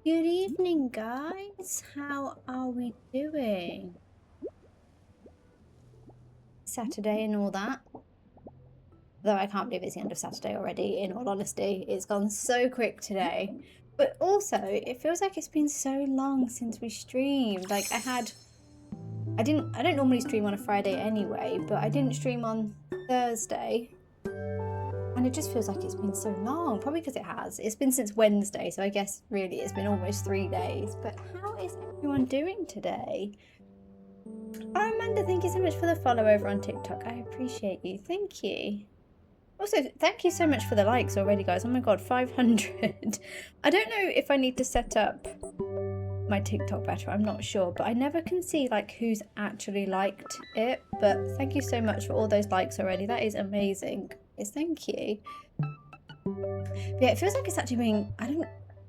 Good evening, guys. How are we doing? Saturday and all that. Though I can't believe it's the end of Saturday already, in all honesty. It's gone so quick today. But also, it feels like it's been so long since we streamed. Like I don't normally stream on a Friday anyway, but I didn't stream on Thursday. And it just feels like it's been so long, probably because it has. It's been since Wednesday, so I guess really it's been almost 3 days. But how is everyone doing today? Oh, Amanda, thank you so much for the follow over on TikTok. I appreciate you. Thank you. Also, thank you so much for the likes already, guys. Oh my god, 500. I don't know if I need to set up my TikTok better. I'm not sure, but I never can see like who's actually liked it. But thank you so much for all those likes already. That is amazing. Yes, thank you. But yeah, it feels like it's actually been,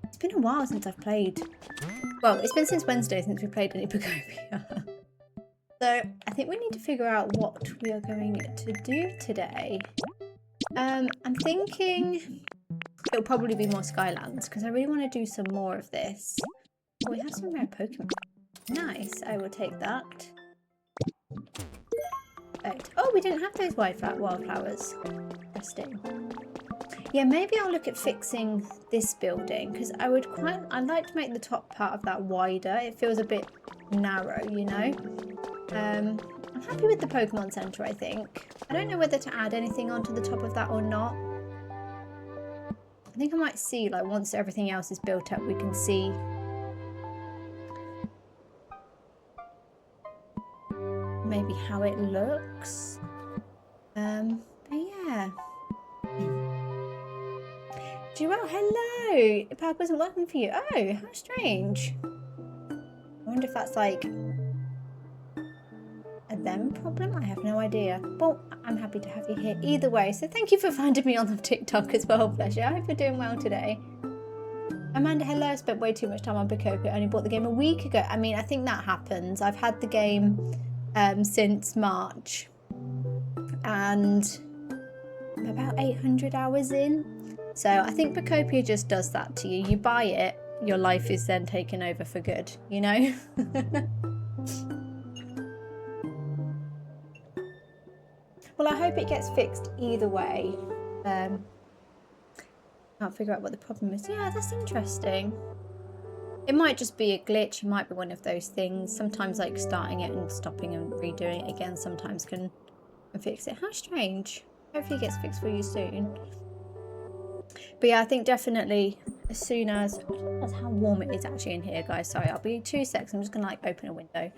it's been a while since I've played. Well, it's been since Wednesday since we played any Pokopia. So I think we need to figure out what we are going to do today. I'm thinking it'll probably be more Skylands because I really want to do some more of this. Oh, we have some rare Pokemon. Nice, I will take that. Right. Oh, we didn't have those wildflowers. Interesting. Yeah, maybe I'll look at fixing this building because I'd like to make the top part of that wider. It feels a bit narrow, you know. I'm happy with the Pokemon Center, I think. I don't know whether to add anything onto the top of that or not. I think I might see, like, once everything else is built up, we can see maybe how it looks. But yeah. Joelle, hello! The pad wasn't working for you. Oh, how strange. I wonder if that's like a them problem? I have no idea. Well, I'm happy to have you here either way. So thank you for finding me on the TikTok as well, bless you. I hope you're doing well today. Amanda, hello. I spent way too much time on Pokopia. I only bought the game a week ago. I mean, I think that happens. I've had the game since March. And I'm about 800 hours in. So I think Pokopia just does that to you. You buy it, your life is then taken over for good, you know? Well, I hope it gets fixed either way. Can't figure out what the problem is. Yeah, that's interesting. It might just be a glitch. It might be one of those things. Sometimes like starting it and stopping and redoing it again sometimes can fix it. How strange. Hopefully it gets fixed for you soon. But yeah, I think definitely as soon as... That's how warm it is actually in here, guys. Sorry, I'll be 2 seconds. I'm just going to like open a window.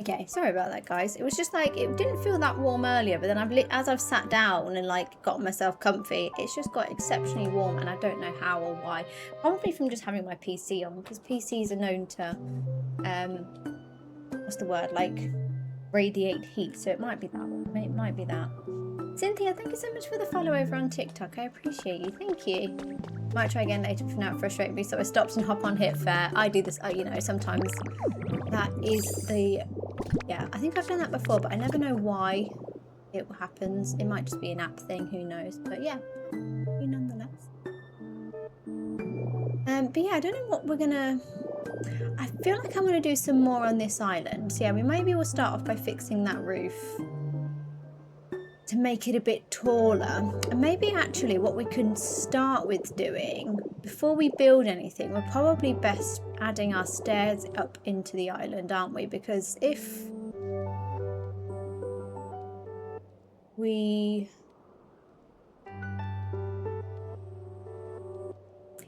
Okay, sorry about that, guys. It was just like, it didn't feel that warm earlier, but then as I've sat down and like got myself comfy, it's just got exceptionally warm and I don't know how or why. Probably from just having my PC on, because PCs are known to, what's the word, like radiate heat, so it might be that one. It might be that. Cynthia, thank you so much for the follow over on TikTok. I appreciate you. Thank you. Might try again later, but for now it frustrates me, so I stopped and hop on Hit Fair. I do this, you know, sometimes that is the... Yeah, I think I've done that before, but I never know why it happens. It might just be an app thing, who knows. But yeah, nonetheless. But yeah, I don't know what we're gonna... I feel like I want to do some more on this island. So yeah, maybe we'll start off by fixing that roof to make it a bit taller. And maybe actually what we can start with doing before we build anything, we're probably best adding our stairs up into the island, aren't we? Because if we...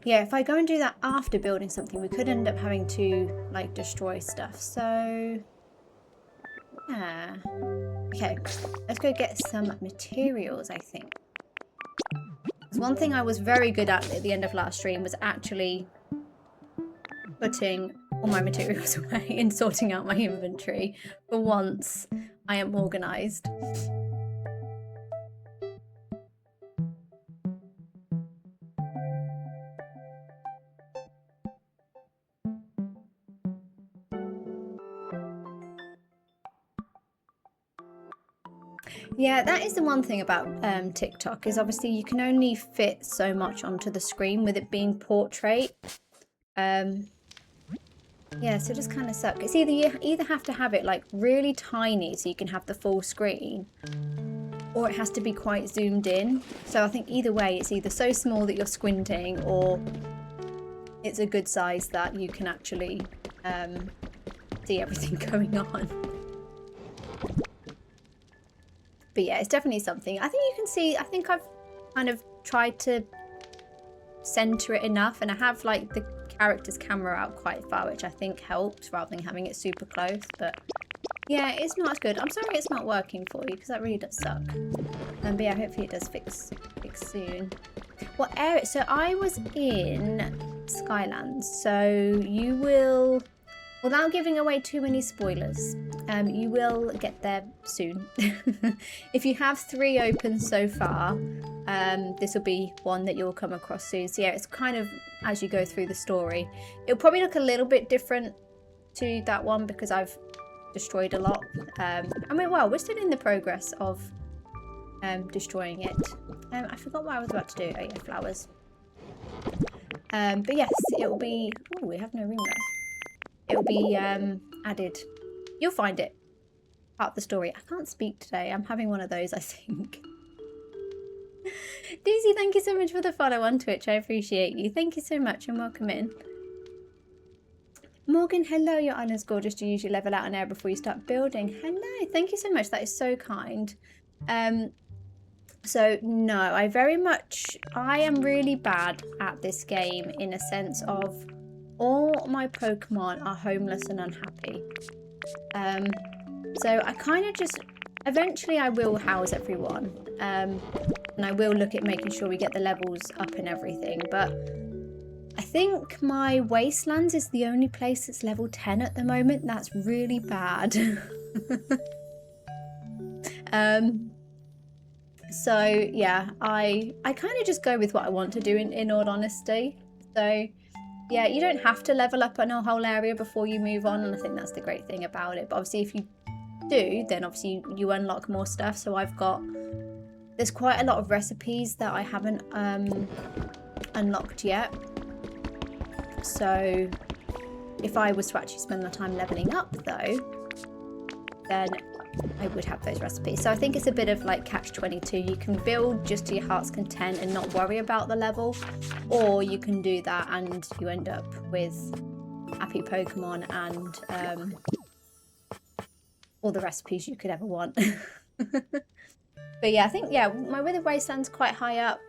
Yeah, if I go and do that after building something, we could end up having to, like, destroy stuff. So, yeah. Okay, let's go get some materials, I think. Because one thing I was very good at the end of last stream was actually putting all my materials away and sorting out my inventory. For once, I am organised. Yeah, that is the one thing about TikTok, is obviously you can only fit so much onto the screen with it being portrait. Yeah, so it just kind of sucks. It's either you either have to have it like really tiny so you can have the full screen, or it has to be quite zoomed in. So I think either way, it's either so small that you're squinting, or it's a good size that you can actually see everything going on. But yeah, it's definitely something. I think you can see, I think I've kind of tried to center it enough, and I have like the character's camera out quite far, which I think helps rather than having it super close. But yeah, it's not as good. I'm sorry it's not working for you, because that really does suck. But yeah, hopefully it does fix soon. What area? So I was in Skylands, so you will, without giving away too many spoilers, you will get there soon. If you have 3 open so far, this will be one that you'll come across soon. So yeah, it's kind of as you go through the story. It'll probably look a little bit different to that one because I've destroyed a lot. I mean, well, we're still in the progress of destroying it. I forgot what I was about to do. Oh yeah, flowers. But yes, it will be... Oh, we have no room left. It will be added. You'll find it. Part of the story. I can't speak today. I'm having one of those, I think. Daisy, thank you so much for the follow on Twitch. I appreciate you. Thank you so much and welcome in. Morgan, hello. Your island's gorgeous. Do you usually level out an area before you start building? Hello. Thank you so much. That is so kind. So no, I am really bad at this game in a sense of all my Pokemon are homeless and unhappy. So I kind of just, eventually I will house everyone. And I will look at making sure we get the levels up and everything. But I think my Wastelands is the only place that's level 10 at the moment. That's really bad. So yeah, I kind of just go with what I want to do in all honesty. So yeah, you don't have to level up on a whole area before you move on, and I think that's the great thing about it. But obviously if you do, then obviously you unlock more stuff. So there's quite a lot of recipes that I haven't unlocked yet. So if I was to actually spend the time leveling up though, then I would have those recipes. So I think it's a bit of like catch-22. You can build just to your heart's content and not worry about the level, or you can do that and you end up with happy Pokemon and all the recipes you could ever want. But yeah, I think my Wither Wasteland's quite high up.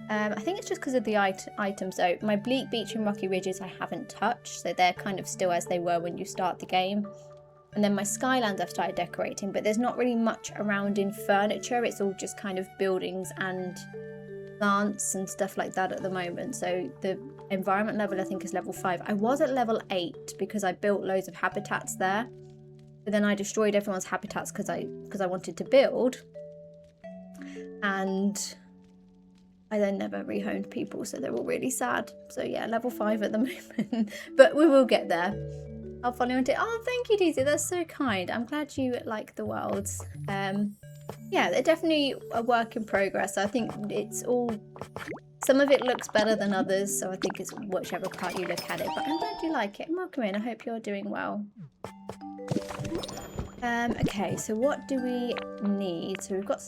I think it's just because of the items though. My Bleak Beach and Rocky Ridges I haven't touched, so they're kind of still as they were when you start the game. And then my Skylands I've started decorating, but there's not really much around in furniture. It's all just kind of buildings and plants and stuff like that at the moment. So the environment level I think is level 5. I was at level 8 because I built loads of habitats there. But then I destroyed everyone's habitats because I wanted to build. And I then never rehomed people, so they're all really sad. So yeah, level 5 at the moment. But we will get there. I'll follow into it. Oh, thank you, Daisy. That's so kind. I'm glad you like the worlds. Yeah, they're definitely a work in progress. I think it's all... Some of it looks better than others, so I think it's whichever part you look at it. But I'm glad you like it. Welcome in. I hope you're doing well. Okay, so what do we need? So we've got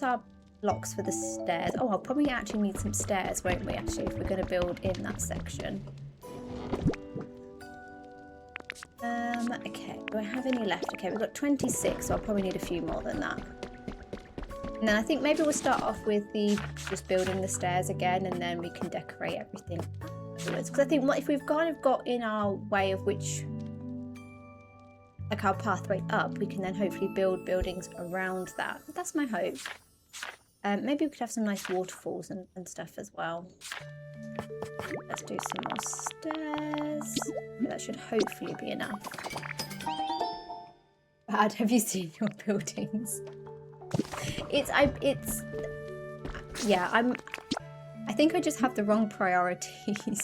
blocks for the stairs. Oh, I'll probably actually need some stairs, won't we, actually, if we're going to build in that section. Okay, do I have any left? Okay, we've got 26, so I'll probably need a few more than that. And then I think maybe we'll start off with just building the stairs again, and then we can decorate everything afterwards. Because I think if we've kind of got in our way of which, like our pathway up, we can then hopefully build buildings around that. That's my hope. Maybe we could have some nice waterfalls and stuff as well. Let's do some more stairs. That should hopefully be enough. Bad, have you seen your buildings? Yeah, I think I just have the wrong priorities.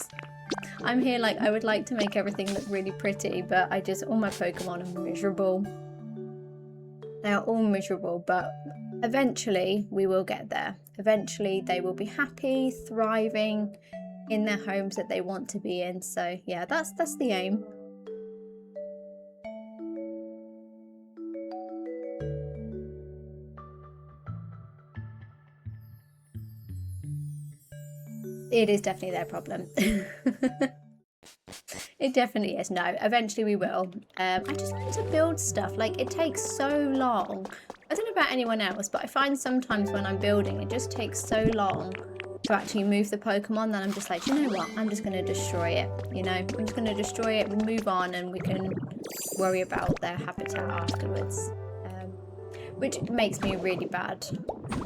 I'm here like I would like to make everything look really pretty, but all my Pokemon are miserable. They are all miserable, but eventually we will get there. Eventually they will be happy, thriving in their homes that they want to be in. So yeah, that's the aim. It is definitely their problem. It definitely is. No, eventually we will. I just like to build stuff. Like, it takes so long. I don't know about anyone else, but I find sometimes when I'm building, it just takes so long to actually move the Pokemon that I'm just like, you know what? I'm just going to destroy it. You know, I'm just going to destroy it. We'll move on and we can worry about their habitat afterwards. Which makes me a really bad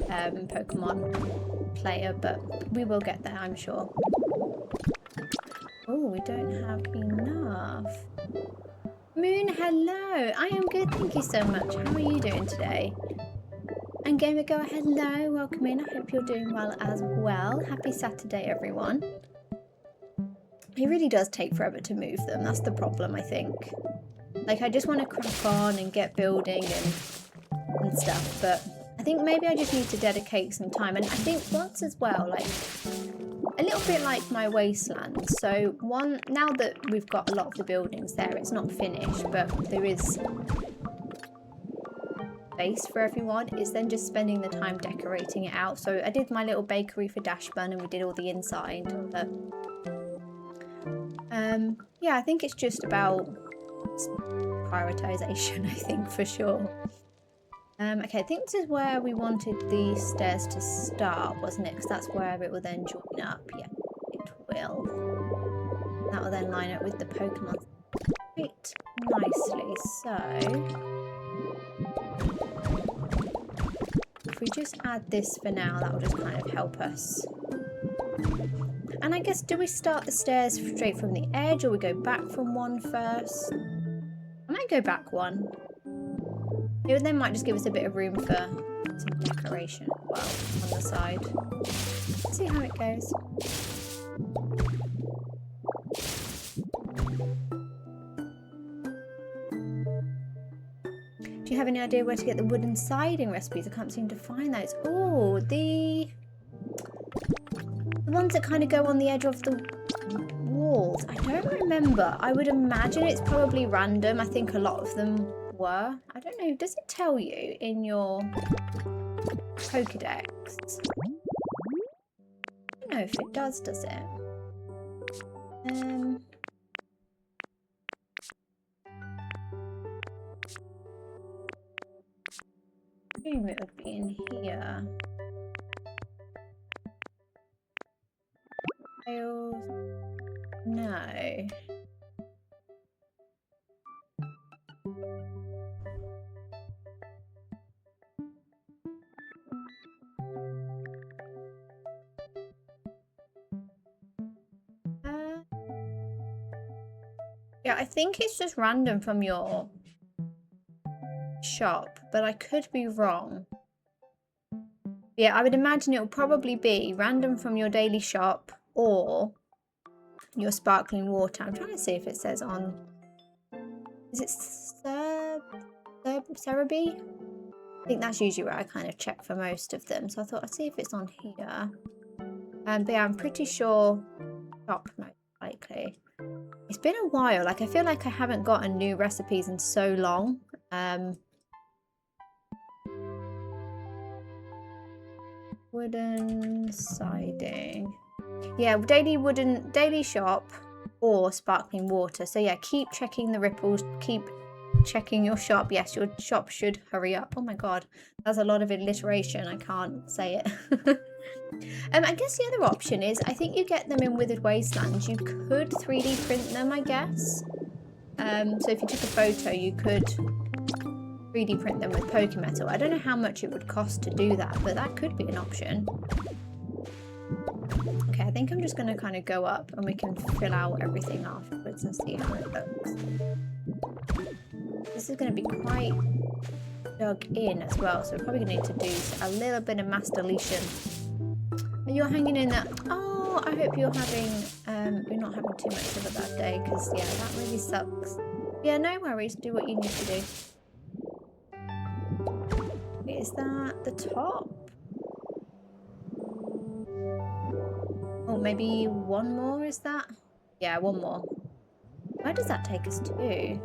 Pokemon player, but we will get there, I'm sure. Oh, we don't have enough. Moon, hello. I am good, thank you so much. How are you doing today? And Gamer Go, hello. Welcome in. I hope you're doing well as well. Happy Saturday, everyone. It really does take forever to move them. That's the problem, I think. Like, I just want to crack on and get building and stuff, but I think maybe I just need to dedicate some time. And I think once as well, like a little bit like my wasteland. So now that we've got a lot of the buildings there, it's not finished, but there is space for everyone, is then just spending the time decorating it out. So I did my little bakery for Dashbun and we did all the inside, but yeah, I think it's just about prioritization, I think, for sure. Okay, I think this is where we wanted the stairs to start, wasn't it? Because that's where it will then join up. Yeah, it will. That will then line up with the Pokemon quite nicely. So, if we just add this for now, that will just kind of help us. And I guess, do we start the stairs straight from the edge, or we go back from one first? I might go back one. It then might just give us a bit of room for some decoration as well on the side. Let's see how it goes. Do you have any idea where to get the wooden siding recipes? I can't seem to find those. Oh, the ones that kind of go on the edge of the walls. I don't remember. I would imagine it's probably random. I think a lot of them were. I don't know. Does it tell you in your Pokedex? I don't know if it does it? I assume it would be in here. No. Yeah, I think it's just random from your shop, but I could be wrong. Yeah, I would imagine it will probably be random from your daily shop or your sparkling water. I'm trying to see if it says on... Is it Cerebi? I think that's usually where I kind of check for most of them. So I thought I'd see if it's on here. But yeah, I'm pretty sure shop most likely. It's been a while. Like, I feel like I haven't gotten new recipes in so long. Wooden siding. Yeah, daily shop or sparkling water. So yeah, keep checking the ripples, keep checking your shop. Yes, your shop should hurry up. Oh my god, that's a lot of alliteration. I can't say it. I guess the other option is, I think you get them in Withered Wastelands. You could 3D print them, I guess. So if you took a photo, you could 3D print them with Pokemetal. I don't know how much it would cost to do that, but that could be an option. Okay, I think I'm just going to kind of go up and we can fill out everything afterwards and see how it looks. This is going to be quite dug in as well, so we're probably going to need to do a little bit of mass deletion. You're hanging in there. Oh, I hope you're having, you're not having too much of a bad day, because yeah, that really sucks. Yeah, no worries, do what you need to do. Is that the top? Oh, maybe one more, is that? Yeah, one more. Where does that take us to?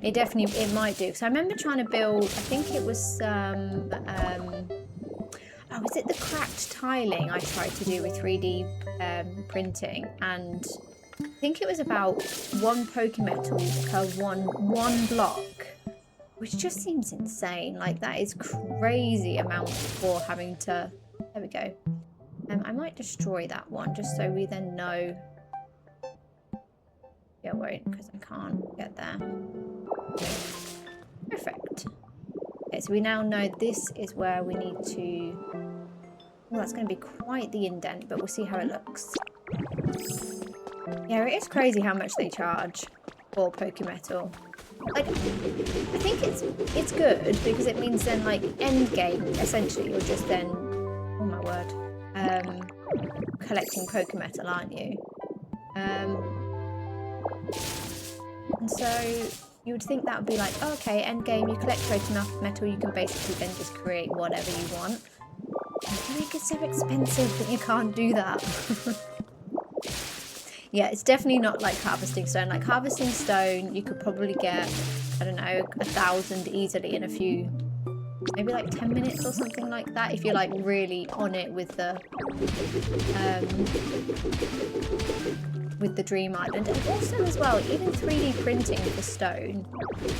It might do, because I remember trying to build, I think it was oh, is it the cracked tiling I tried to do with 3D printing, and I think it was about 1 Pokemetal per one block, which just seems insane. Like, that is crazy amount for having to, there we go. I might destroy that one just so we then know. Yeah, I won't, because I can't get there. Perfect. Okay, so we now know this is where we need to... Well, that's going to be quite the indent, but we'll see how it looks. Yeah, it is crazy how much they charge for Pokemetal. Like, I think it's good, because it means then, like, end game, essentially, you're just then... Oh my word. Collecting Pokemetal, aren't you? And so you would think that would be like, oh, okay, end game, you collect Pokemetal, you can basically then just create whatever you want. And make it so expensive that you can't do that. Yeah, it's definitely not like harvesting stone. Like, harvesting stone, you could probably get, I don't know, 1,000 easily in a few, maybe like 10 minutes or something like that, if you're like really on it with the Dream Island. And also as well, even 3D printing for stone,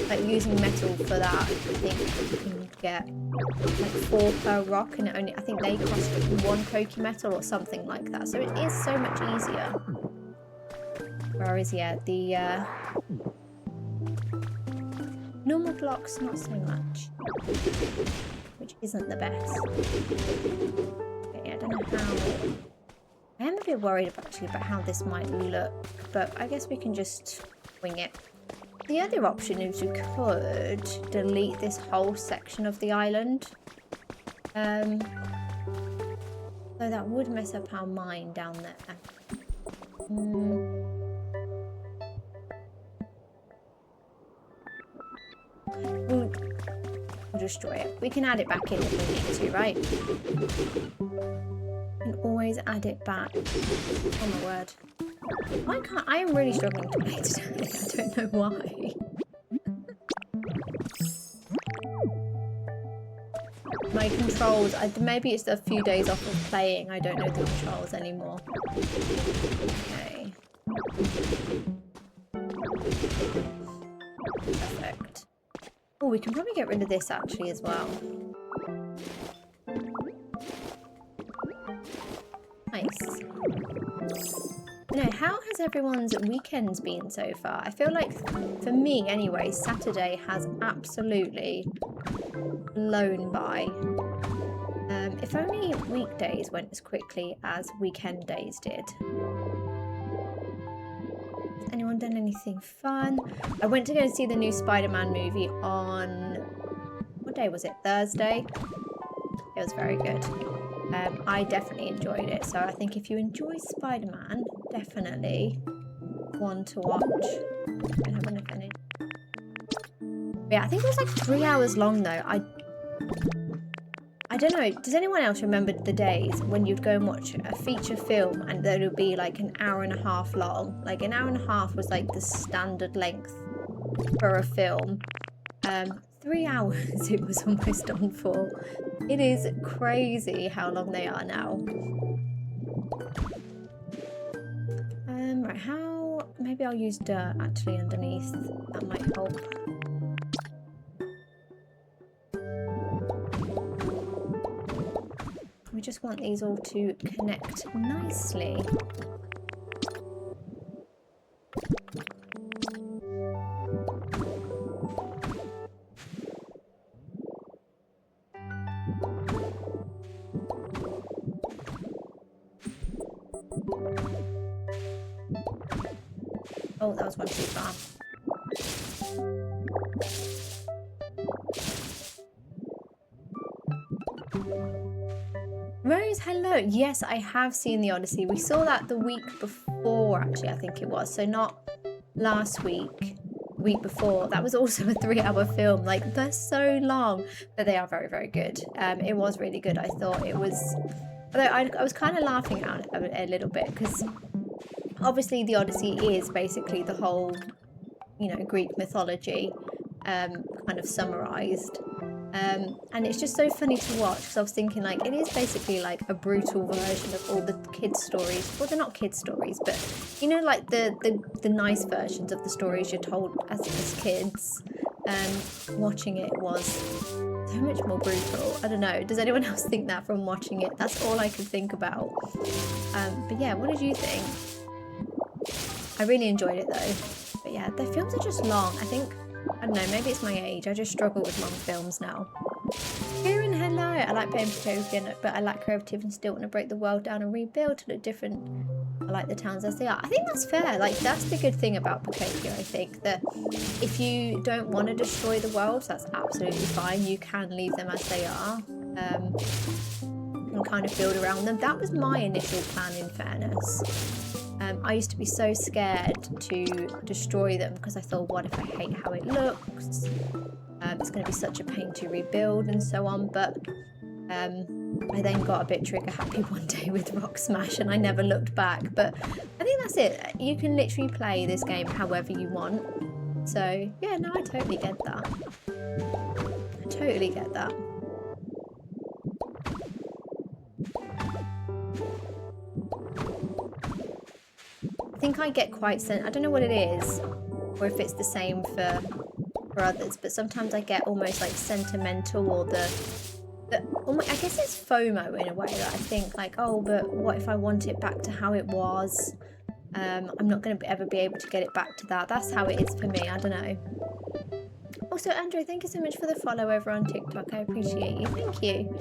like using metal for that, I think you can get like 4 per rock, and I think they cost 1 Pokemetal or something like that. So it is so much easier. Whereas, yeah, the normal blocks, not so much, which isn't the best. Okay, I don't know how... I am a bit worried actually about how this might look, but I guess we can just wing it. The other option is we could delete this whole section of the island. So that would mess up our mine down there. We'll destroy it. We can add it back in if we need to, right? Can always add it back. Oh my word. I am really struggling to play today. I don't know why. My controls, maybe it's a few days off of playing. I don't know the controls anymore. Okay. Perfect. Oh, we can probably get rid of this actually as well. Nice. You know, how has everyone's weekends been so far? I feel like, for me anyway, Saturday has absolutely blown by. If only weekdays went as quickly as weekend days did. Has anyone done anything fun? I went to go and see the new Spider-Man movie on... What day was it? Thursday? It was very good. I definitely enjoyed it, so I think if you enjoy Spider-Man, definitely one to watch. I don't want to finish. Yeah, I think it was like 3 hours long though. I don't know, does anyone else remember the days when you'd go and watch a feature film and then it would be like an hour and a half long? Like, an hour and a half was like the standard length for a film. 3 hours it was almost on for. It is crazy how long they are now. Right, how... Maybe I'll use dirt actually underneath. That might help. We just want these all to connect nicely. Oh, that was one too far. Rose, hello. Yes, I have seen The Odyssey. We saw that the week before, actually, I think it was. So not last week, week before. That was also a 3-hour film. Like, they're so long, but they are very, very good. It was really good. I thought it was... Although I was kind of laughing at it a little bit because obviously The Odyssey is basically the whole, you know, Greek mythology kind of summarised. And it's just so funny to watch because I was thinking, like, it is basically like a brutal version of all the kids' stories. Well, they're not kids' stories, but you know, like the nice versions of the stories you're told as kids. Watching it was so much more brutal. I don't know. Does anyone else think that from watching it? That's all I could think about. But yeah, what did you think? I really enjoyed it though. But yeah, the films are just long. I think, I don't know, maybe it's my age. I just struggle with long films now. Kieran, hello. I like playing Pokopia, but I lack creativity and still want to break the world down and rebuild to look different. I like the towns as they are. I think that's fair. Like, that's the good thing about Pokopia, I think, that if you don't want to destroy the world, that's absolutely fine. You can leave them as they are and kind of build around them. That was my initial plan, in fairness. I used to be so scared to destroy them because I thought, what if I hate how it looks? It's going to be such a pain to rebuild and so on. But I then got a bit trigger happy one day with Rock Smash and I never looked back. But I think that's it. You can literally play this game however you want. So yeah, no, I totally get that. I totally get that. I think I get quite I don't know what it is, or if it's the same for others, but sometimes I get almost like sentimental, or I guess it's FOMO in a way, that I think like, oh, but what if I want it back to how it was? I'm not going to ever be able to get it back to that. That's how it is for me. I don't know. Also, Andrew, thank you so much for the follow over on TikTok. I appreciate you. Thank you.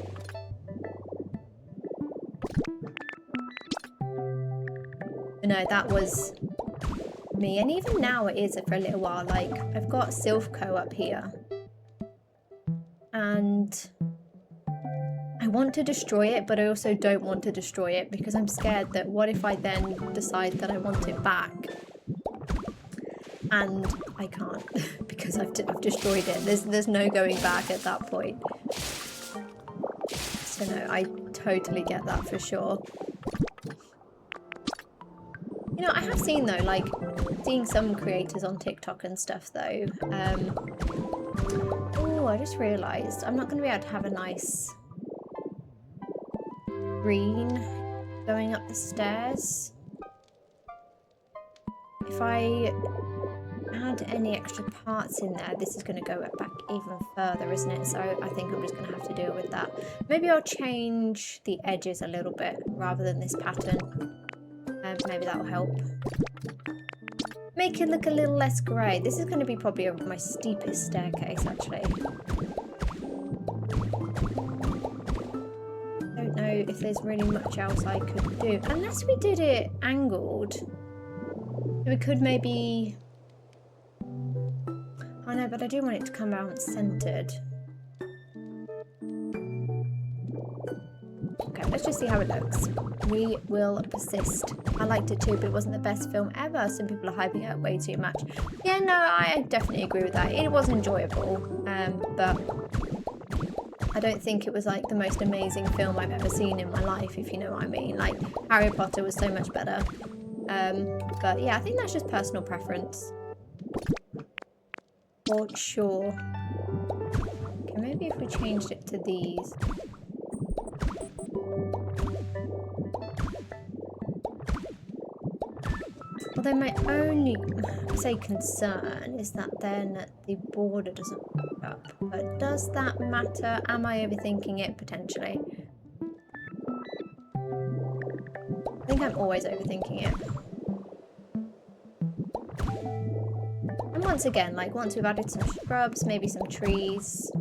No, that was me, and even now it is for a little while. Like, I've got Silphco up here and I want to destroy it, but I also don't want to destroy it because I'm scared that what if I then decide that I want it back and I can't because I've destroyed it. There's no going back at that point. So no, I totally get that for sure. You know, I have seen though, like, seeing some creators on TikTok and stuff though. Oh, I just realised I'm not going to be able to have a nice green going up the stairs. If I add any extra parts in there, this is going to go back even further, isn't it? So I think I'm just going to have to deal with that. Maybe I'll change the edges a little bit rather than this pattern. Maybe that will help. Make it look a little less grey. This is going to be probably my steepest staircase, actually. I don't know if there's really much else I could do. Unless we did it angled. We could maybe... Oh no, but I do want it to come out centred. Okay, let's just see how it looks. We will persist. I liked it too, but it wasn't the best film ever. Some people are hyping it up way too much. Yeah, no, I definitely agree with that. It was enjoyable, but I don't think it was like the most amazing film I've ever seen in my life, if you know what I mean. Like, Harry Potter was so much better. But yeah, I think that's just personal preference. Or sure. Okay, maybe if we changed it to these. Although my only, say, concern is that then the border doesn't pick up. But does that matter? Am I overthinking it potentially? I think I'm always overthinking it. And once again, like once we've added some shrubs, maybe some trees,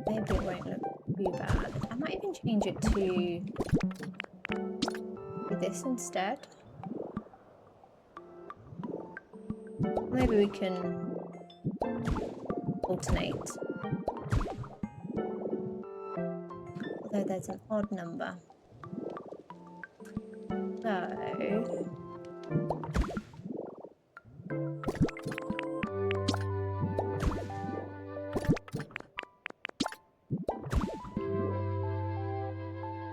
maybe it won't look too bad. I might even change it to this instead. Maybe we can alternate. Although there's an odd number. So...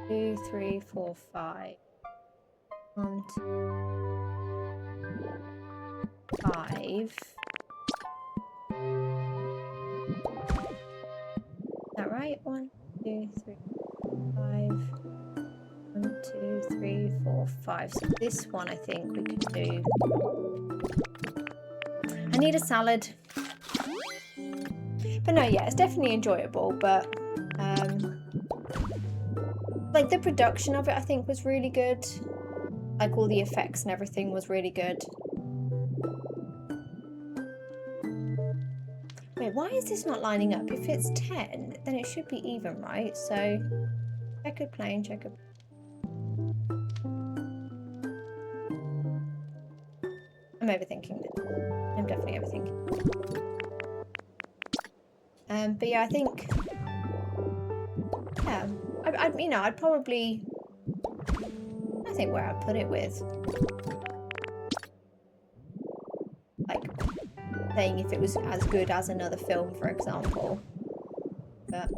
2, 3, 4, 5. 1, 2, 5. Is that right? 1, 2, 3, 5. 1, 2, 3, 4, 5. So this one I think we could do. I need a salad. But no, yeah, it's definitely enjoyable, but like the production of it I think was really good. Like all the effects and everything was really good. Wait, why is this not lining up? If it's 10, then it should be even, right? So, checkered plane, checkered. I'm overthinking it. I'm definitely overthinking. But yeah, I think, yeah, you know, I'd probably, I think where I'd put it with, like, saying if it was as good as another film, for example. But,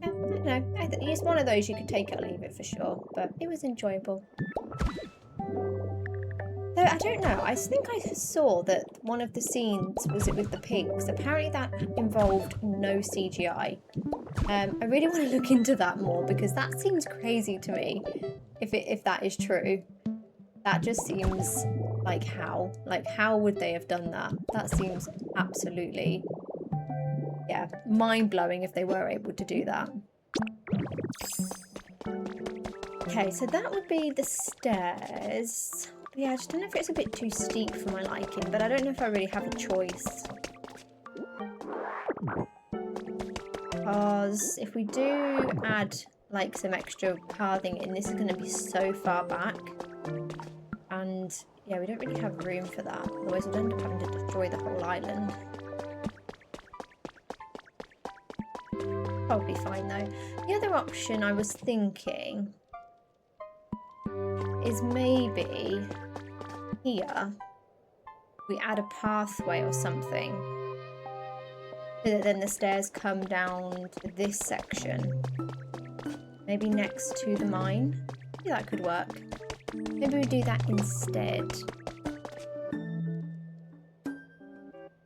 yeah, I don't know. It's one of those you could take it or leave it for sure, but it was enjoyable. Though I don't know, I think I saw that one of the scenes, was it with the pigs? Apparently that involved no CGI. I really want to look into that more because that seems crazy to me, if that is true. That just seems like how? Like how would they have done that? That seems absolutely, yeah, mind-blowing if they were able to do that. Okay, so that would be the stairs. Yeah, I just don't know if it's a bit too steep for my liking, but I don't know if I really have a choice. Because if we do add like some extra pathing in, this is going to be so far back. And yeah, we don't really have room for that. Otherwise we'd end up having to destroy the whole island. Probably fine though. The other option I was thinking is maybe here we add a pathway or something so that then the stairs come down to this section, maybe next to the mine. Maybe that could work. Maybe we do that instead.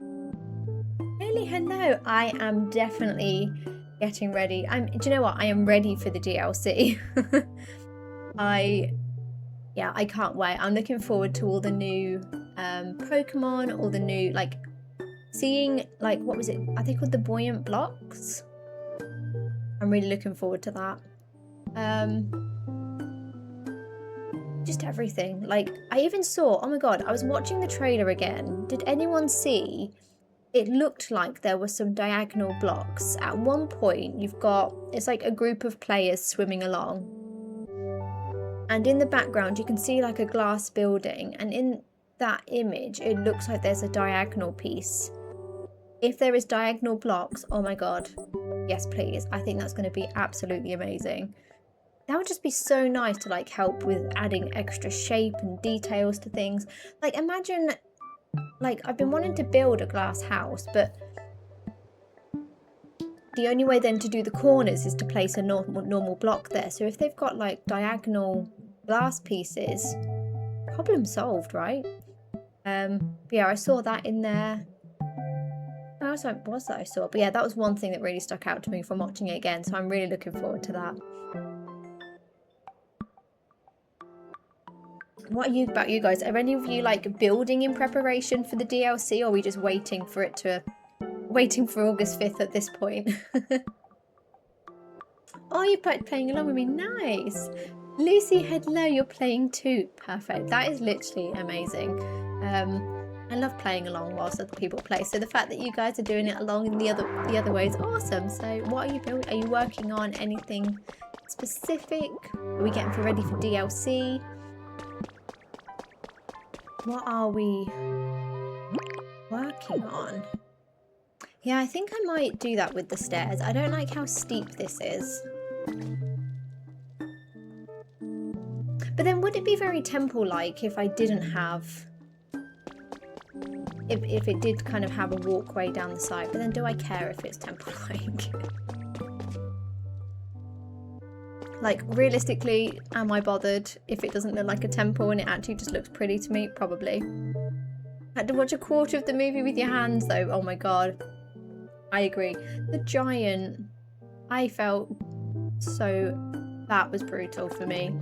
Really, hello. I am definitely getting ready. Do you know what? I am ready for the DLC. Yeah, I can't wait. I'm looking forward to all the new Pokemon, all the new, like, seeing, like, what was it? Are they called the buoyant blocks? I'm really looking forward to that. Just everything. Like, I even saw, oh my god, I was watching the trailer again. Did anyone see? It looked like there were some diagonal blocks. At one point, you've got, it's like a group of players swimming along. And in the background, you can see like a glass building. And in that image, it looks like there's a diagonal piece. If there is diagonal blocks, oh my god. Yes, please. I think that's going to be absolutely amazing. That would just be so nice to like help with adding extra shape and details to things. Like imagine, like I've been wanting to build a glass house, but the only way then to do the corners is to place a normal block there. So if they've got like diagonal glass pieces, problem solved, right? Yeah, I saw that in there. else was that I saw? But yeah, that was one thing that really stuck out to me from watching it again. So I'm really looking forward to that. What about you guys? Are any of you like building in preparation for the DLC, or are we just waiting for August 5th at this point? Oh, you're playing along with me. Nice. Lucy, hello, you're playing too. Perfect. That is literally amazing. I love playing along whilst other people play. So the fact that you guys are doing it along in the other way is awesome. So what are you building? Are you working on anything specific? Are we getting ready for DLC? What are we working on? Yeah, I think I might do that with the stairs. I don't like how steep this is. But then would it be very temple-like if I didn't have... If it did kind of have a walkway down the side? But then do I care if it's temple-like? Like, realistically, am I bothered if it doesn't look like a temple and it actually just looks pretty to me? Probably. I had to watch a quarter of the movie with your hands, though. Oh my god. I agree. The giant, I felt so... That was brutal for me.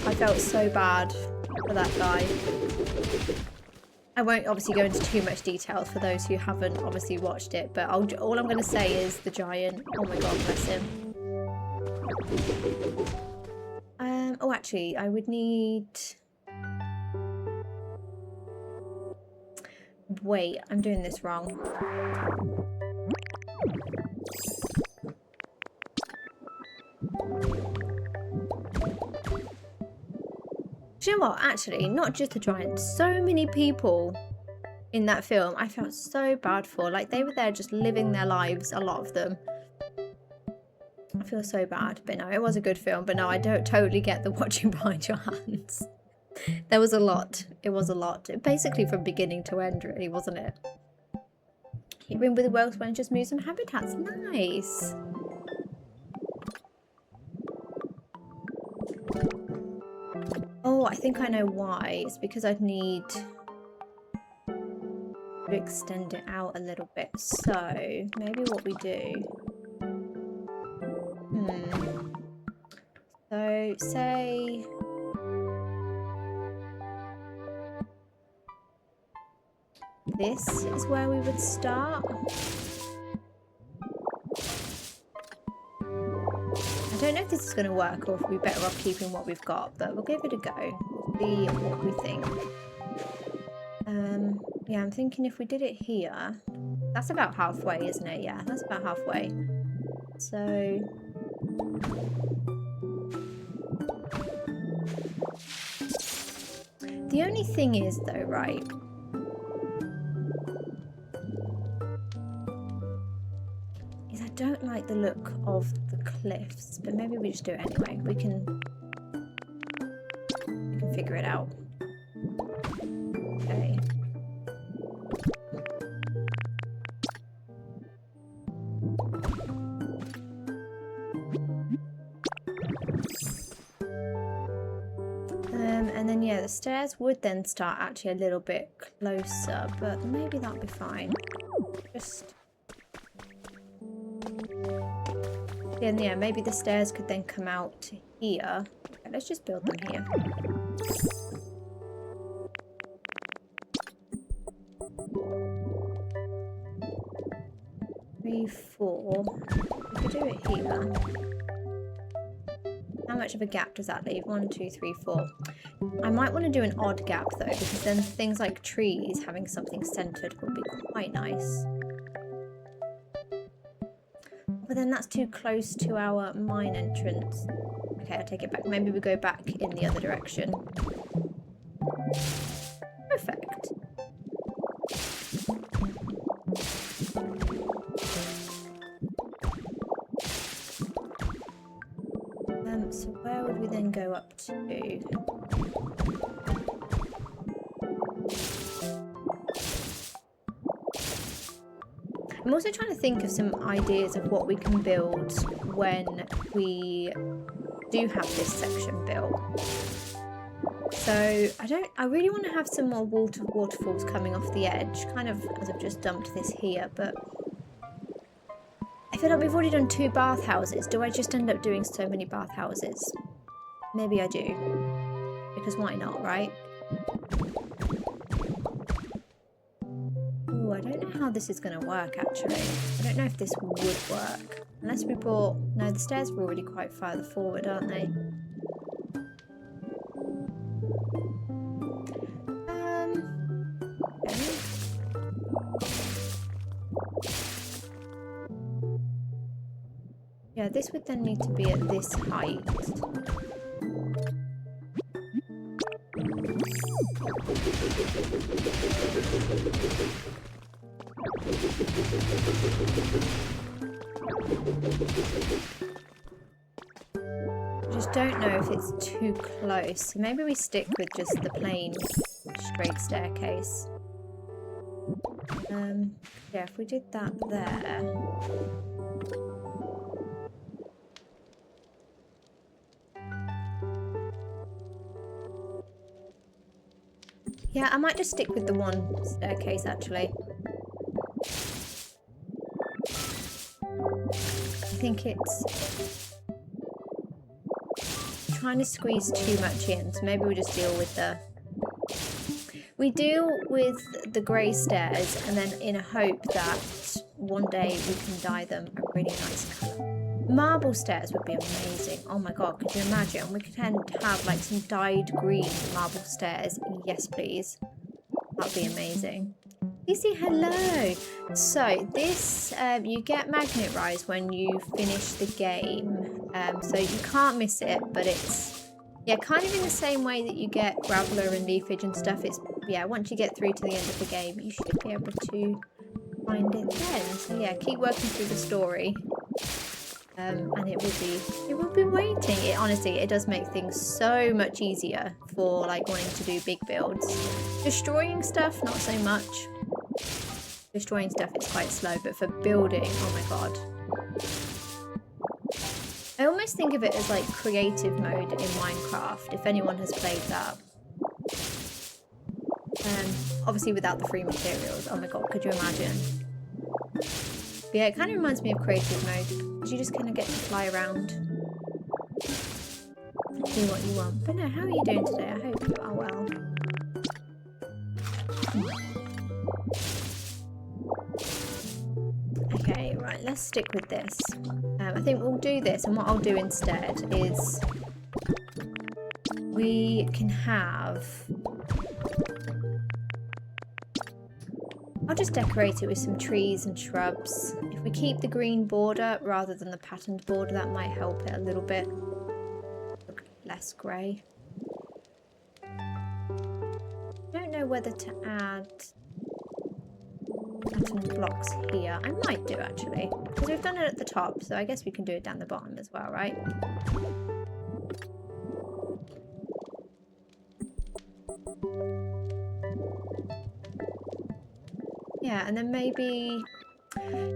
I felt so bad for that guy. I won't obviously go into too much detail for those who haven't obviously watched it, but all I'm going to say is the giant. Oh my god, bless him. Oh, actually, I would need... Wait, I'm doing this wrong. Do you know what? Actually, not just the giant. So many people in that film I felt so bad for. Like, they were there just living their lives, a lot of them. I feel so bad. But no, it was a good film. But no, I don't totally get the watching behind your hands. There was a lot. It was a lot. Basically from beginning to end, really, wasn't it? You've been with the Welsh when just moved some habitats. Nice. Oh, I think I know why. It's because I'd need to extend it out a little bit. So, maybe what we do... So, say... This is where we would start. I don't know if this is going to work or if we're better off keeping what we've got, but we'll give it a go. We'll see what we think. Yeah, I'm thinking if we did it here, that's about halfway, isn't it? Yeah, that's about halfway. So... The only thing is, though, right... is I don't like the look of the cliffs, but maybe we just do it anyway. We can figure it out. Okay. And then yeah, the stairs would then start actually a little bit closer, but maybe that'll be fine. Just yeah, maybe the stairs could then come out to here. Okay, let's just build them here. 3, 4. We could do it here. How much of a gap does that leave? 1, 2, 3, 4. I might want to do an odd gap though, because then things like trees having something centered would be quite nice. But then that's too close to our mine entrance. Okay, I'll take it back. Maybe we go back in the other direction. Perfect. So where would we then go up to? I'm also trying to think of some ideas of what we can build when we do have this section built. So I really want to have some more waterfalls coming off the edge, kind of as I've just dumped this here, but I feel like we've already done 2 bathhouses. Do I just end up doing so many bathhouses? Maybe I do, because why not, right? Oh, I don't know how this is going to work, actually. I don't know if this would work. Unless we brought... No, the stairs were already quite further forward, aren't they? Okay. Yeah, this would then need to be at this height. I just don't know if it's too close. So maybe we stick with just the plain straight staircase. Yeah, if we did that there. Yeah, I might just stick with the one staircase actually. I think it's trying to squeeze too much in, so maybe we just deal with the grey stairs, and then in a hope that one day we can dye them a really nice colour. Marble stairs would be amazing. Oh my god, could you imagine? We could have like some dyed green marble stairs. Yes, please. That'd be amazing. Lucy, hello. So this, you get Magnet Rise when you finish the game. So you can't miss it, but it's, yeah, kind of in the same way that you get Graveler and Leafage and stuff. It's, yeah, once you get through to the end of the game, you should be able to find it then. So yeah, keep working through the story. And it will be waiting. It honestly, it does make things so much easier for like wanting to do big builds. Destroying stuff, not so much. Destroying stuff is quite slow, but for building, oh my god. I almost think of it as like creative mode in Minecraft, if anyone has played that. Obviously without the free materials. Oh my god, could you imagine? But yeah, it kind of reminds me of creative mode, because you just kind of get to fly around, do what you want. But no, how are you doing today? I hope you are well. Okay, right, let's stick with this. I think we'll do this, and what I'll do instead is we can have... I'll just decorate it with some trees and shrubs. If we keep the green border rather than the patterned border, that might help it a little bit. Look less grey. I don't know whether to add patterned blocks here. I might do actually, because we've done it at the top, so I guess we can do it down the bottom as well, right? Yeah, and then maybe...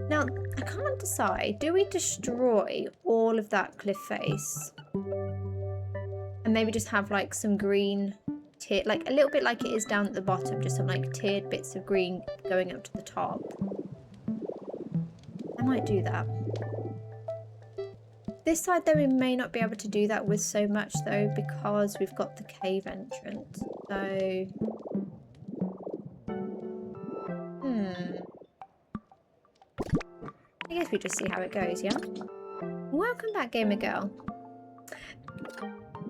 Now, I can't decide. Do we destroy all of that cliff face? And maybe just have like some green tiered, like a little bit like it is down at the bottom, just some like tiered bits of green going up to the top. I might do that. This side though, we may not be able to do that with so much though, because we've got the cave entrance. So... I guess we just see how it goes, yeah? Welcome back, Gamer Girl.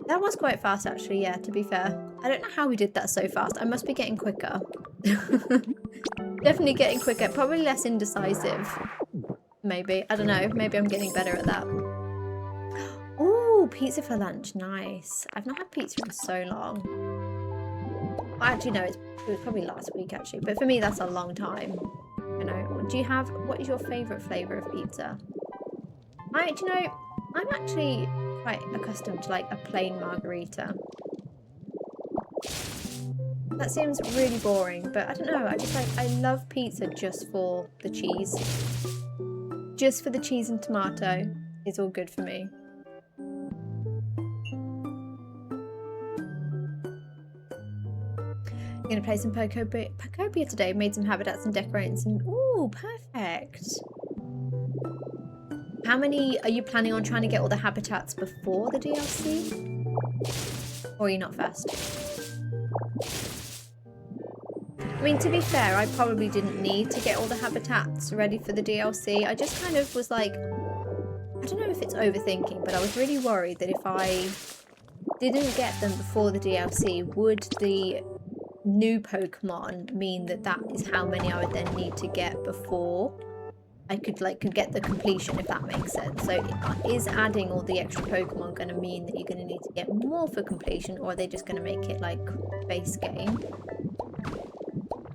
That was quite fast, actually, yeah, to be fair. I don't know how we did that so fast. I must be getting quicker. Definitely getting quicker. Probably less indecisive. Maybe. I don't know. Maybe I'm getting better at that. Ooh, pizza for lunch. Nice. I've not had pizza in so long. Well, actually, no, it was probably last week, actually. But for me, that's a long time. You know, do you have, what is your favourite flavour of pizza? Do you know, I'm actually quite accustomed to like a plain margarita. That seems really boring, but I don't know, I just like, I love pizza just for the cheese. Just for the cheese and tomato is all good for me. I'm going to play some Pokopia today. Made some habitats and decorated some... Ooh, perfect. How many are you planning on trying to get all the habitats before the DLC? Or are you not fast? I mean, to be fair, I probably didn't need to get all the habitats ready for the DLC. I just kind of was like, I don't know if it's overthinking, but I was really worried that if I didn't get them before the DLC, would the new Pokemon mean that that is how many I would then need to get before I could get the completion, if that makes sense. So is adding all the extra Pokemon going to mean that you're going to need to get more for completion, or are they just going to make it like base game?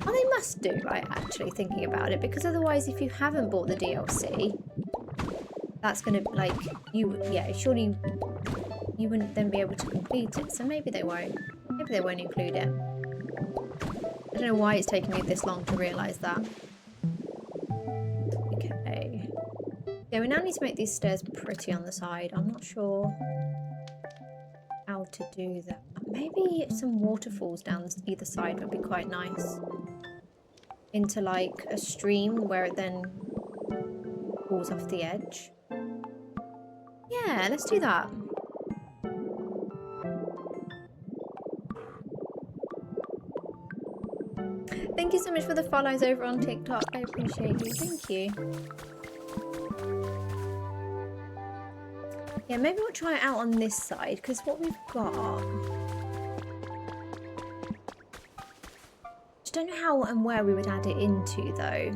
Well, they must do, right, actually, thinking about it, because otherwise if you haven't bought the DLC, that's going to, like, surely you wouldn't then be able to complete it, so maybe they won't. Maybe they won't include it. I don't know why it's taken me this long to realise that. Okay. Yeah, we now need to make these stairs pretty on the side. I'm not sure how to do that. Maybe some waterfalls down either side would be quite nice. Into like a stream where it then falls off the edge. Yeah, let's do that. Thank you so much for the follows over on TikTok. I appreciate you. Thank you. Yeah, maybe we'll try it out on this side, because what we've got... Just don't know how and where we would add it into, though.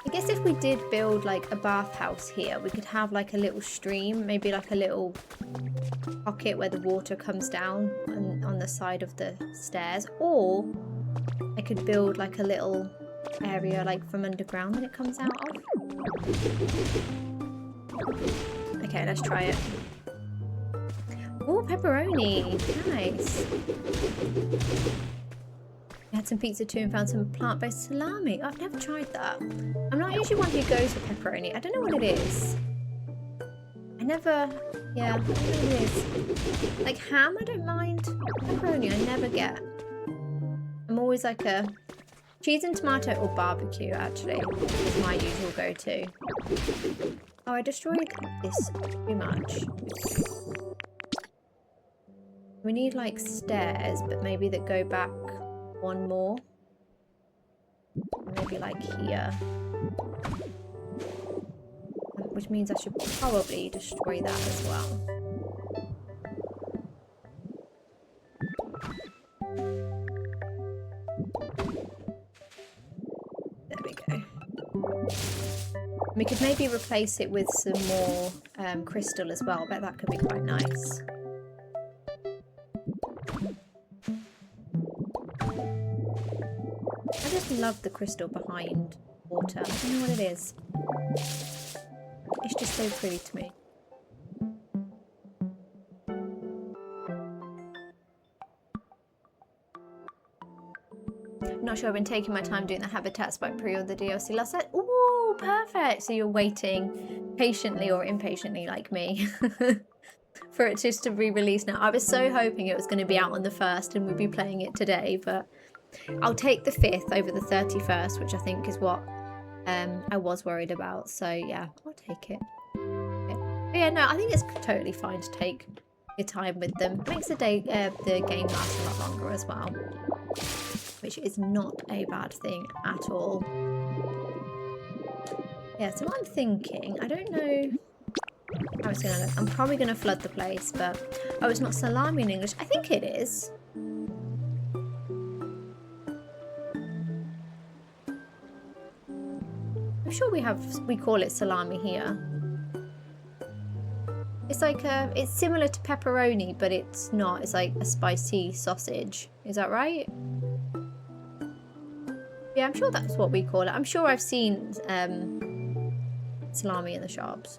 I guess if we did build, like, a bathhouse here, we could have, like, a little stream, maybe, like, a little pocket where the water comes down on the side of the stairs. Or I could build, like, a little area, like, from underground that it comes out of. Okay, let's try it. Oh, pepperoni. Nice. I had some pizza too and found some plant-based salami. I've never tried that. I'm not usually one who goes for pepperoni. I don't know what it is. I don't know what it is. Like ham, I don't mind. Pepperoni, I never get. I'm always like a cheese and tomato or barbecue, actually, is my usual go-to. Oh, I destroyed this too much. We need like stairs, but maybe that go back one more. Maybe like here. Which means I should probably destroy that as well. There we go. We could maybe replace it with some more crystal as well. I bet that could be quite nice. I just love the crystal behind water. I don't know what it is. It's just so pretty to me. Not sure I've been taking my time doing the habitats, but I pre-ordered the DLC last night. Ooh, perfect! So you're waiting patiently or impatiently like me for it just to be released now. I was so hoping it was going to be out on the 1st and we'd be playing it today, but I'll take the 5th over the 31st, which I think is what I was worried about. So yeah, I'll take it. But yeah, no, I think it's totally fine to take your time with them. It makes the game last a lot longer as well, which is not a bad thing at all. Yeah, so what I'm thinking, I don't know how it's gonna look. I'm probably gonna flood the place, but oh, it's not salami in English. I think it is. I'm sure we call it salami here. It's like it's similar to pepperoni, but it's not. It's like a spicy sausage. Is that right? Yeah, I'm sure that's what we call it. I'm sure I've seen salami in the shops.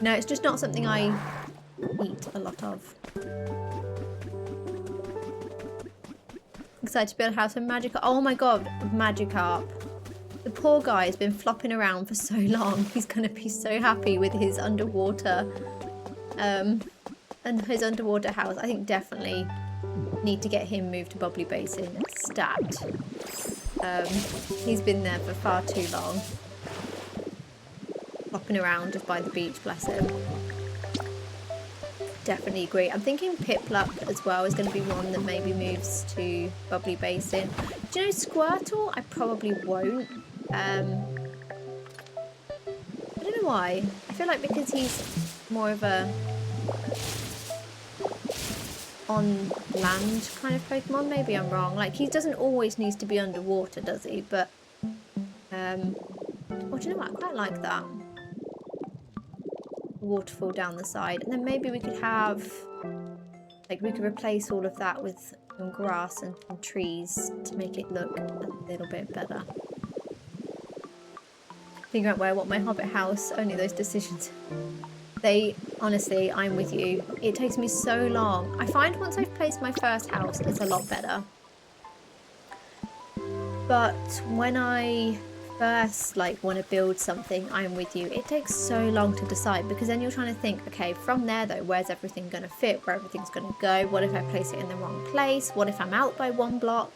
No, it's just not something I eat a lot of. Excited to build a house in Magikarp. Oh my god, Magikarp. The poor guy has been flopping around for so long. He's going to be so happy with his underwater, and his underwater house. I think definitely need to get him moved to Bubbly Basin stat. He's been there for far too long. Flopping around just by the beach, bless him. Definitely agree. I'm thinking Piplup as well is going to be one that maybe moves to Bubbly Basin. Do you know Squirtle? I probably won't. I don't know why. I feel like because he's more of a on land kind of Pokemon. Maybe I'm wrong. Like, he doesn't always need to be underwater, does he? But oh, do you know what? I quite like that. Waterfall down the side, and then maybe we could have, like, we could replace all of that with some grass and some trees to make it look a little bit better. Figure out where I want my hobbit house. Only those decisions. They, honestly, I'm with you. It takes me so long. I find once I've placed my first house, it's a lot better. But when I first want to build something, I'm with you. It takes so long to decide, because then you're trying to think, okay, from there though, where's everything going to fit? Where everything's going to go? What if I place it in the wrong place? What if I'm out by one block?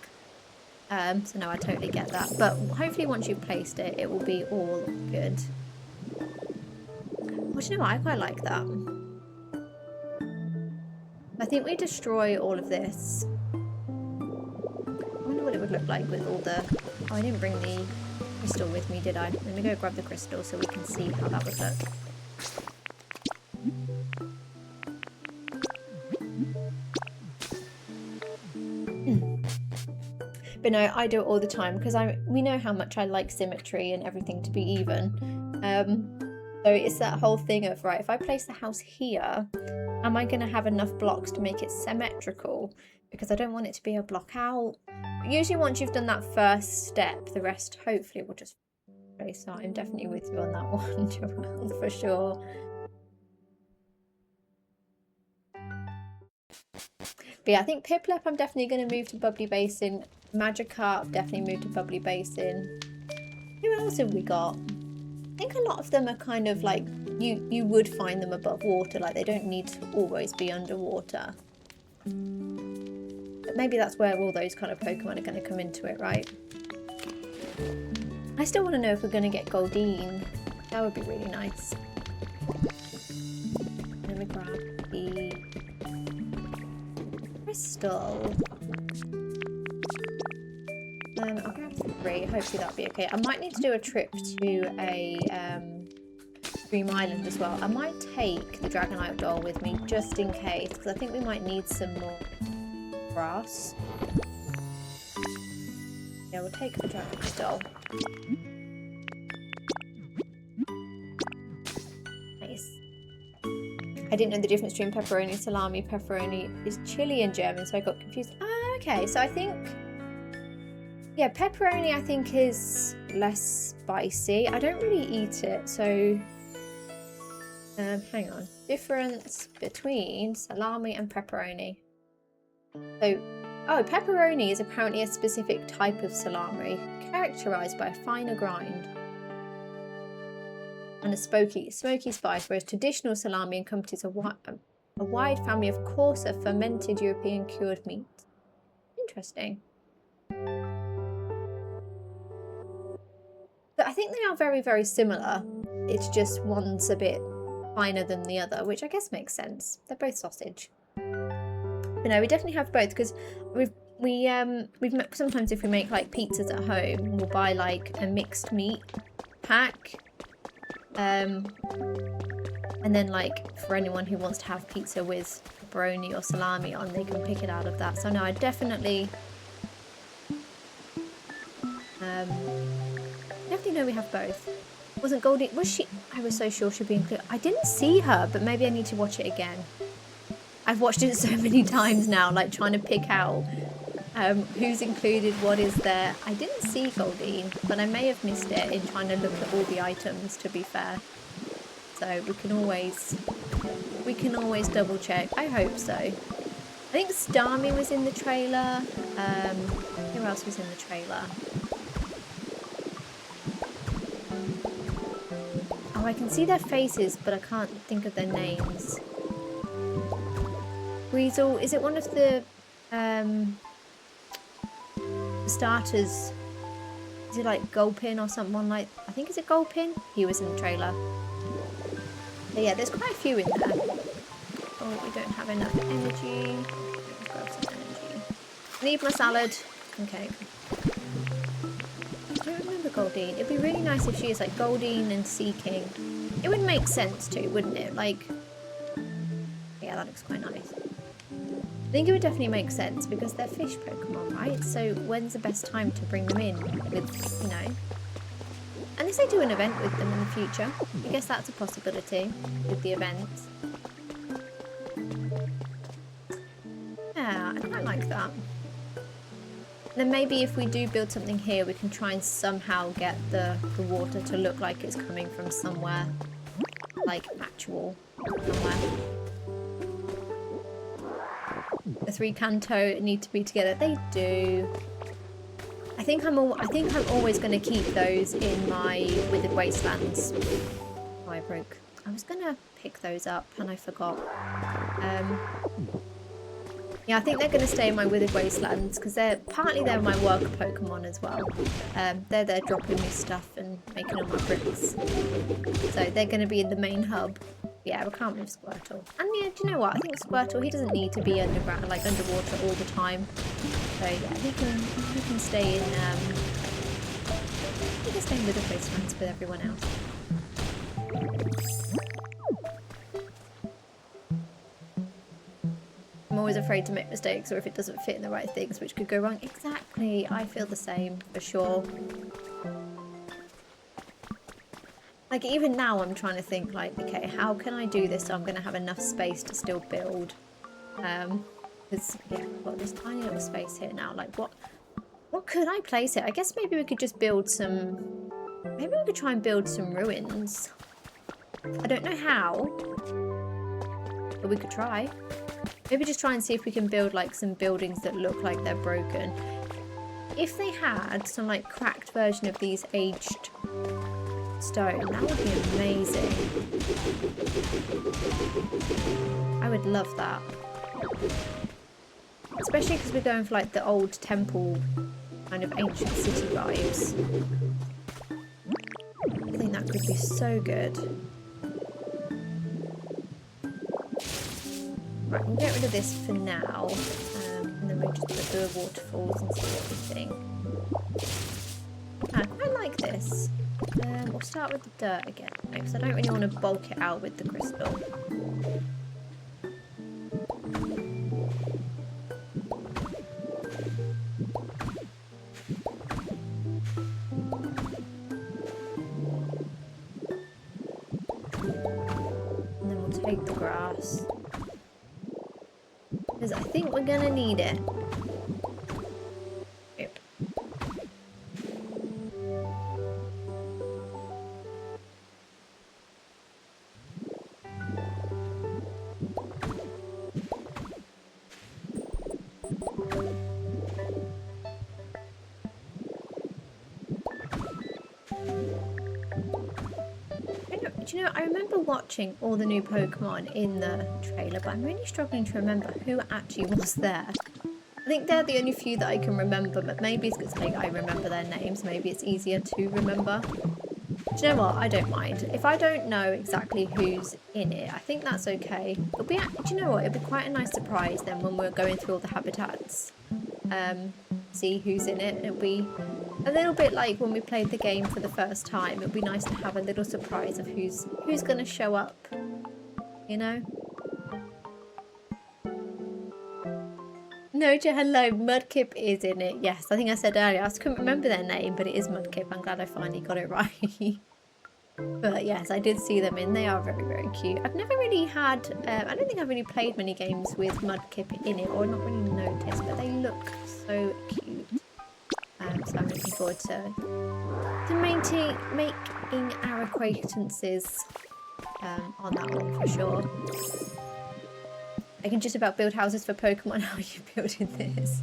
So no, I totally get that. But hopefully once you've placed it, it will be all good. Well, do you know what? I quite like that. I think we destroy all of this. I wonder what it would look like with all the... Oh, I didn't bring the crystal with me, did I? Let me go grab the crystal so we can see how that would look. But no, I do it all the time because we know how much I like symmetry and everything to be even. So it's that whole thing of, right, if I place the house here, am I going to have enough blocks to make it symmetrical? Because I don't want it to be a block out. But usually once you've done that first step, the rest hopefully will just place out. I'm definitely with you on that one, Joel, for sure. But yeah, I think Piplup I'm definitely going to move to Bubbly Basin. Magikarp definitely moved to Bubbly Basin. Who else have we got? I think a lot of them are kind of like, you would find them above water, like they don't need to always be underwater. But maybe that's where all those kind of Pokemon are going to come into it, right? I still want to know if we're going to get Goldeen. That would be really nice. Let me grab the crystal. I'll grab 3. Hopefully that'll be okay. I might need to do a trip to a Dream Island as well. I might take the Dragonite doll with me just in case, because I think we might need some more grass. Yeah, we'll take the Dragonite doll. Nice. I didn't know the difference between pepperoni and salami. Pepperoni is chili in German, so I got confused. Ah, okay. So I think... yeah, pepperoni I think is less spicy. I don't really eat it, so hang on. Difference between salami and pepperoni. So, oh, pepperoni is apparently a specific type of salami, characterised by a finer grind and a smoky spice, whereas traditional salami encompasses a wide family of coarser, fermented European cured meats. Interesting. But I think they are very, very similar. It's just one's a bit finer than the other, which I guess makes sense. They're both sausage. But no, we definitely have both, because we've sometimes if we make like pizzas at home, we'll buy like a mixed meat pack. And then like for anyone who wants to have pizza with pepperoni or salami on, they can pick it out of that. So no, I definitely know we have both. Wasn't Goldie, was she? I was so sure she'd be included. I didn't see her, but maybe I need to watch it again. I've watched it so many times now, like trying to pick out who's included, what is there. I didn't see Goldie, but I may have missed it in trying to look at all the items, to be fair. So we can always double check. I hope so. I think Starmie was in the trailer. Who else was in the trailer? Oh, I can see their faces, but I can't think of their names. Weasel, is it one of the starters? Is it like Gulpin or someone like... I think, is it Gulpin? He was in the trailer. But yeah, there's quite a few in there. Oh, we don't have enough energy. Let's grab some energy. Need my salad. Okay. I don't remember Goldine. It'd be really nice if she is like Goldine and Sea King. It would make sense too, wouldn't it? Like, yeah, that looks quite nice. I think it would definitely make sense because they're fish Pokemon, right? So when's the best time to bring them in with, you know? Unless they do an event with them in the future. I guess that's a possibility with the events. Yeah, I quite like that. Then maybe if we do build something here, we can try and somehow get the water to look like it's coming from somewhere, like actual somewhere. The 3 Kanto need to be together. They do. I think I'm always going to keep those in my Withered Wastelands. Oh, I broke. I was going to pick those up and I forgot. Yeah, I think they're going to stay in my Withered Wastelands because they're my work Pokemon as well. They're there dropping me stuff and making all my bricks. So they're going to be in the main hub. Yeah, we can't move Squirtle. And yeah, do you know what? I think Squirtle, he doesn't need to be underground, like underwater all the time. So yeah, he can stay in Withered Wastelands with everyone else. I'm always afraid to make mistakes or if it doesn't fit in the right things, which could go wrong. Exactly, I feel the same, for sure. Like, even now I'm trying to think, like, okay, how can I do this so I'm going to have enough space to still build? Because, yeah, I've got this tiny little space here now. Like, what could I place it? I guess maybe we could just build some... Maybe we could try and build some ruins. I don't know how, but we could try. Maybe just try and see if we can build, like, some buildings that look like they're broken. If they had some, like, cracked version of these aged... stone, that would be amazing. I would love that. Especially because we're going for like the old temple kind of ancient city vibes. I think that could be so good. Right, we'll get rid of this for now. And then we'll just put the waterfalls and see what we think. I quite like this. We'll start with the dirt again, because I don't really want to bulk it out with the crystal. And then we'll take the grass. Because I think we're going to need it. Do you know, I remember watching all the new Pokemon in the trailer, but I'm really struggling to remember who actually was there. I think they're the only few that I can remember, but maybe it's because like, I remember their names. Maybe it's easier to remember. Do you know what? I don't mind. If I don't know exactly who's in it, I think that's okay. It'll be, do you know what? It'll be quite a nice surprise then when we're going through all the habitats. See who's in it. It'll be a little bit like when we played the game for the first time. It'll be nice to have a little surprise of who's going to show up. You know? No, hello, Mudkip is in it. Yes, I think I said earlier. I just couldn't remember their name, but it is Mudkip. I'm glad I finally got it right. But yes, I did see them in. They are very, very cute. I've never really had... I don't think I've really played many games with Mudkip in it, or not really noticed, but they look so cute. So I'm looking forward to making our acquaintances on that one for sure. I can just about build houses for Pokemon. How are you building this?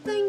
Thank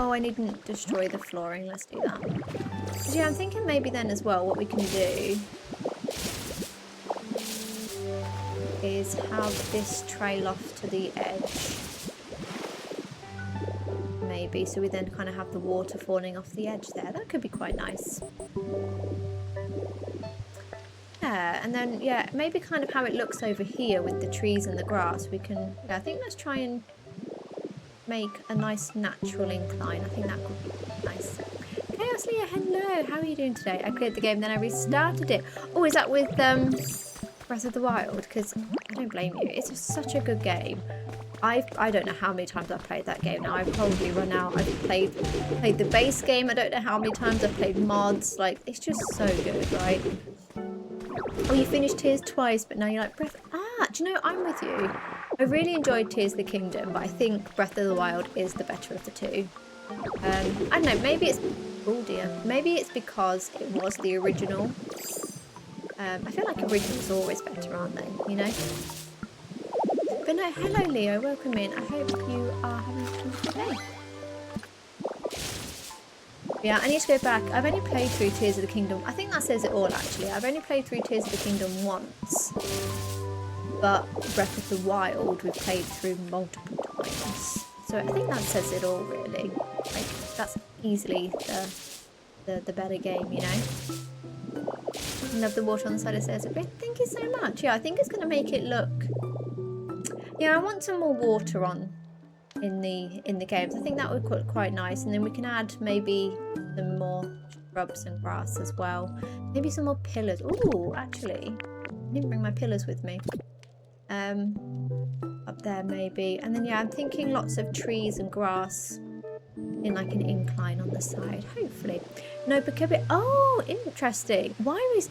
Oh, I needn't destroy the flooring. Let's do that. So yeah, I'm thinking maybe then as well what we can do is have this trail off to the edge. Maybe, so we then kind of have the water falling off the edge there. That could be quite nice. Yeah, and then, yeah, maybe kind of how it looks over here with the trees and the grass. We can, yeah, I think let's try and make a nice natural incline. I think that could be nice. Chaos Leah, hello. How are you doing today? I cleared the game, then I restarted it. Oh, is that with Breath of the Wild? Because I don't blame you. It's such a good game. I don't know how many times I've played that game now. I've probably run out. I've played the base game. I don't know how many times I've played mods. Like, it's just so good, right? Oh, you finished Tears twice, but now you're like, Breath... Ah, do you know, I'm with you. I really enjoyed Tears of the Kingdom, but I think Breath of the Wild is the better of the two. I don't know, maybe it's... Oh dear. Maybe it's because it was the original. I feel like originals are always better, aren't they? You know? But no, hello Leo, welcome in. I hope you are having a wonderful day. Yeah, I need to go back. I've only played through Tears of the Kingdom. I think that says it all, actually. I've only played through Tears of the Kingdom once. But Breath of the Wild, we've played through multiple times. So I think that says it all, really. Like, that's easily the better game, you know? Love the water on the side of the stairs. Thank you so much. Yeah, I think it's going to make it look... Yeah, I want some more water on in the games. I think that would look quite nice, and then we can add maybe some more shrubs and grass as well. Maybe some more pillars. Ooh, actually, I didn't bring my pillars with me. Up there maybe, and then yeah, I'm thinking lots of trees and grass in like an incline on the side. Hopefully, no, Pokopia. Oh, interesting.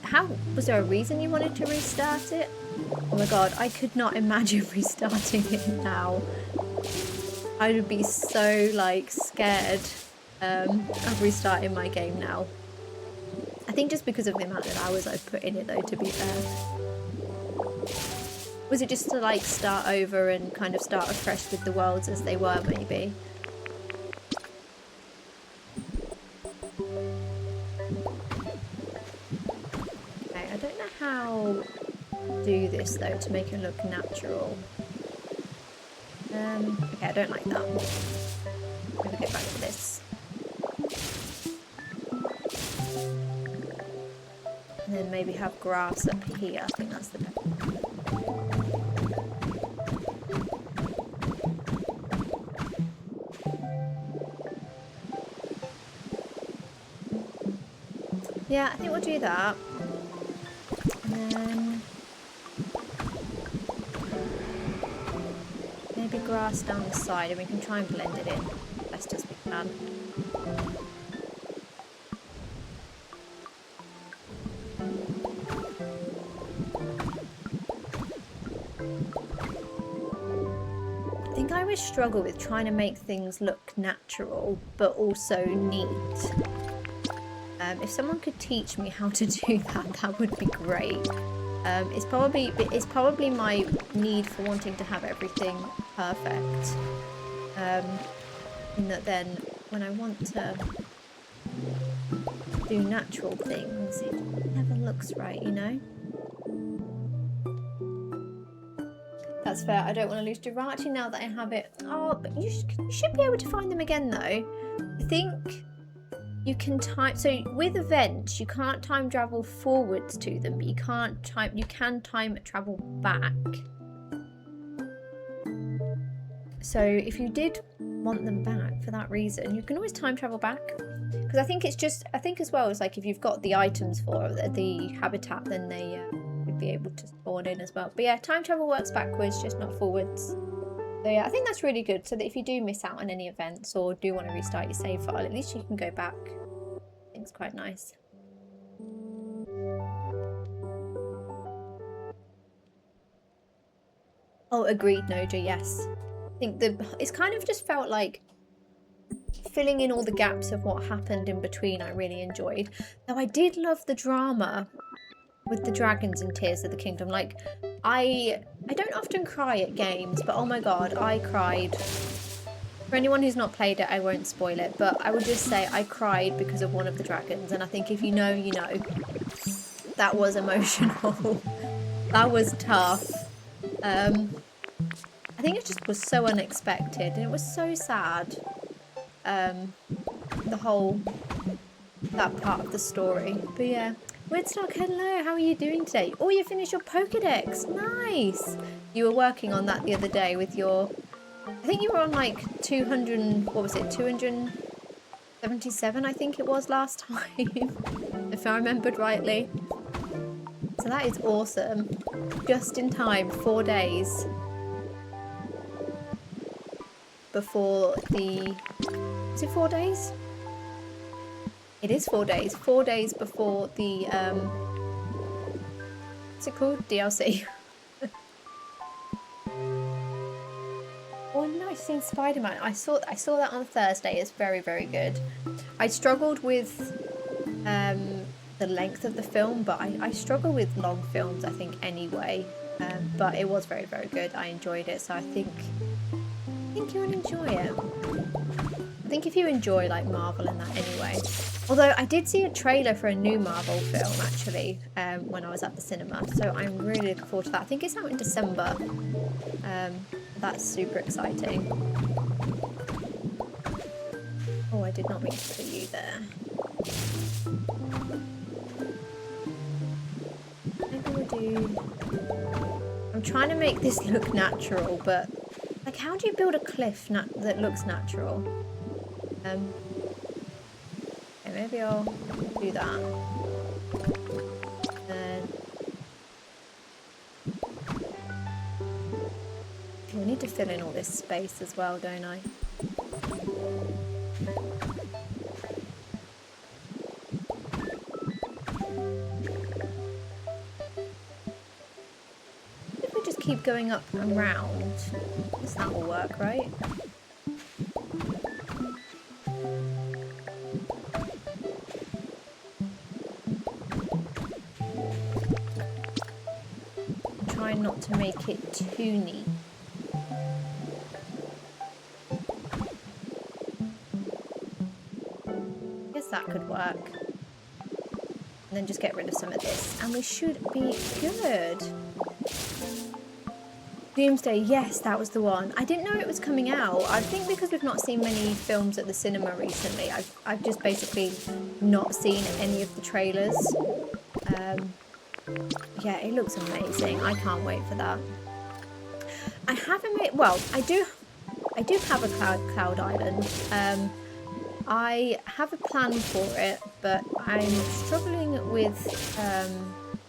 How was there a reason you wanted to restart it? Oh my god, I could not imagine restarting it now. I would be so like scared of restarting my game now. I think just because of the amount of hours I've put in it though, to be fair. Was it just to like start over and kind of start afresh with the worlds as they were maybe? Okay, I don't know how to do this though to make it look natural. Okay, I don't like that. I'm gonna get back to this. And then maybe have grass up here. I think that's the best. Yeah, I think we'll do that. And then maybe grass down the side, and we can try and blend it in best as we can. I think I always struggle with trying to make things look natural but also neat. If someone could teach me how to do that, that would be great. It's probably my need for wanting to have everything perfect. In that then when I want to do natural things, it never looks right, you know? That's fair. I don't want to lose Durati now that I have it. Oh, but you should be able to find them again though. I think you can time, so with events you can't time travel forwards to them, but you can time travel back. So if you did want them back for that reason, you can always time travel back. Because I think as well, it's like if you've got the items for the habitat, then they would be able to spawn in as well. But yeah, time travel works backwards, just not forwards. So yeah, I think that's really good, so that if you do miss out on any events or do want to restart your save file, at least you can go back. I think it's quite nice. Oh, agreed, Noja, yes. I think it's kind of just felt like filling in all the gaps of what happened in between I really enjoyed. Though I did love the drama with the dragons in Tears of the Kingdom. Like, I don't often cry at games, but oh my god, I cried For anyone who's not played it, I won't spoil it, but I would just say I cried because of one of the dragons, and I think if you know, you know. That was emotional. That was tough. I think it just was so unexpected, and it was so sad. The whole, that part of the story. But yeah. Woodstock, hello, how are you doing today? Oh, you finished your Pokedex. Nice. You were working on that the other day with your... I think you were on like 200, what was it, 277, I think it was last time, if I remembered rightly. So that is awesome. Just in time, 4 days before the... Is it 4 days? It is 4 days. 4 days before the, what's it called? DLC. Oh, nice, seen Spider-Man. I saw that on Thursday. It's very, very good. I struggled with the length of the film, but I struggle with long films, I think, anyway. But it was very, very good. I enjoyed it, so I think you'll enjoy it. I think if you enjoy like Marvel and that anyway. Although I did see a trailer for a new Marvel film actually when I was at the cinema, so I'm really looking forward to that. I think it's out in December. That's super exciting. Oh, I did not mean to put you there. Maybe we'll do... I'm trying to make this look natural, but like, how do you build a cliff that looks natural? Okay, maybe I'll do that. Then I need to fill in all this space as well, don't I? If we just keep going up and round, I guess that will work, right? Try not to make it too neat. That could work. And then just get rid of some of this and we should be good. Doomsday, yes, that was the one. I didn't know it was coming out. I think because we've not seen many films at the cinema recently, I've just basically not seen any of the trailers. Yeah, it looks amazing. I can't wait for that. I haven't made, well, I do have a Cloud Island. I have a plan for it, but I'm struggling with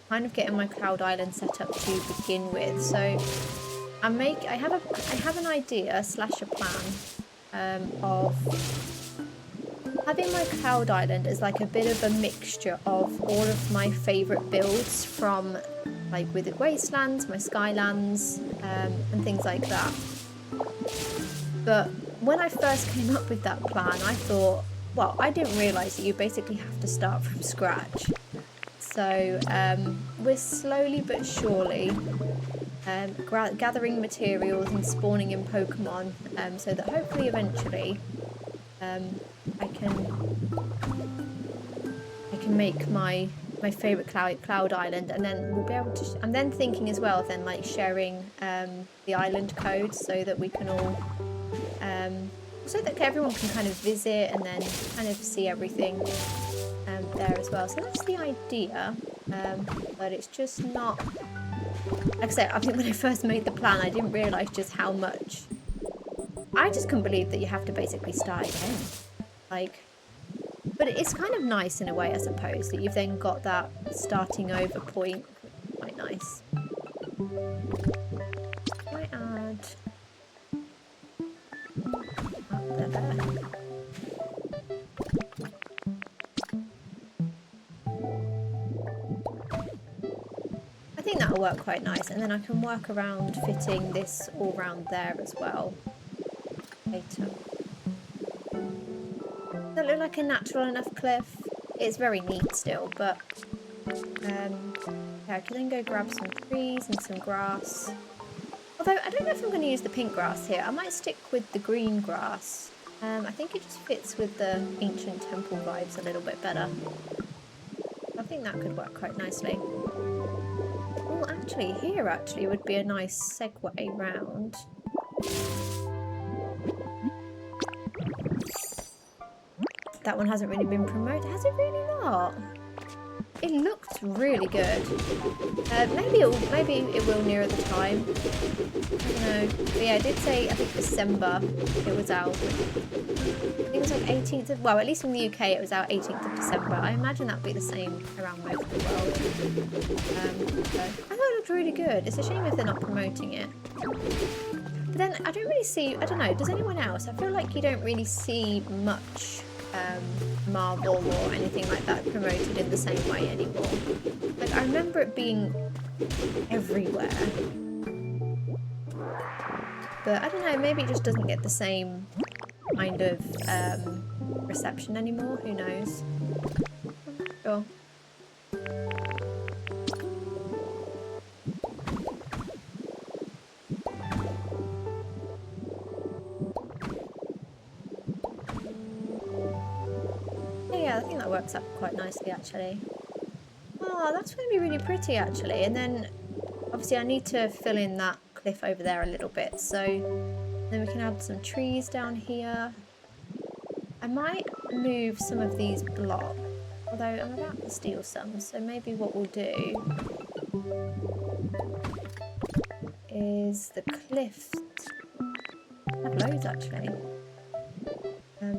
kind of getting my Cloud Island set up to begin with. So I have an idea slash a plan of having my Cloud Island as like a bit of a mixture of all of my favourite builds from like Withered Wastelands, my Skylands, and things like that. But when I first came up with that plan, I thought, well, I didn't realise that you basically have to start from scratch. So we're slowly but surely gathering materials and spawning in Pokemon, so that hopefully eventually I can make my favourite Cloud Island, and then we'll be able to... I'm then thinking as well of then like sharing the island code so that we can all... so that everyone can kind of visit and then kind of see everything there as well. So that's the idea, but it's just not... Like I said, I think when I first made the plan, I didn't realise just how much... I just couldn't believe that you have to basically start again. Like, but it's kind of nice in a way, I suppose, that you've then got that starting over point. Quite nice. Might add... there. I think that'll work quite nice, and then I can work around fitting this all round there as well later. Does that look like a natural enough cliff? It's very neat still, but yeah, I can then go grab some trees and some grass. Although I don't know if I'm going to use the pink grass here. I might stick with the green grass. I think it just fits with the ancient temple vibes a little bit better. I think that could work quite nicely. Oh, actually, here actually would be a nice segue round. That one hasn't really been promoted. Has it really not? It looked really good. Maybe it will nearer the time. I don't know. But yeah, I did say, I think December it was out. I think it was like 18th of, well, at least in the UK it was out 18th of December. I imagine that would be the same around most of the world. So I thought it looked really good. It's a shame if they're not promoting it. But then I don't really see, I don't know, does anyone else? I feel like you don't really see much Marvel or anything like that promoted in the same way anymore. Like, I remember it being everywhere. But I don't know, maybe it just doesn't get the same kind of reception anymore. Who knows? Sure. Yeah, I think that works out quite nicely actually. Oh, that's going to be really pretty actually. And then obviously I need to fill in that cliff over there a little bit. So then we can add some trees down here. I might move some of these blocks, although I'm about to steal some. So maybe what we'll do is the cliffs. I have loads actually.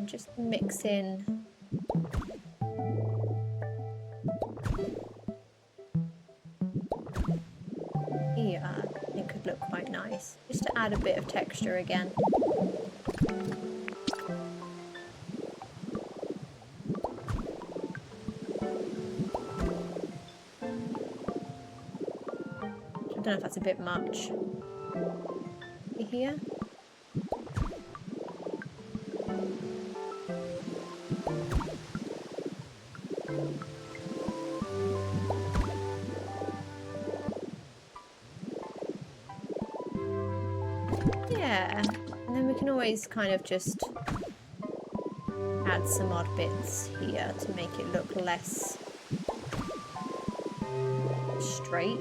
Just mix in. Here, it could look quite nice, just to add a bit of texture again. I don't know if that's a bit much. Here. Yeah, and then we can always kind of just add some odd bits here to make it look less straight.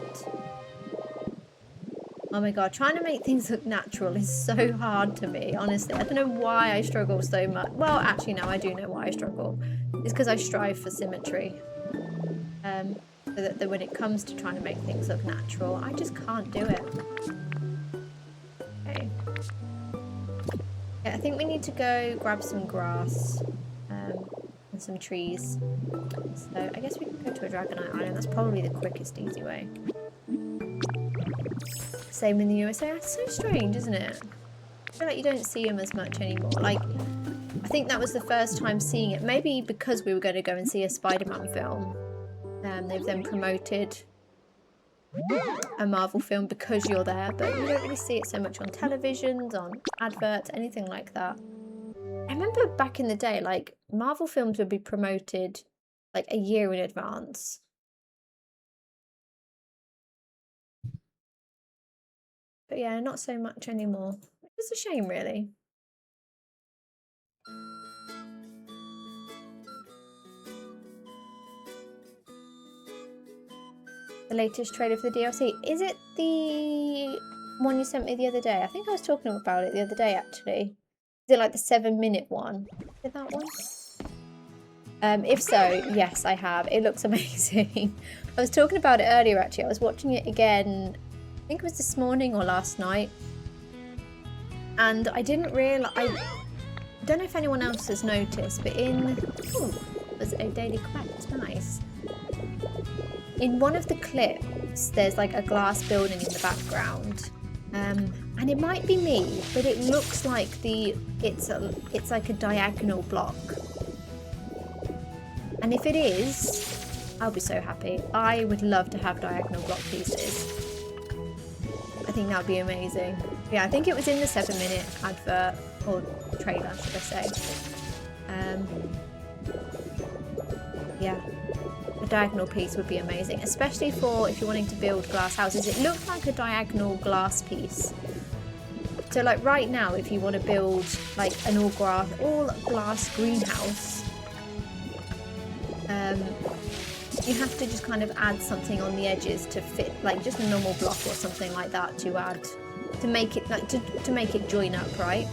Oh my god, trying to make things look natural is so hard to me, honestly. I don't know why I struggle so much. Well, actually, no, I do know why I struggle. It's because I strive for symmetry. So that when it comes to trying to make things look natural, I just can't do it. Okay. Yeah, I think we need to go grab some grass and some trees. So I guess we can go to a Dragonite Island. That's probably the quickest, easy way. Same in the USA. That's so strange, isn't it? I feel like you don't see them as much anymore. Like, I think that was the first time seeing it. Maybe because we were going to go and see a Spider-Man film. They've then promoted a Marvel film because you're there, but you don't really see it so much on televisions, on adverts, anything like that. I remember back in the day, like, Marvel films would be promoted like a year in advance. But yeah, not so much anymore. It's a shame, really. The latest trailer for the DLC. Is it the one you sent me the other day? I think I was talking about it the other day, actually. Is it like the 7-minute one? Is it that one? If so, yes, I have. It looks amazing. I was talking about it earlier, actually. I was watching it again, I think it was this morning or last night. And I didn't realise... I don't know if anyone else has noticed, but in... Ooh, there's a daily quest. Nice. In one of the clips, there's like a glass building in the background, and it might be me, but it looks like it's like a diagonal block. And if it is, I'll be so happy. I would love to have diagonal block pieces. I think that would be amazing. Yeah, I think it was in the 7-minute advert or trailer, should I say? Yeah. A diagonal piece would be amazing, especially for if you're wanting to build glass houses. It looked like a diagonal glass piece So like right now, if you want to build like an all glass greenhouse, you have to just kind of add something on the edges to fit, like just a normal block or something like that to add, to make it like to make it join up, right?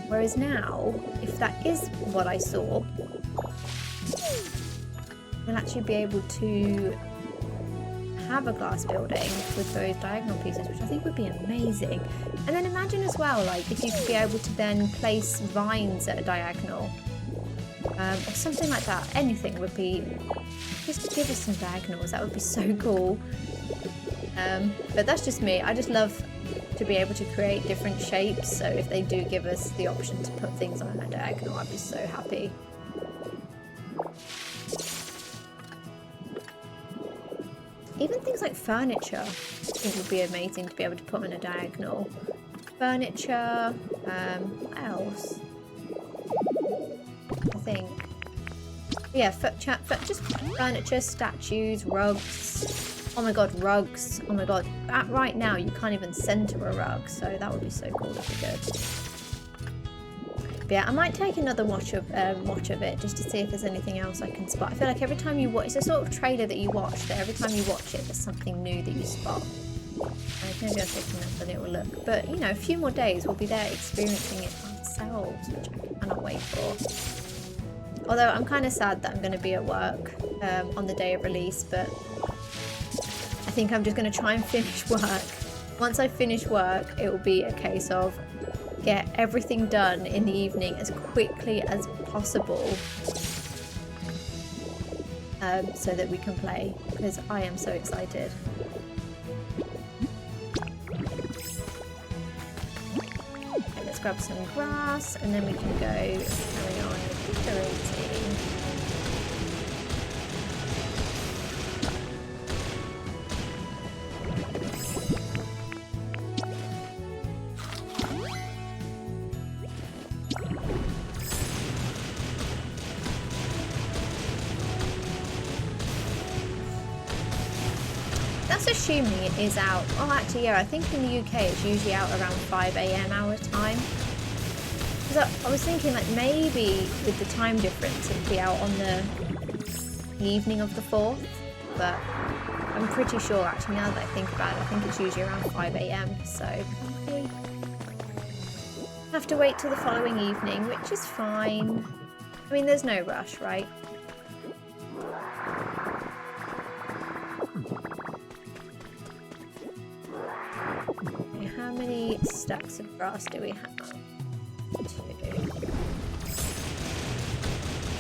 Whereas now, if that is what I saw, we'll actually be able to have a glass building with those diagonal pieces, which I think would be amazing. And then imagine as well, like if you could be able to then place vines at a diagonal, or something like that. Anything would be, just give us some diagonals, that would be so cool. But that's just me. I just love to be able to create different shapes, so if they do give us the option to put things on a diagonal, I'd be so happy. Even things like furniture, I think would be amazing to be able to put on a diagonal. Furniture, what else? I think, yeah, just furniture, statues, rugs. Oh my god, rugs. Oh my god, right now you can't even center a rug, so that would be so cool if we could. But yeah, I might take another watch of it just to see if there's anything else I can spot. I feel like every time you watch, it's a sort of trailer that you watch, that every time you watch it, there's something new that you spot. Maybe I'll take another little look. But you know, a few more days we'll be there experiencing it ourselves, which I cannot wait for. Although I'm kind of sad that I'm going to be at work on the day of release, but I think I'm just going to try and finish work. Once I finish work, it will be a case of get everything done in the evening as quickly as possible, so that we can play, because I am so excited. Okay, let's grab some grass and then we can go carry on decorating. Assuming it is out. Oh, actually, yeah, I think in the UK it's usually out around 5 AM our time. Because I was thinking, like, maybe with the time difference it'd be out on the evening of the 4th, but I'm pretty sure, actually, now that I think about it, I think it's usually around 5 AM, so probably have to wait till the following evening, which is fine. I mean, there's no rush, right? How many stacks of grass do we have? 2.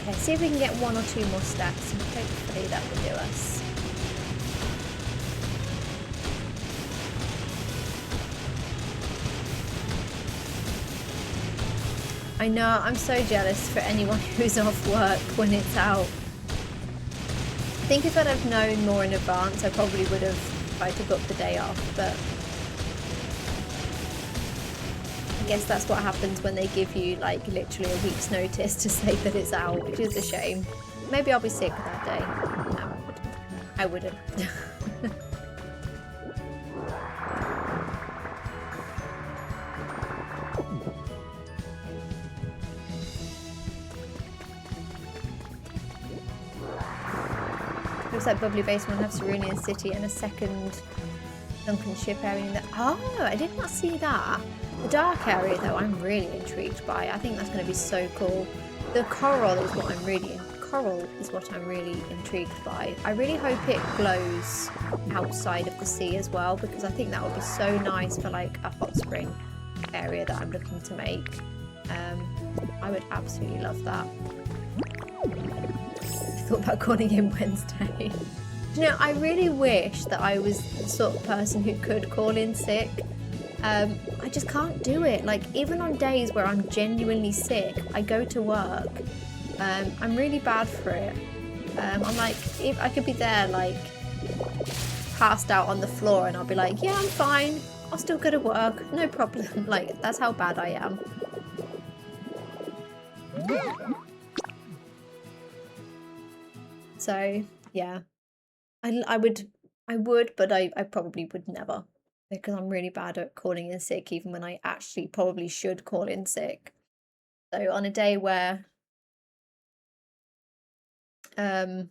Okay, see if we can get 1 or 2 more stacks, and hopefully that will do us. I know, I'm so jealous for anyone who's off work when it's out. I think if I'd have known more in advance, I probably would have tried to book the day off, but I guess that's what happens when they give you like literally a week's notice to say that it's out, which is a shame. Maybe I'll be sick that day. No, I wouldn't. Looks like Bubbly Basement will have Cerulean City and a second sunken ship area in the... Oh, I did not see that. The dark area, though, I'm really intrigued by. I think that's going to be so cool. The coral is what I'm really intrigued by. I really hope it glows outside of the sea as well, because I think that would be so nice for like a hot spring area that I'm looking to make. I would absolutely love that. I thought about calling him Wednesday. You know, I really wish that I was the sort of person who could call in sick. I just can't do it. Like, even on days where I'm genuinely sick, I go to work. I'm really bad for it. I'm like, if I could be there, like, passed out on the floor, and I'll be like, yeah, I'm fine. I'll still go to work. No problem. Like, that's how bad I am. So, yeah. I would, but I probably would never. because I'm really bad at calling in sick, even when I actually probably should call in sick. So on a day where I'm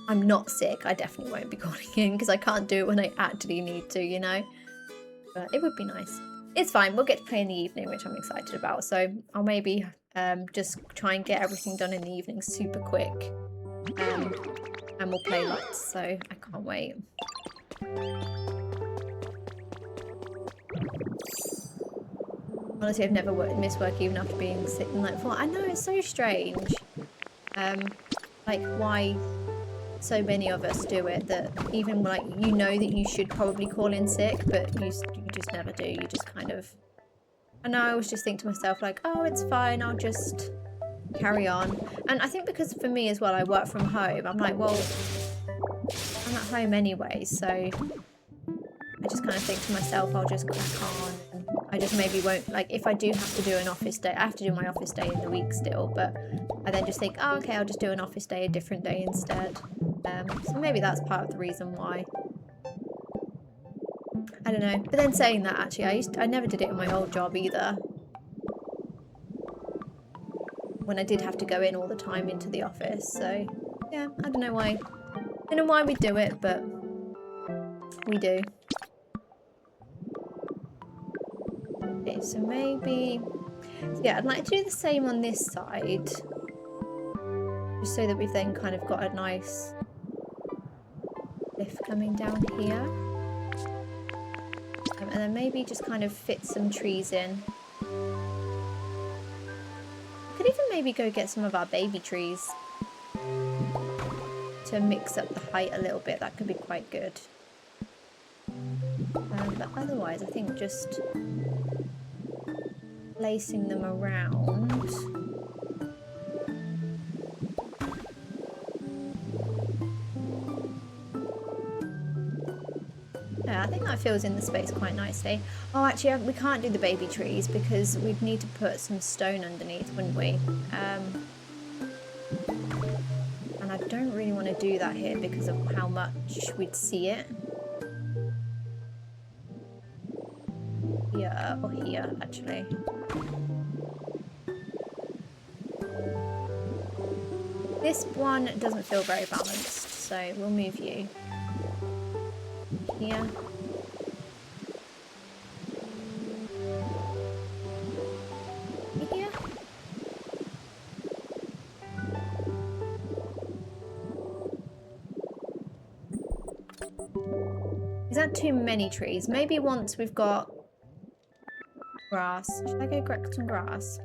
not sick, I definitely won't be calling in because I can't do it when I actually need to, you know? But it would be nice. It's fine, we'll get to play in the evening, which I'm excited about. So I'll maybe just try and get everything done in the evening super quick. And we'll play lots, so I can't wait. Honestly, I've never missed work even after being sick the night before. I know, it's so strange. Like, why so many of us do it, that even like you know that you should probably call in sick, but you just never do. You just kind of, and I always just think to myself like, oh, it's fine, I'll just carry on. And I think because for me as well, I work from home, I'm like, well, I'm at home anyway, so I just kind of think to myself, I'll just crack on. And I just maybe won't, like, if I do have to do an office day, I have to do my office day in the week still, but I then just think, oh, okay, I'll just do an office day a different day instead. So maybe that's part of the reason why. I don't know. But then saying that, actually, I never did it in my old job either. When I did have to go in all the time into the office. So yeah, I don't know why. I don't know why we do it, but we do. Okay, so maybe, yeah, I'd like to do the same on this side, just so that we've then kind of got a nice lift coming down here, and then maybe just kind of fit some trees in. Could even maybe go get some of our baby trees to mix up the height a little bit. That could be quite good. But otherwise, I think just placing them around. Yeah, I think that fills in the space quite nicely. Oh, actually, we can't do the baby trees because we'd need to put some stone underneath, wouldn't we? And I don't really want to do that here because of how much we'd see it. Here, or here, actually. This one doesn't feel very balanced, so we'll move you here. Here. Is that too many trees? Maybe once we've got grass. Should I go grab some grass?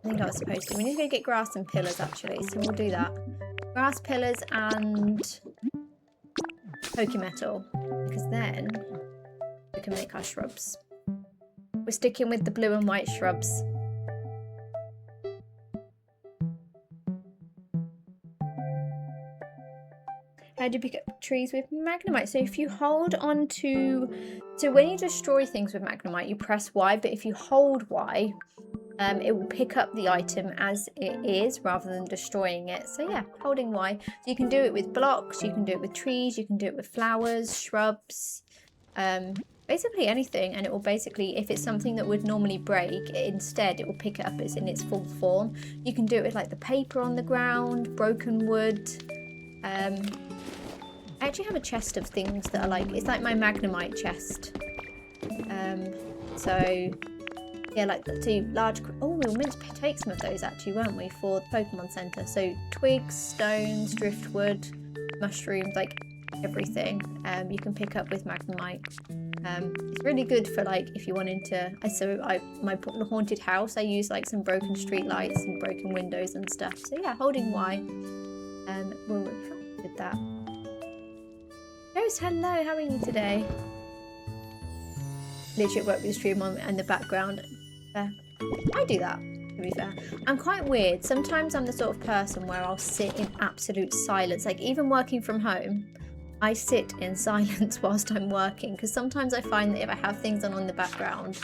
I think I was supposed to. We need to go get grass and pillars actually, so we'll do that. Grass, pillars, and Pokemetal, because then we can make our shrubs. We're sticking with the blue and white shrubs. How do you pick up trees with Magnemite? So if you hold on to... So when you destroy things with Magnemite, you press Y, but if you hold Y, it will pick up the item as it is rather than destroying it. So yeah, holding Y. So you can do it with blocks, you can do it with trees, you can do it with flowers, shrubs, basically anything. And it will basically, if it's something that would normally break, instead it will pick it up as in its full form. You can do it with like the paper on the ground, broken wood. I actually have a chest of things that are like, it's like my Magnemite chest. So yeah, like the two large, oh, we were meant to take some of those actually, weren't we, for the Pokemon Center. So twigs, stones, driftwood, mushrooms, like everything you can pick up with Magnemite. It's really good for like if you wanted to, my haunted house, I use like some broken street lights and broken windows and stuff. So yeah, holding Y will help with that. Ghost, hello, how are you today? Literally at work with the stream on in the background. I do that, to be fair. I'm quite weird. Sometimes I'm the sort of person where I'll sit in absolute silence. Like even working from home, I sit in silence whilst I'm working, because sometimes I find that if I have things on the background,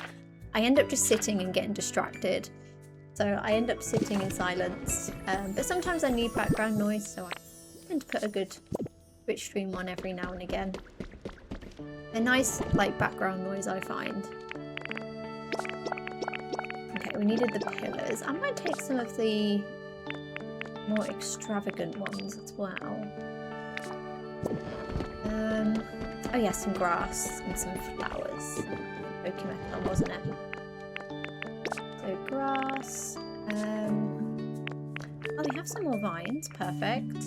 I end up just sitting and getting distracted. So I end up sitting in silence. But sometimes I need background noise, so I tend to put a good Twitch stream on every now and again. A nice, like, background noise, I find. Okay, we needed the pillars. I might take some of the more extravagant ones as well. Oh yeah, some grass and some flowers. Pokemon, wasn't it? So grass. Oh, we have some more vines. Perfect.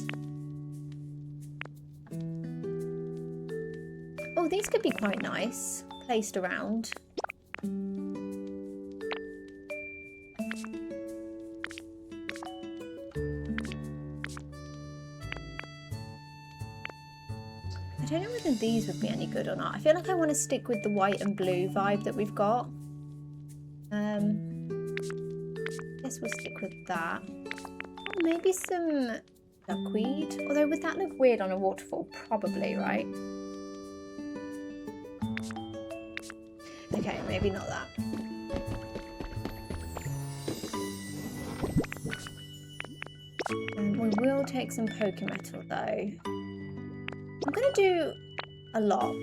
Oh, these could be quite nice, placed around. I don't know whether these would be any good or not. I feel like I want to stick with the white and blue vibe that we've got. I guess we'll stick with that. Oh, maybe some duckweed. Although would that look weird on a waterfall? Probably, right? Okay, maybe not that. We will take some Pokemetal though. I'm going to do a lot.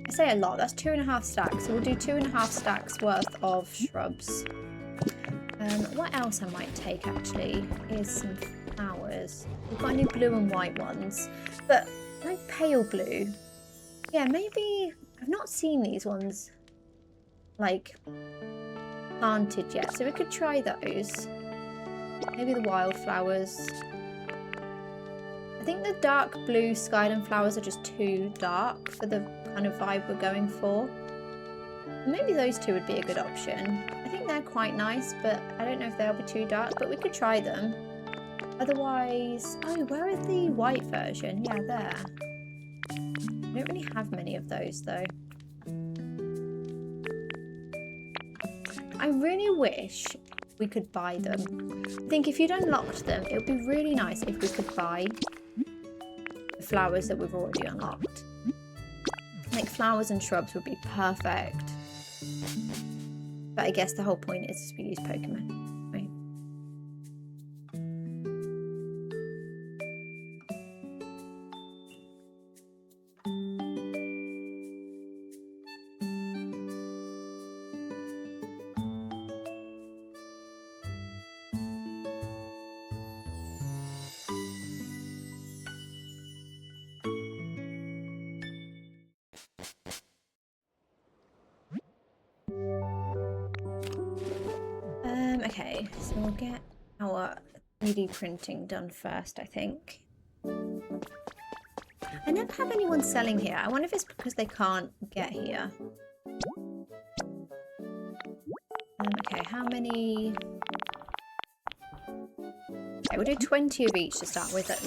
I say a lot, that's 2.5 stacks. So we'll do 2.5 stacks worth of shrubs. What else I might take actually is some flowers. We've got any blue and white ones, but like pale blue. Yeah, maybe I've not seen these ones like planted yet, so we could try those. Maybe the wildflowers. I think the dark blue Skyland flowers are just too dark for the kind of vibe we're going for. Maybe those two would be a good option. I think they're quite nice, but I don't know if they'll be too dark, but we could try them. Otherwise, oh, where is the white version? Yeah, there. I don't really have many of those though. I really wish we could buy them. I think if you'd unlocked them, it would be really nice if we could buy the flowers that we've already unlocked. Like flowers and shrubs would be perfect. But I guess the whole point is to use Pokemon, right? Okay, so we'll get our 3D printing done first, I think. I never have anyone selling here. I wonder if it's because they can't get here. Okay, how many? Okay, we'll do 20 of each to start with. That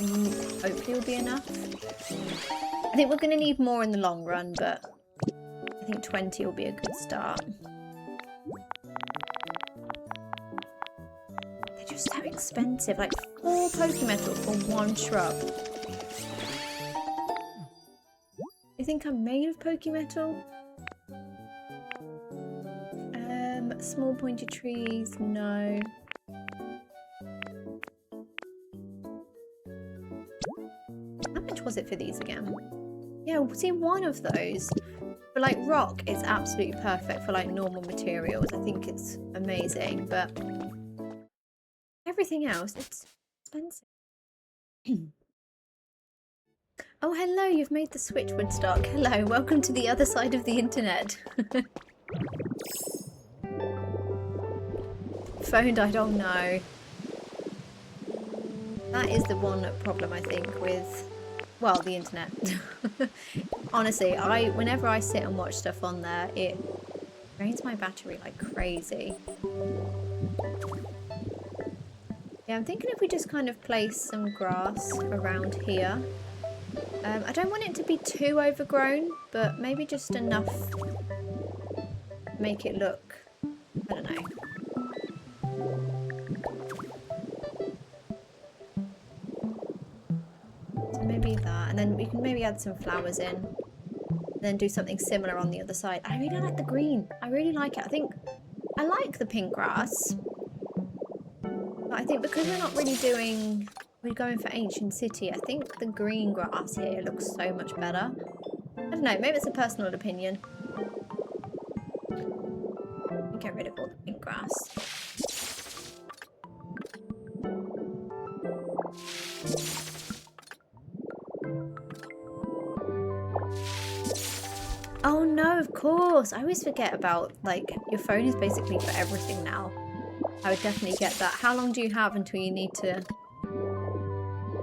hopefully will be enough. I think we're going to need more in the long run, but I think 20 will be a good start. So expensive, like 4 Pokemetal for 1 shrub. You think I'm made of Pokemetal? Small pointed trees, no. How much was it for these again? Yeah, we'll see 1 of those. For like rock, it's absolutely perfect for like normal materials. I think it's amazing, but everything else, it's expensive. Oh, hello, you've made the switch, Woodstock. Hello, welcome to the other side of the internet. Phone died, oh no. That is the one problem, I think, with, well, the internet. Honestly, whenever I sit and watch stuff on there, it drains my battery like crazy. Yeah, I'm thinking if we just kind of place some grass around here. I don't want it to be too overgrown, but maybe just enough to make it look, I don't know. So maybe that, and then we can maybe add some flowers in. And then do something similar on the other side. I really like the green. I really like it. I think I like the pink grass. But I think because we're not really we're going for Ancient City, I think the green grass here looks so much better. don't know, maybe it's a personal opinion. Get rid of all the pink grass. Oh no, of course. I always forget about, like, your phone is basically for everything now. I would definitely get that. How long do you have until you need to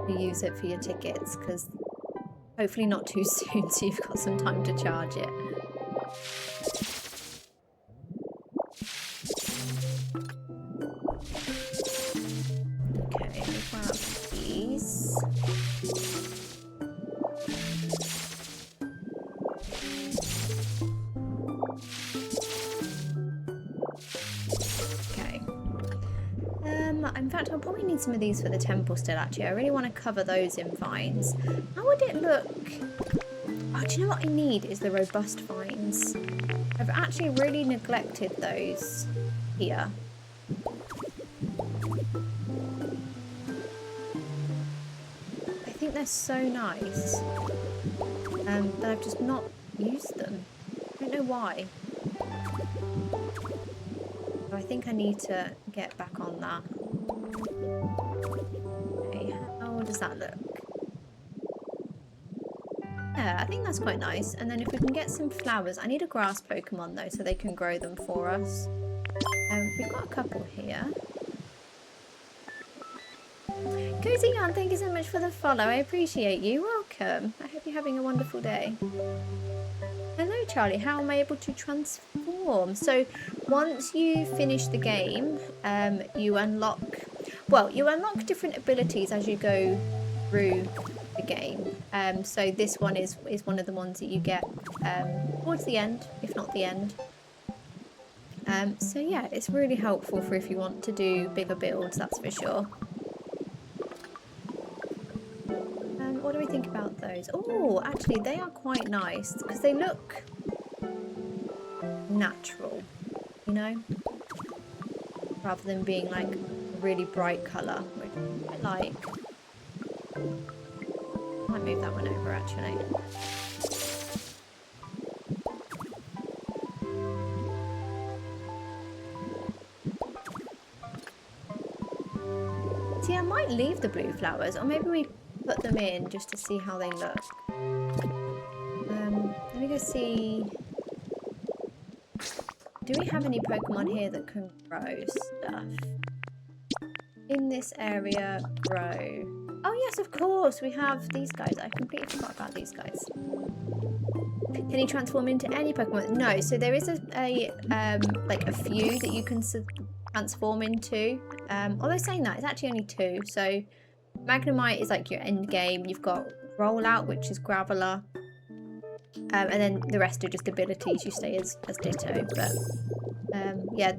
use it for your tickets? Because hopefully not too soon, so you've got some time to charge it. Okay, grab these. Okay. In fact, I'll probably need some of these for the temple still, actually. I really want to cover those in vines. How would it look? Oh, do you know what I need is the robust vines. I've actually really neglected those here. I think they're so nice. But I've just not used them. I don't know why. So I think I need to get back on that. Okay, how does that look? Yeah, I think that's quite nice. And then if we can get some flowers, I need a grass Pokemon though, so they can grow them for us. We've got a couple here. Cozy Yarn, thank you so much for the follow. I appreciate you. Welcome. I hope you're having a wonderful day. Hello Charlie, how am I able to transform? So once you finish the game, you unlock different abilities as you go through the game. So this one is one of the ones that you get towards the end, if not the end. So yeah, it's really helpful for if you want to do bigger builds, that's for sure. What do we think about those? Oh, actually they are quite nice because they look natural, you know, rather than being like a really bright colour, which I like. I might move that one over actually. See, I might leave the blue flowers, or maybe we put them in just to see how they look. Let me go see. Do we have any Pokemon here that can grow stuff? In this area, grow. Oh yes, of course, we have these guys. I completely forgot about these guys. Can he transform into any Pokemon? No, so there is like a few that you can transform into. Although saying that, it's actually only 2. So Magnemite is like your end game. You've got Rollout, which is Graveler. And then the rest are just abilities. You stay as Ditto. But yeah,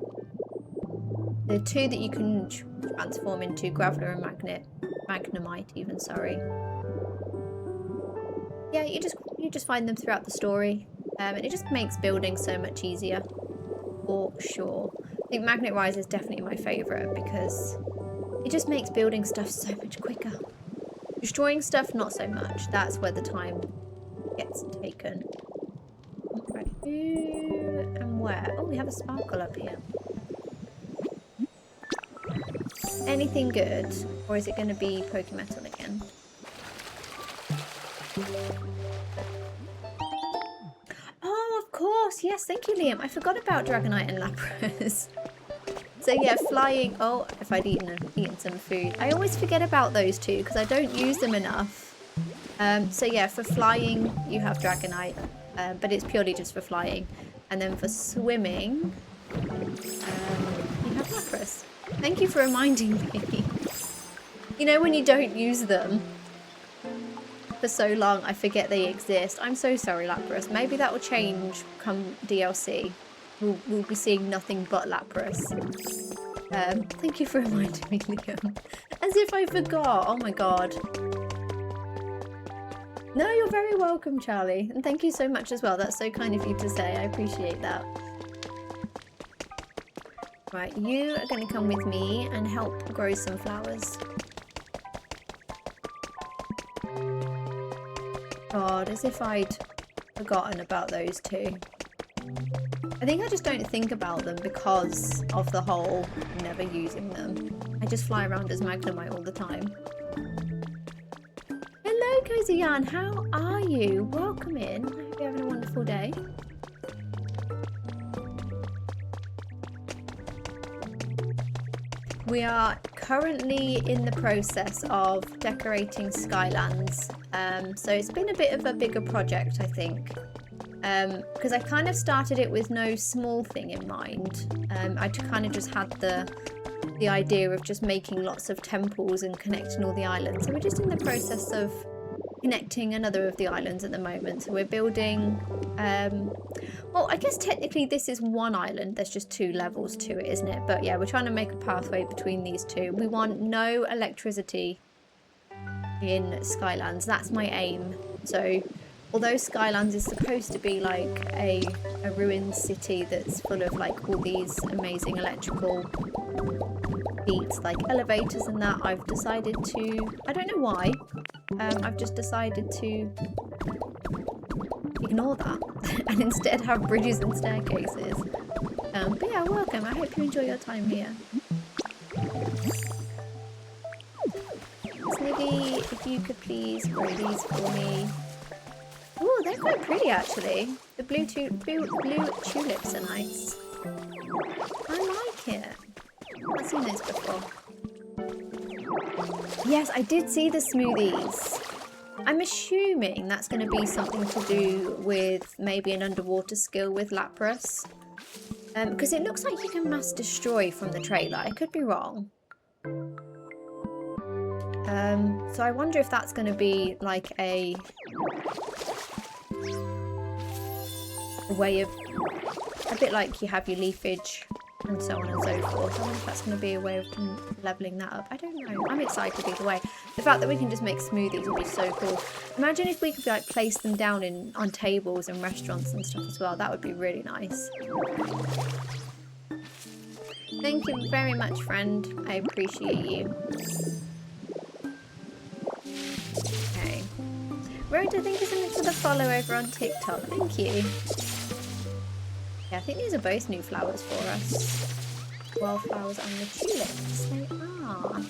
the 2 that you can transform into, Graveler and Magnemite even, sorry. Yeah, you just find them throughout the story. And it just makes building so much easier. For sure. I think Magnet Rise is definitely my favourite because it just makes building stuff so much quicker. Destroying stuff, not so much. That's where the time gets taken. Right, who and where? Oh, we have a sparkle up here. Anything good? Or is it going to be Pokemetal again? Oh, of course. Yes, thank you, Liam. I forgot about Dragonite and Lapras. So yeah, flying. Oh, if I'd eaten some food. I always forget about those 2 because I don't use them enough. So yeah, for flying you have Dragonite, but it's purely just for flying. And then for swimming, you have Lapras. Thank you for reminding me. You know when you don't use them for so long, I forget they exist. I'm so sorry, Lapras. Maybe that will change come DLC. We'll be seeing nothing but Lapras. Thank you for reminding me, Liam. As if I forgot. Oh my god. No, you're very welcome, Charlie. And thank you so much as well. That's so kind of you to say. I appreciate that. Right, you are going to come with me and help grow some flowers. God, as if I'd forgotten about those two. I think I just don't think about them because of the whole never using them. I just fly around as Magnemite all the time. Hello, Cozy Ann. How are you? Welcome in. I hope you're having a wonderful day. We are currently in the process of decorating Skylands. So it's been a bit of a bigger project, I think. Because I kind of started it with no small thing in mind. I kind of just had the idea of just making lots of temples and connecting all the islands. So we're just in the process of connecting another of the islands at the moment. So we're building, well, I guess technically this is one island. There's just 2 levels to it, isn't it? But yeah, we're trying to make a pathway between these 2. We want no electricity in Skylands. That's my aim. So although Skylands is supposed to be like a ruined city that's full of like all these amazing electrical feats like elevators and that, I've decided to, I don't know why, I've just decided to ignore that and instead have bridges and staircases. But yeah, welcome. I hope you enjoy your time here. Sniggy, if you could please grow these for me. Oh, they're quite pretty actually. The blue tulips are nice. I like it. I've seen those before. Yes, I did see the smoothies. I'm assuming that's going to be something to do with maybe an underwater skill with Lapras. Because it looks like you can mass destroy from the trailer. I could be wrong. So I wonder if that's going to be like a way of, a bit like you have your leafage and so on and so forth. I wonder if that's going to be a way of leveling that up. I don't know. I'm excited either way. The fact that we can just make smoothies would be so cool. Imagine if we could like place them down on tables in restaurants and stuff as well. That would be really nice. Thank you very much, friend. I appreciate you. Okay. Rhoda, thank you so much for the follow over on TikTok. Thank you. Yeah, I think these are both new flowers for us. Wildflowers and the tulips. They are.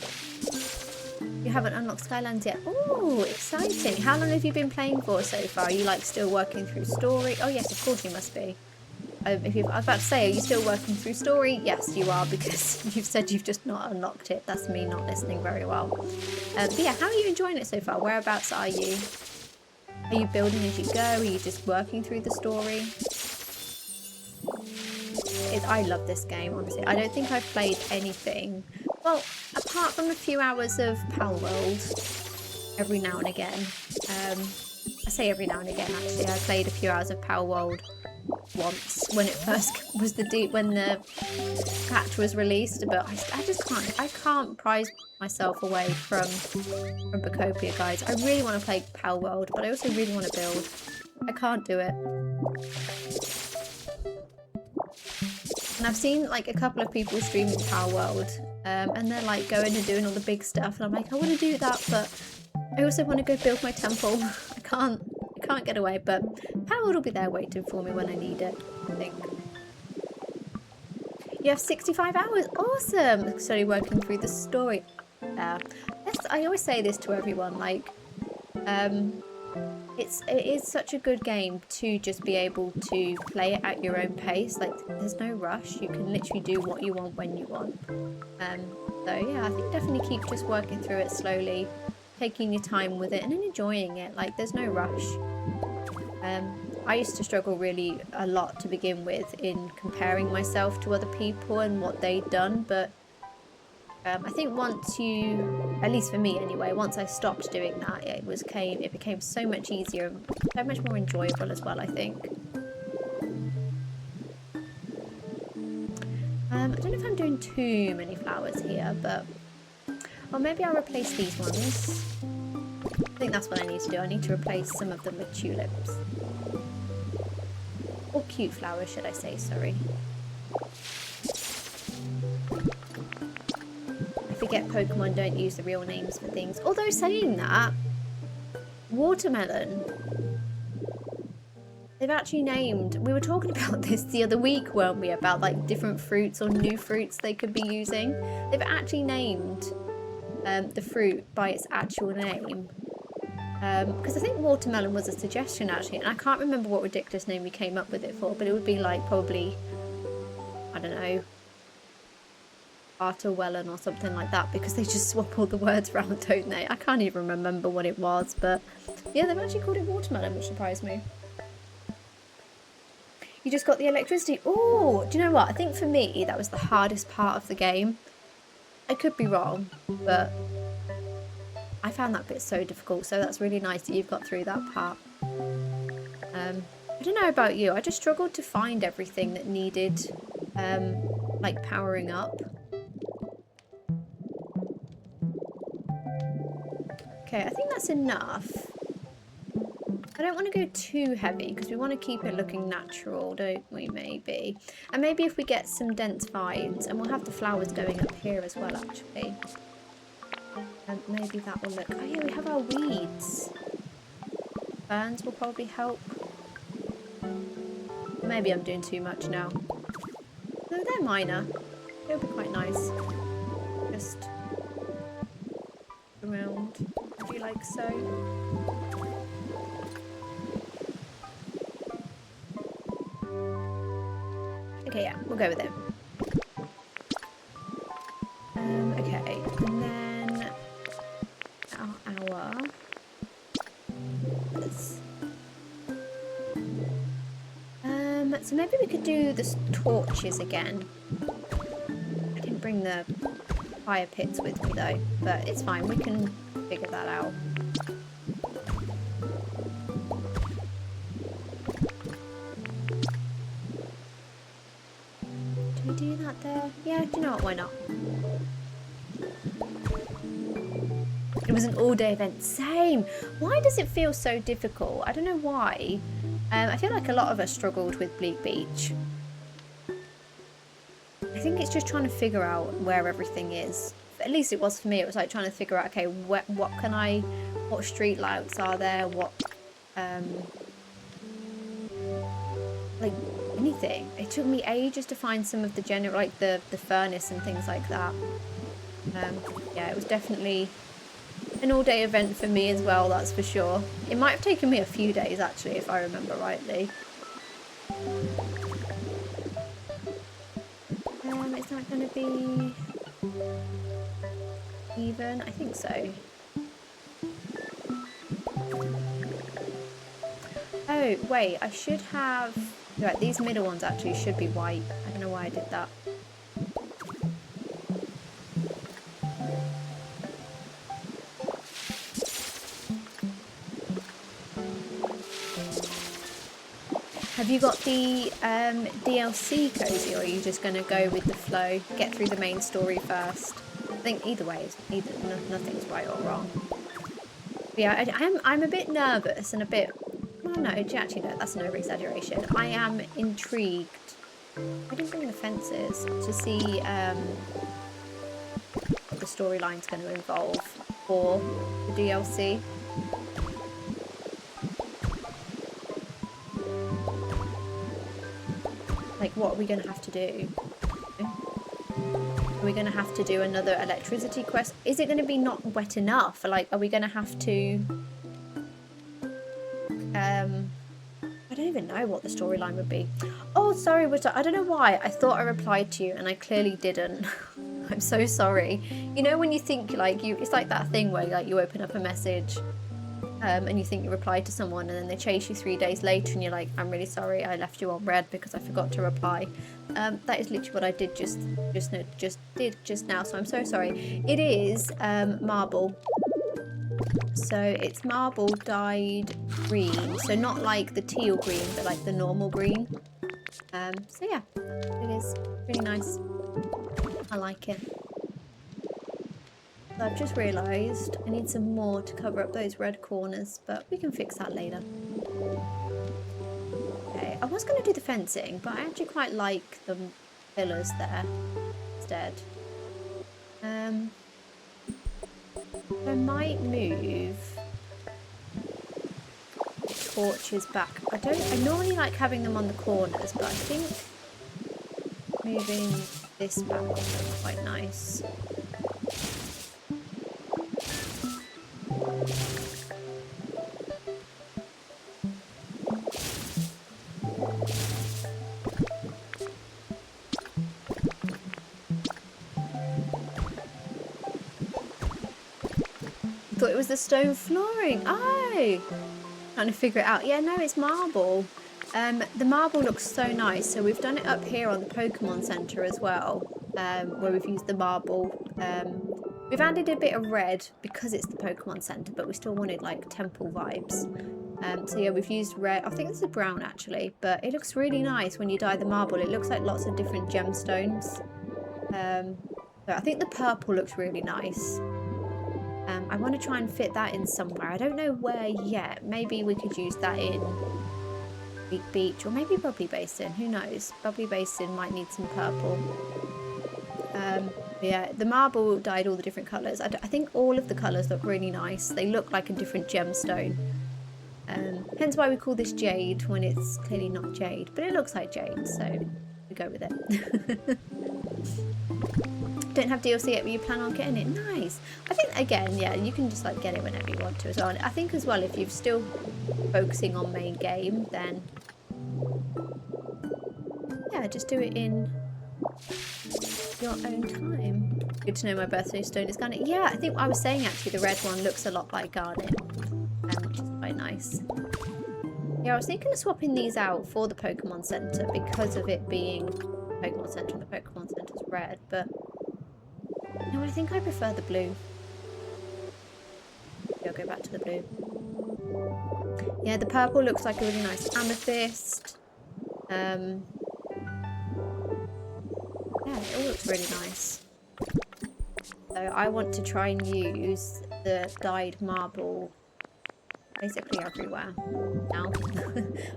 You haven't unlocked Skylands yet. Oh, exciting. How long have you been playing for so far? Are you like still working through story? Oh yes, of course you must be. I was about to say, are you still working through story? Yes, you are, because you've said you've just not unlocked it. That's me not listening very well. But yeah, how are you enjoying it so far? Whereabouts are you? Are you building as you go? Are you just working through the story? I love this game, honestly. I don't think I've played anything, well, apart from a few hours of Pal World every now and again. I say every now and again, actually. I played a few hours of Pal World once when it first was when the patch was released, but I just can't prize myself away from Pokopia, guys. I really want to play Pal World, but I also really want to build. I can't do it. And I've seen like a couple of people streaming Power World, and they're like going and doing all the big stuff, and I'm like, I want to do that, but I also want to go build my temple. I can't get away, but Power World will be there waiting for me when I need it, I think. You have 65 hours, awesome! Slowly working through the story. I always say this to everyone, like, it is such a good game to just be able to play it at your own pace. Like, there's no rush. You can literally do what you want when you want. So yeah, I think definitely keep just working through it slowly, taking your time with it and enjoying it. Like, there's no rush. I used to struggle really a lot to begin with in comparing myself to other people and what they'd done, but I think once you, at least for me anyway, once I stopped doing that, it became so much easier and so much more enjoyable as well, I think. I don't know if I'm doing too many flowers here, but, or maybe I'll replace these ones. I think that's what I need to do. I need to replace some of them with tulips. Or cute flowers, should I say, sorry. Forget Pokemon don't use the real names for things. Although saying that, watermelon They've actually named, we were talking about this the other week, weren't we, about like different fruits or new fruits they could be using. They've actually named the fruit by its actual name. Because I think watermelon was a suggestion actually, and I can't remember what ridiculous name we came up with it for, but it would be like probably, I don't know, Arterwellen or something like that, because they just swap all the words around, don't they? I can't even remember what it was, but yeah, they've actually called it watermelon, which surprised me. You just got the electricity. Oh, do you know what? I think for me, that was the hardest part of the game. I could be wrong, but I found that bit so difficult. So that's really nice that you've got through that part. I don't know about you. I just struggled to find everything that needed, like, powering up. Okay, I think that's enough. I don't want to go too heavy because we want to keep it looking natural, don't we, maybe? And maybe if we get some dense vines, and we'll have the flowers going up here as well, actually. And maybe that will look... Oh yeah, we have our weeds. Ferns will probably help. Maybe I'm doing too much now. No, they're minor. They'll be quite nice. Just around, if you like so. Okay, yeah, we'll go with it. Okay, and then our so maybe we could do the torches again. I didn't bring the fire pits with me though, but it's fine, we can figure that out. Do we do that there? Yeah, do you know what, why not? It was an all-day event. Same! Why does it feel so difficult? I don't know why. I feel like a lot of us struggled with Bleak Beach. I think it's just trying to figure out where everything is. At least it was for me. It was like trying to figure out, okay, what street lights are there? What, like anything. It took me ages to find some of the general, like the furnace and things like that. Yeah, it was definitely an all-day event for me as well, that's for sure. It might have taken me a few days actually, if I remember rightly. Is that going to be even? I think so. Oh, wait, I should have... Right, these middle ones actually should be white. I don't know why I did that. Have you got the DLC, Cozy, or are you just going to go with the flow, get through the main story first? I think either way, nothing's right or wrong. But yeah, I'm a bit nervous and a bit... Oh no, actually no, that's an over-exaggeration. I am intrigued. I didn't bring the fences to see what the storyline's going to involve for the DLC. Like, what are we going to have to do? Are we going to have to do another electricity quest? Is it going to be not wet enough? Like, are we going to have to... I don't even know what the storyline would be. Oh, sorry, I don't know why. I thought I replied to you and I clearly didn't. I'm so sorry. You know when you think, like, it's like that thing where, like, you open up a message and you think you replied to someone and then they chase you 3 days later and you're like, I'm really sorry, I left you on red because I forgot to reply. That is literally what I did just now, so I'm so sorry. It is marble. So it's marble dyed green, so not like the teal green, but like the normal green. So yeah, it is really nice. I like it. So I've just realised I need some more to cover up those red corners, but we can fix that later. Okay, I was going to do the fencing, but I actually quite like the pillars there instead. I might move torches back. I normally like having them on the corners, but I think moving this back will look quite nice. Thought it was the stone flooring. Oh, trying to figure it out. Yeah, no, it's marble. The marble looks so nice. So we've done it up here on the Pokemon Center as well, where we've used the marble. We've added a bit of red because it's the Pokemon Center, but we still wanted like temple vibes. So yeah, we've used red. I think this is brown actually, but it looks really nice when you dye the marble. It looks like lots of different gemstones. So I think the purple looks really nice. I want to try and fit that in somewhere. I don't know where yet. Maybe we could use that in Big Beach or maybe Bubbly Basin. Who knows? Bubbly Basin might need some purple. Yeah, the marble dyed all the different colours. I think all of the colours look really nice. They look like a different gemstone. Hence why we call this jade when it's clearly not jade. But it looks like jade, so we go with it. Don't have DLC yet, but you plan on getting it. Nice. I think again, yeah, you can just like get it whenever you want to as well. And I think as well, if you're still focusing on main game, then yeah, just do it in your own time. Good to know my birthday stone is garnet. Yeah, I think I was saying actually the red one looks a lot like garnet, which is quite nice. Yeah, I was thinking of swapping these out for the Pokemon Center because of it being Pokemon Center and the Pokemon Center's red, but no, I think I prefer the blue. I'll go back to the blue. Yeah, the purple looks like a really nice amethyst. Yeah, it all looks really nice. So I want to try and use the dyed marble basically everywhere now.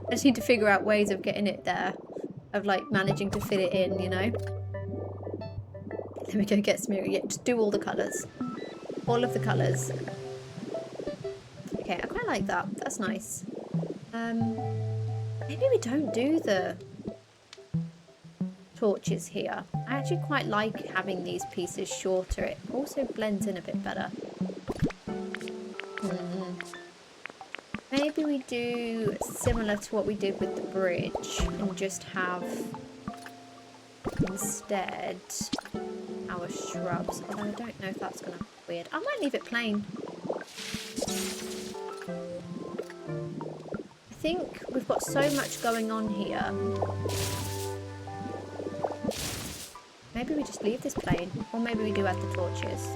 I just need to figure out ways of getting it there, of like managing to fit it in, you know. Let me go get some. Yeah, just do all the colours. All of the colours. Okay, I quite like that. That's nice. Maybe we don't do the torches here. I actually quite like having these pieces shorter. It also blends in a bit better. Maybe we do similar to what we did with the bridge and just have instead our shrubs, although I don't know if that's gonna be weird. I might leave it plain. I think we've got so much going on here. Maybe we just leave this plain, or maybe we do add the torches.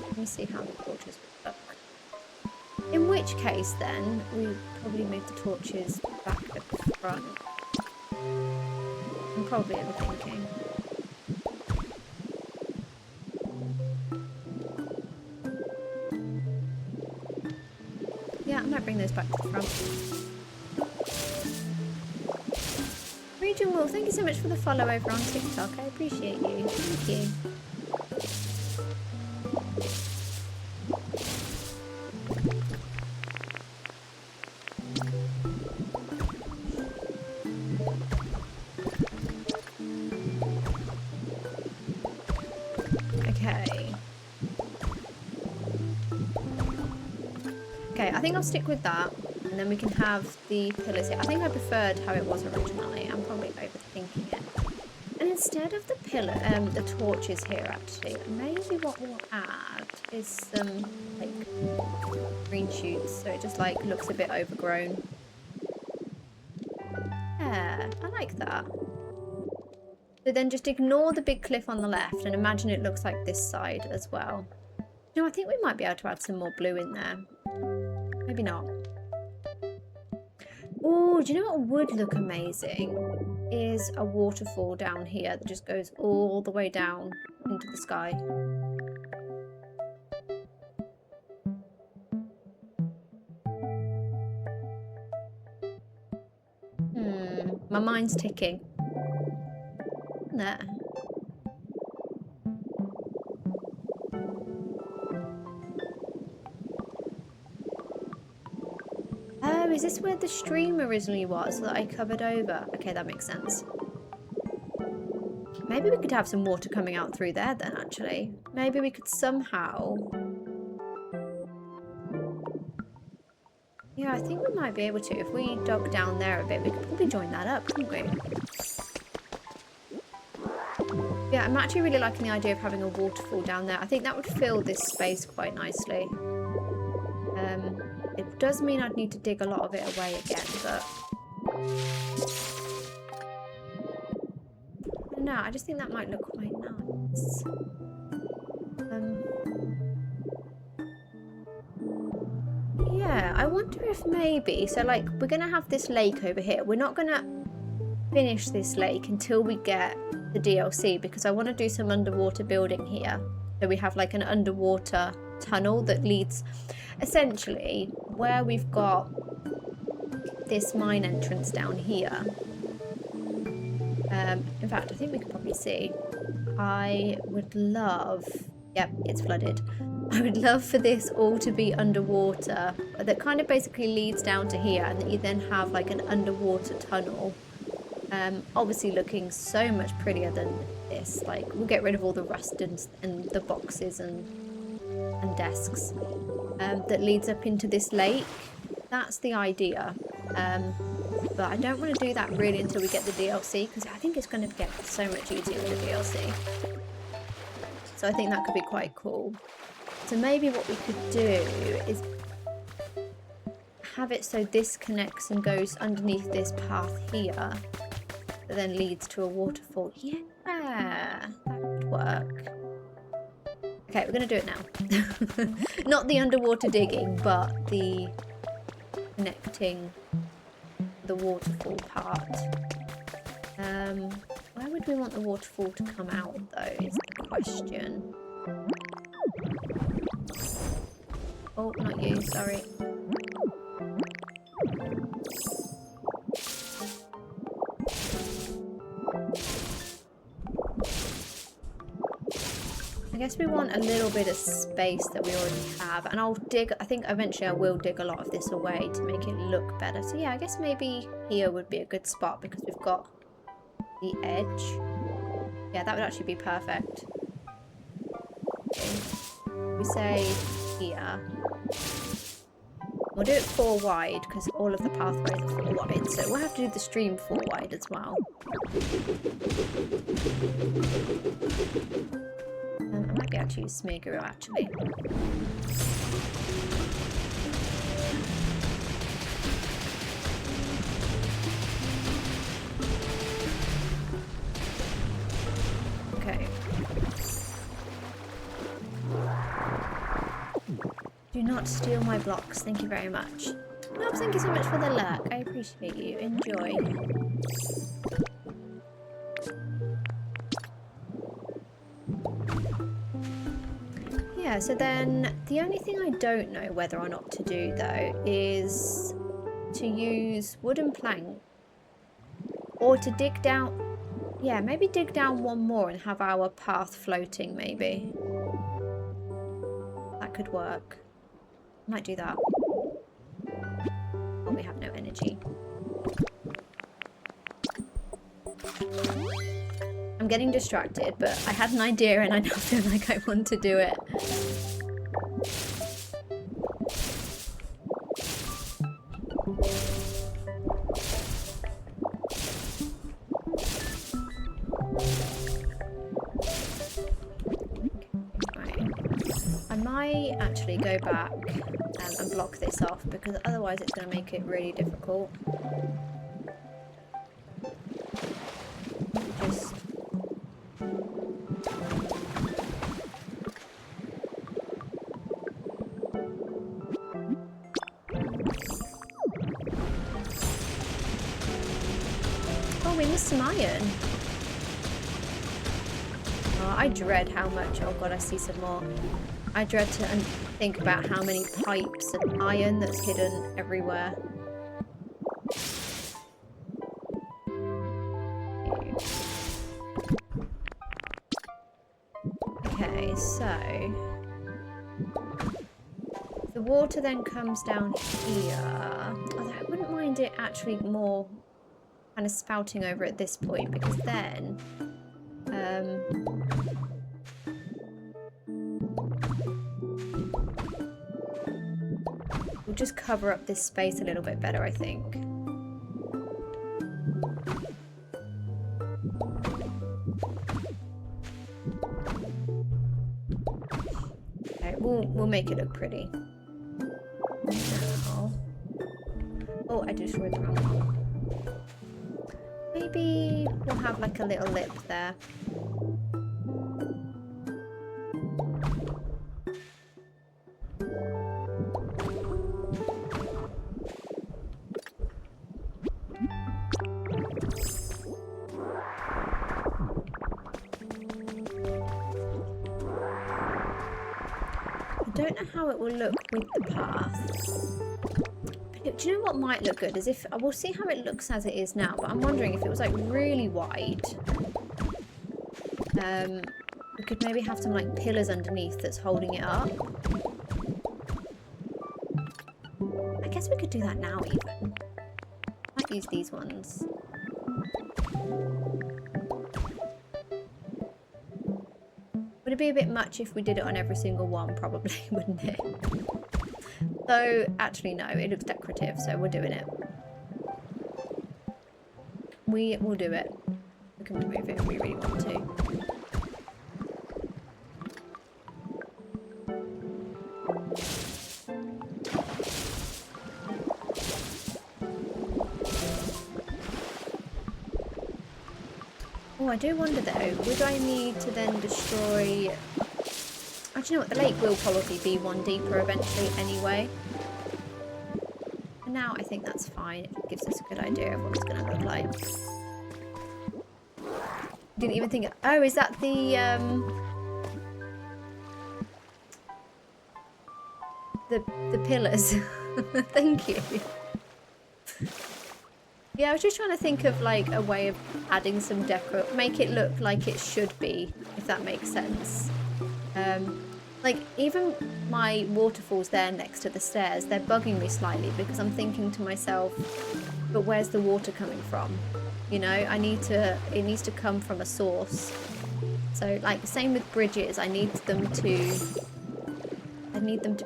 Let me see how the torches would look. In which case then, we probably move the torches back at the front. I'm probably overthinking. Yeah, I might bring those back to the front. Region Wolf, thank you so much for the follow over on TikTok. I appreciate you. Thank you. Okay, I think I'll stick with that, and then we can have the pillars here. I think I preferred how it was originally. I'm probably overthinking it. And instead of the the torches here, actually, maybe what we'll add is some like green shoots, so it just like looks a bit overgrown. Yeah, I like that. So then just ignore the big cliff on the left and imagine it looks like this side as well. You know, I think we might be able to add some more blue in there. Maybe not. Oh, do you know what would look amazing? Is a waterfall down here that just goes all the way down into the sky. My mind's ticking. There. this where the stream originally was that I covered over? Okay, that makes sense. Maybe we could have some water coming out through there then, actually. Maybe we could somehow... Yeah, I think we might be able to. If we dug down there a bit, we could probably join that up, couldn't we? Yeah, I'm actually really liking the idea of having a waterfall down there. I think that would fill this space quite nicely. It does mean I'd need to dig a lot of it away again, but... No, I just think that might look quite nice. Yeah, I wonder if maybe... So, like, we're going to have this lake over here. We're not going to finish this lake until we get the DLC, because I want to do some underwater building here. So we have, like, an underwater tunnel that leads... Essentially, where we've got this mine entrance down here... in fact, I think we can probably see. I would love... Yep, it's flooded. I would love for this all to be underwater. That kind of basically leads down to here, and that you then have like an underwater tunnel. Obviously looking so much prettier than this. Like, we'll get rid of all the rust and the boxes and desks. That leads up into this lake. That's the idea. But I don't want to do that really until we get the DLC, because I think it's going to get so much easier with the DLC. So I think that could be quite cool. So maybe what we could do is have it so this connects and goes underneath this path here, that then leads to a waterfall. Yeah, that would work. Okay, we're going to do it now. Not the underwater digging, but the connecting the waterfall part. Where would we want the waterfall to come out though, is the question. Oh, not you, sorry. I guess we want a little bit of space that we already have, and I'll dig, I think eventually I will dig a lot of this away to make it look better. So yeah, I guess maybe here would be a good spot because we've got the edge. Yeah, that would actually be perfect. Okay. We say here. We'll do it 4 wide because all of the pathways are 4 wide, so we'll have to do the stream 4 wide as well. I might be able to use Smeaguru actually. Okay. Do not steal my blocks, thank you very much. Nobs, thank you so much for the lurk, I appreciate you, enjoy. Yeah, so then the only thing I don't know whether or not to do though is to use wooden plank or to dig down. Yeah, maybe dig down one more and have our path floating maybe. That could work. Might do that. Oh, we have no energy. I'm getting distracted, but I had an idea and I now feel like I want to do it. I might actually go back and block this off because otherwise it's going to make it really difficult. Just... Oh, we missed some iron. Oh, I dread how much... Oh god, I see some more. I dread to think about how many pipes and iron that's hidden everywhere. Okay, so... The water then comes down here. Although I wouldn't mind it actually more kind of spouting over at this point, because then we'll just cover up this space a little bit better, I think. Okay, we'll make it look pretty. Now, oh, I destroyed the wrong one. Maybe we'll have like a little lip there. I don't know how it will look with the path. Do you know what might look good? Is if we'll see how it looks as it is now, but I'm wondering if it was like really wide. We could maybe have some like pillars underneath that's holding it up. I guess we could do that now even. Might use these ones. Would it be a bit much if we did it on every single one? Probably, wouldn't it? So, actually no, it looks decorative, so we're doing it. We will do it. We can remove it if we really want to. Oh, I do wonder though, would I need to then destroy... Actually, you know what? The lake will probably be one deeper eventually anyway. For now, I think that's fine. It gives us a good idea of what it's going to look like. Didn't even think... Oh, is that the pillars? Thank you. Yeah, I was just trying to think of like a way of adding some decor, make it look like it should be, if that makes sense. Like even my waterfalls there next to the stairs, they're bugging me slightly because I'm thinking to myself, but where's the water coming from? You know, it needs to come from a source. So like same with bridges, I need them to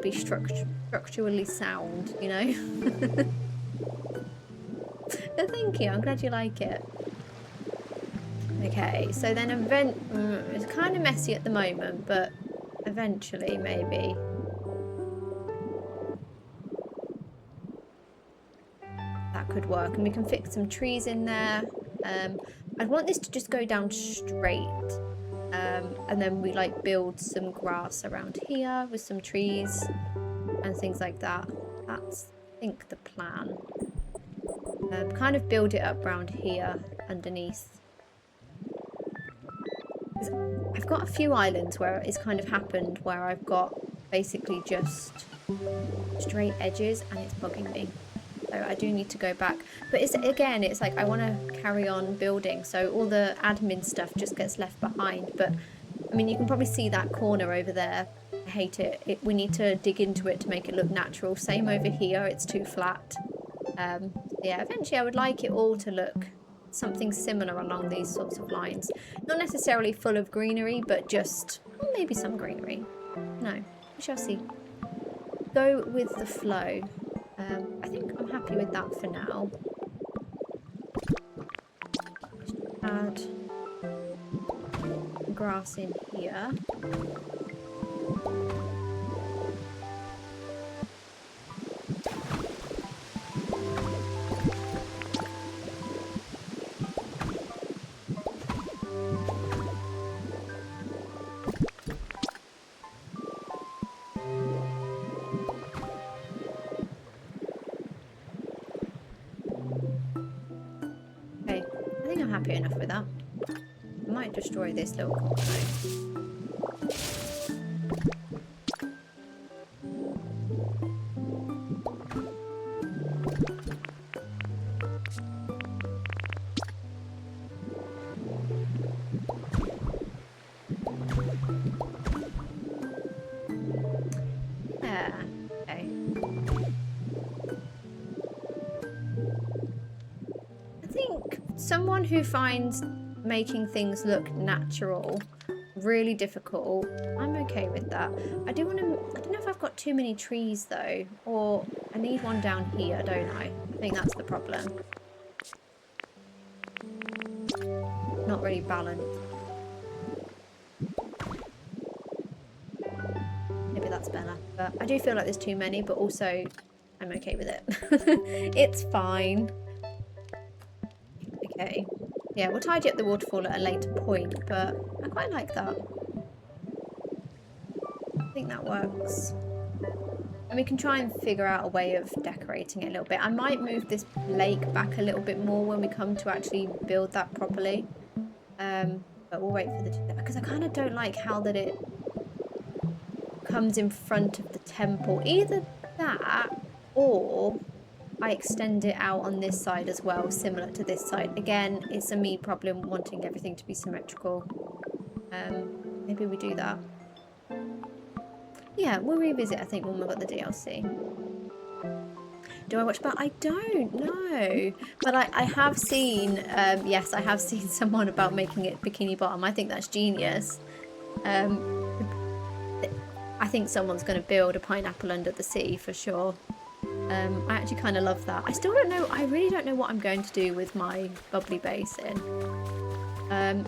be structurally sound, you know? But thank you, I'm glad you like it. Okay, so then it's kind of messy at the moment, but eventually maybe. That could work, and we can fix some trees in there. I want this to just go down straight, and then we like build some grass around here with some trees and things like that. That's, I think, the plan. Kind of build it up around here underneath. I've got a few islands where it's kind of happened where I've got basically just straight edges and it's bugging me. So I do need to go back. But it's like I want to carry on building, so all the admin stuff just gets left behind. But I mean, you can probably see that corner over there. I hate it. We need to dig into it to make it look natural. Same over here, it's too flat. Yeah, eventually I would like it all to look something similar along these sorts of lines. Not necessarily full of greenery, but just maybe some greenery. No, we shall see. Go with the flow. I think I'm happy with that for now. Just add grass in here. Happy enough with that. I might destroy this little corner. Yeah, okay. someone who finds making things look natural really difficult, I'm okay with that. I don't know if I've got too many trees though, or I need one down here, don't I? I think that's the problem. Not really balanced. Maybe that's better. But I do feel like there's too many, but also I'm okay with it. It's fine. Okay. Yeah, we'll tidy up the waterfall at a later point, but I quite like that. I think that works. And we can try and figure out a way of decorating it a little bit. I might move this lake back a little bit more when we come to actually build that properly. But we'll wait for the... Because I kind of don't like how that it comes in front of the temple. Either that, or I extend it out on this side as well, similar to this side. Again, it's a me problem wanting everything to be symmetrical. Maybe we do that. Yeah, we'll revisit, I think, when we've got the DLC. Do I watch But I don't know. But I have seen, yes, I have seen someone about making it bikini bottom. I think that's genius. I think someone's going to build a pineapple under the sea for sure. I actually kind of love that. I still don't know, I really don't know what I'm going to do with my bubbly basin.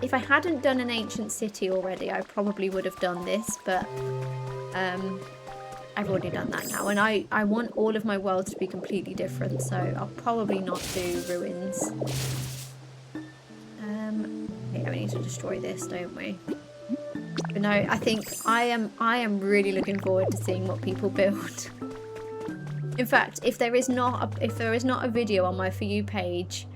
If I hadn't done an ancient city already, I probably would have done this, but I've already done that now. And I want all of my worlds to be completely different, so I'll probably not do ruins. Yeah, we need to destroy this, don't we? But no, I think I am really looking forward to seeing what people build. In fact, if there is not a video on my For You page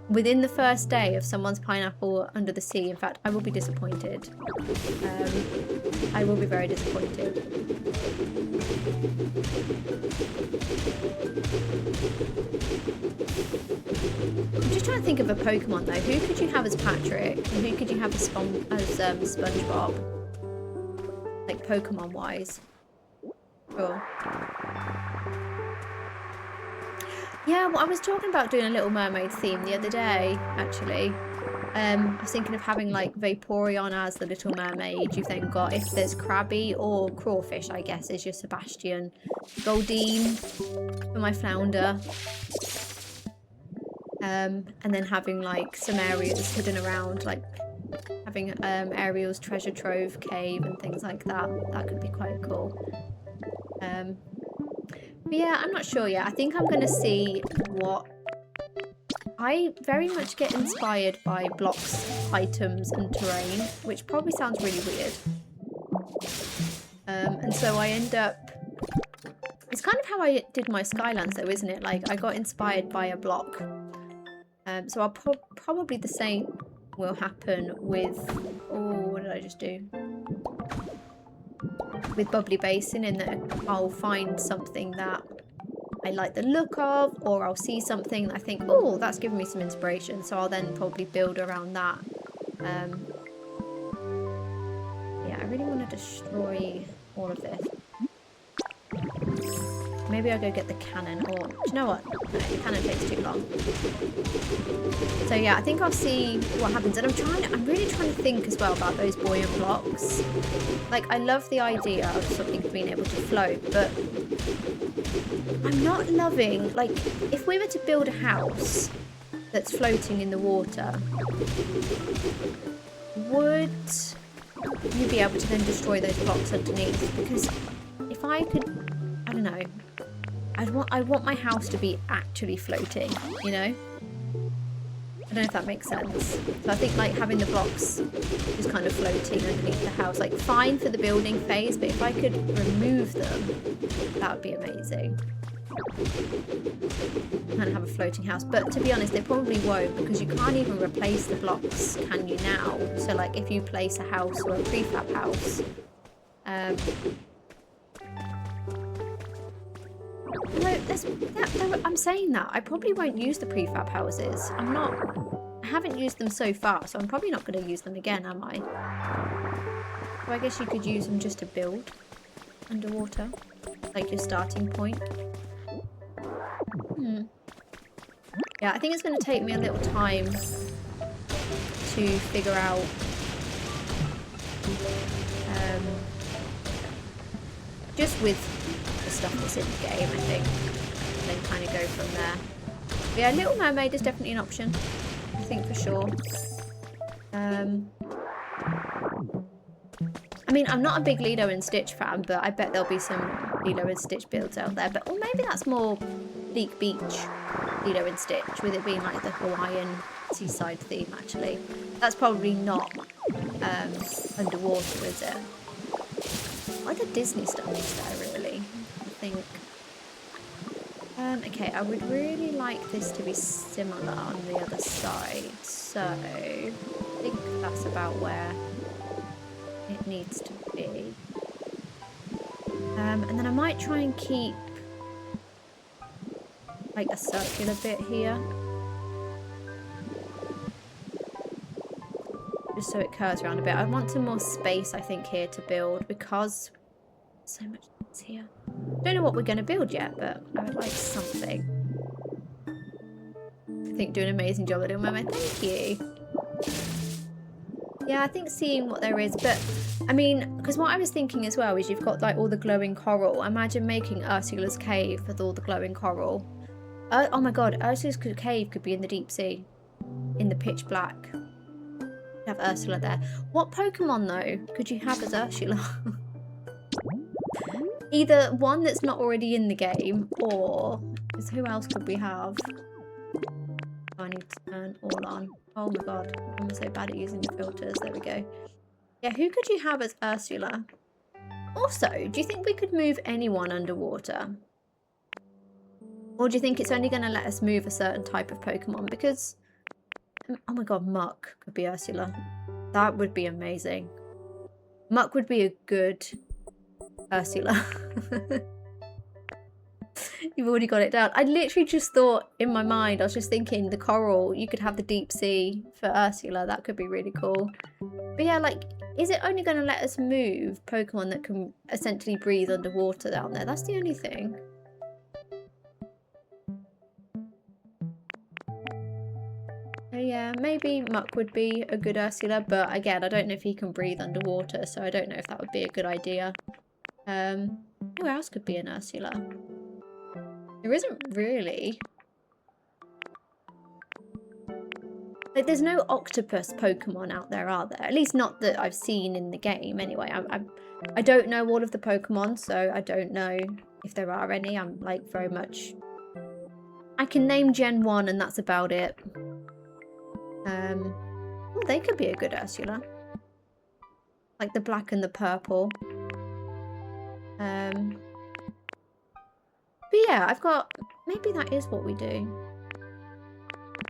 within the first day of someone's pineapple under the sea, in fact, I will be disappointed. I will be very disappointed. I'm just trying to think of a Pokemon though. Who could you have as Patrick? And who could you have as SpongeBob? Like Pokemon wise. Sure. Yeah, well, I was talking about doing a Little Mermaid theme the other day, actually. I was thinking of having like Vaporeon as the Little Mermaid. You've then got, if there's Krabby or Crawfish, I guess, is your Sebastian. Goldeen for my Flounder. And then having like some areas hidden around, like having Ariel's treasure trove cave and things like that. That could be quite cool. But yeah, I'm not sure yet. I think I'm going to see what... I very much get inspired by blocks, items and terrain, which probably sounds really weird. And so I end up... It's kind of how I did my Skylands though, isn't it? Like, I got inspired by a block. So I'll probably the same will happen with... Oh, what did I just do? With Bubbly Basin, in that I'll find something that I like the look of, or I'll see something that I think, oh, that's given me some inspiration, so I'll then probably build around that. Yeah, I really want to destroy all of this. Maybe I'll go get the cannon, or do you know what? No, the cannon takes too long. So yeah, I think I'll see what happens. And I'm really trying to think as well about those buoyant blocks. Like, I love the idea of something being able to float, but I'm not loving, like, if we were to build a house that's floating in the water, would you be able to then destroy those blocks underneath? Because if I could, I don't know, I want my house to be actually floating, you know? I don't know if that makes sense. So I think like having the blocks just kind of floating underneath the house, like fine for the building phase, but if I could remove them, that would be amazing. And have a floating house. But to be honest, they probably won't, because you can't even replace the blocks, can you now? So like if you place a house or a prefab house, no, I'm saying that. I probably won't use the prefab houses. I haven't used them so far, so I'm probably not going to use them again, am I? So I guess you could use them just to build underwater, like your starting point. Yeah, I think it's going to take me a little time to figure out just with the stuff that's in the game, I think, and then kind of go from there. But yeah, Little Mermaid is definitely an option, I think, for sure. I mean, I'm not a big Lilo and Stitch fan, but I bet there'll be some Lilo and Stitch builds out there. But or maybe that's more Bleak Beach Lilo and Stitch, with it being like the Hawaiian seaside theme, actually. That's probably not underwater, is it? Like the Disney stuff is there, really, I think. Okay, I would really like this to be similar on the other side, so I think that's about where it needs to be. And then I might try and keep like a circular bit here, just so it curves around a bit. I want some more space, I think, here to build, because so much is here. Don't know what we're going to build yet, but I would like something. I think do an amazing job at Little Mermaid. Thank you. Yeah, I think seeing what there is, but I mean, because what I was thinking as well is you've got like all the glowing coral. Imagine making Ursula's cave with all the glowing coral. Oh my god, Ursula's cave could be in the deep sea, in the pitch black. Have Ursula there. What Pokemon though could you have as Ursula? Either one that's not already in the game, or who else could we have? Oh, I need to turn all on. Oh my god, I'm so bad at using the filters. There we go. Yeah, who could you have as Ursula? Also, do you think we could move anyone underwater? Or do you think it's only going to let us move a certain type of Pokemon? Because, oh my god, Muck could be Ursula. That would be amazing. Muck would be a good Ursula. You've already got it down. I literally just thought in my mind, I was just thinking the coral, you could have the deep sea for Ursula. That could be really cool. But yeah, like, is it only going to let us move Pokemon that can essentially breathe underwater down there? That's the only thing. So yeah, maybe Muck would be a good Ursula, but again, I don't know if he can breathe underwater, so I don't know if that would be a good idea. Who else could be an Ursula? There isn't really. Like, there's no octopus Pokemon out there, are there? At least not that I've seen in the game, anyway. I don't know all of the Pokemon, so I don't know if there are any. I'm, like, very much... I can name Gen 1, and that's about it. Oh, they could be a good Ursula. Like the black and the purple. But yeah, I've got... Maybe that is what we do.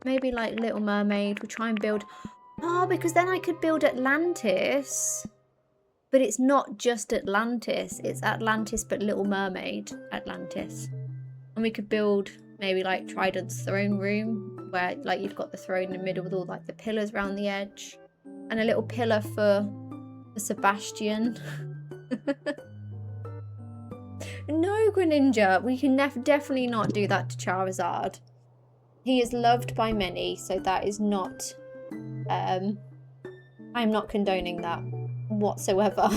Maybe like Little Mermaid. We'll try and build... Oh, because then I could build Atlantis. But it's not just Atlantis. It's Atlantis but Little Mermaid Atlantis. And we could build maybe like Trident's throne room, where like you've got the throne in the middle with all like the pillars around the edge. And a little pillar for Sebastian. No, Greninja, we can definitely not do that to Charizard. He is loved by many, so that is not... I'm not condoning that whatsoever.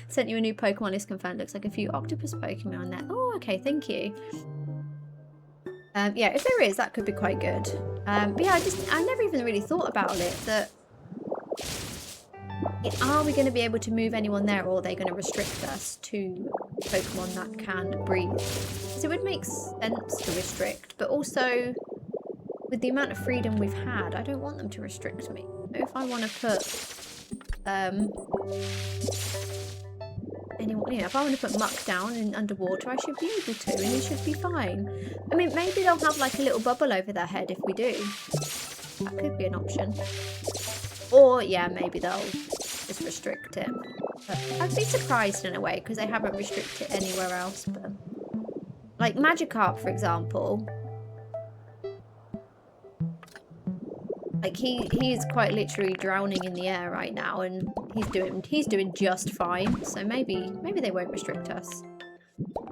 Sent you a new Pokemon list confirmed. Looks like a few octopus Pokemon there. Oh, okay, thank you. Yeah, if there is, that could be quite good. But yeah, I never even really thought about it, that... Are we going to be able to move anyone there, or are they going to restrict us to Pokemon that can breathe? So it would make sense to restrict, but also with the amount of freedom we've had, I don't want them to restrict me. If I want to put anyone, if I want to put Muck down in underwater, I should be able to, and he should be fine. I mean, maybe they'll have like a little bubble over their head if we do. That could be an option. Or yeah, maybe they'll just restrict it. But I'd be surprised in a way, because they haven't restricted it anywhere else. But like Magikarp, for example, like he is quite literally drowning in the air right now, and he's doing just fine. So maybe they won't restrict us.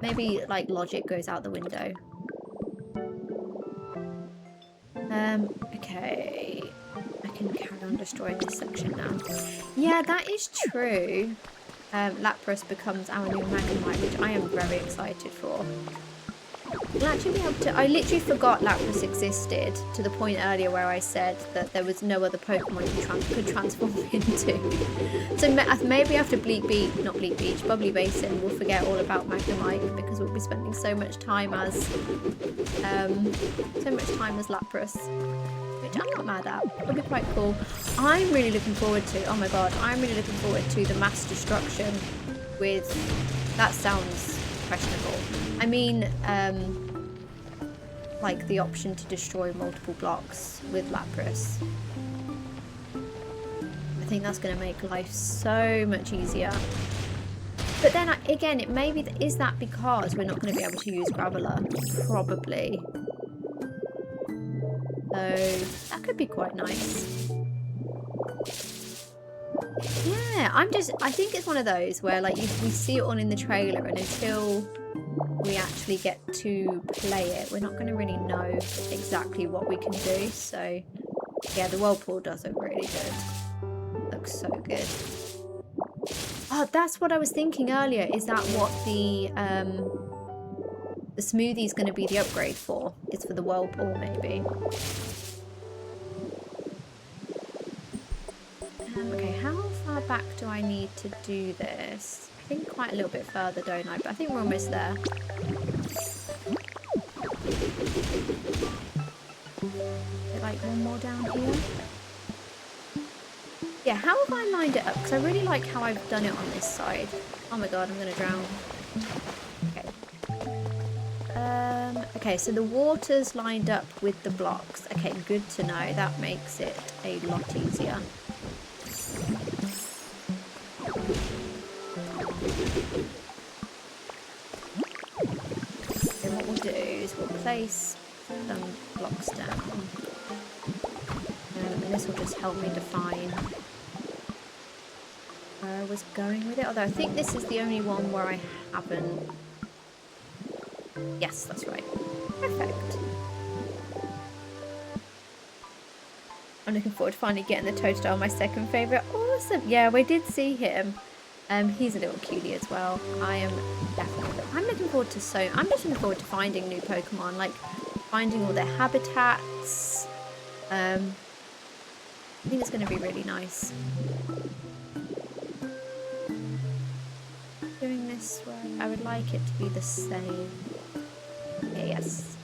Maybe like logic goes out the window. Okay. I can carry on destroying this section now. Yeah, that is true. Lapras becomes our new Magnemite, which I am very excited for. We'll actually be able to... I literally forgot Lapras existed to the point earlier where I said that there was no other Pokemon you could transform into. So maybe after Bubbly Basin, we'll forget all about Magnemite because we'll be spending so much time as Lapras, which I'm not mad at. It'll be quite cool. I'm really looking forward to... Oh my god, I'm really looking forward to the mass destruction with... That sounds questionable. I mean, like the option to destroy multiple blocks with Lapras. I think that's going to make life so much easier. But then again, it maybe is that because we're not going to be able to use Graveler? Probably. So that could be quite nice. Yeah, I think it's one of those where like we see it on in the trailer, and until we actually get to play it, we're not going to really know exactly what we can do. So yeah, the Whirlpool does look really good. Looks so good. Oh, that's what I was thinking earlier. Is that what the smoothie is going to be the upgrade for? It's for the Whirlpool, maybe. Okay, how far back do I need to do this? I think quite a little bit further, don't I? But I think we're almost there. Like one more down here. Yeah, how have I lined it up? Because I really like how I've done it on this side. Oh my god, I'm going to drown. Okay. Okay, so the water's lined up with the blocks. Okay, good to know. That makes it a lot easier. And what we'll do is we'll place some blocks down. And this will just help me define where I was going with it. Although I think this is the only one where I haven't. Yes, that's right. Perfect. I'm looking forward to finally getting the Totodile, my second favourite. Awesome. Yeah, we did see him. He's a little cutie as well. I'm looking forward to I'm just looking forward to finding new Pokemon, like finding all their habitats. I think it's going to be really nice. Doing this way, I would like it to be the same. Okay, yes.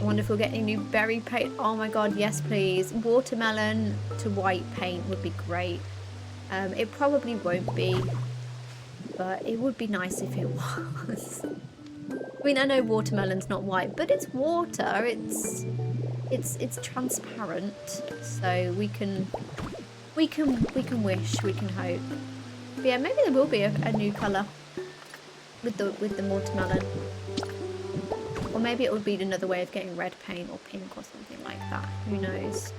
I wonder if we'll get any new berry paint. Oh my god, yes please. Watermelon to white paint would be great. It probably won't be, but it would be nice if it was. I mean, I know watermelon's not white, but it's water. It's transparent, so we can wish, we can hope. But yeah, maybe there will be a new colour with the watermelon, or maybe it would be another way of getting red paint or pink or something like that. Who knows?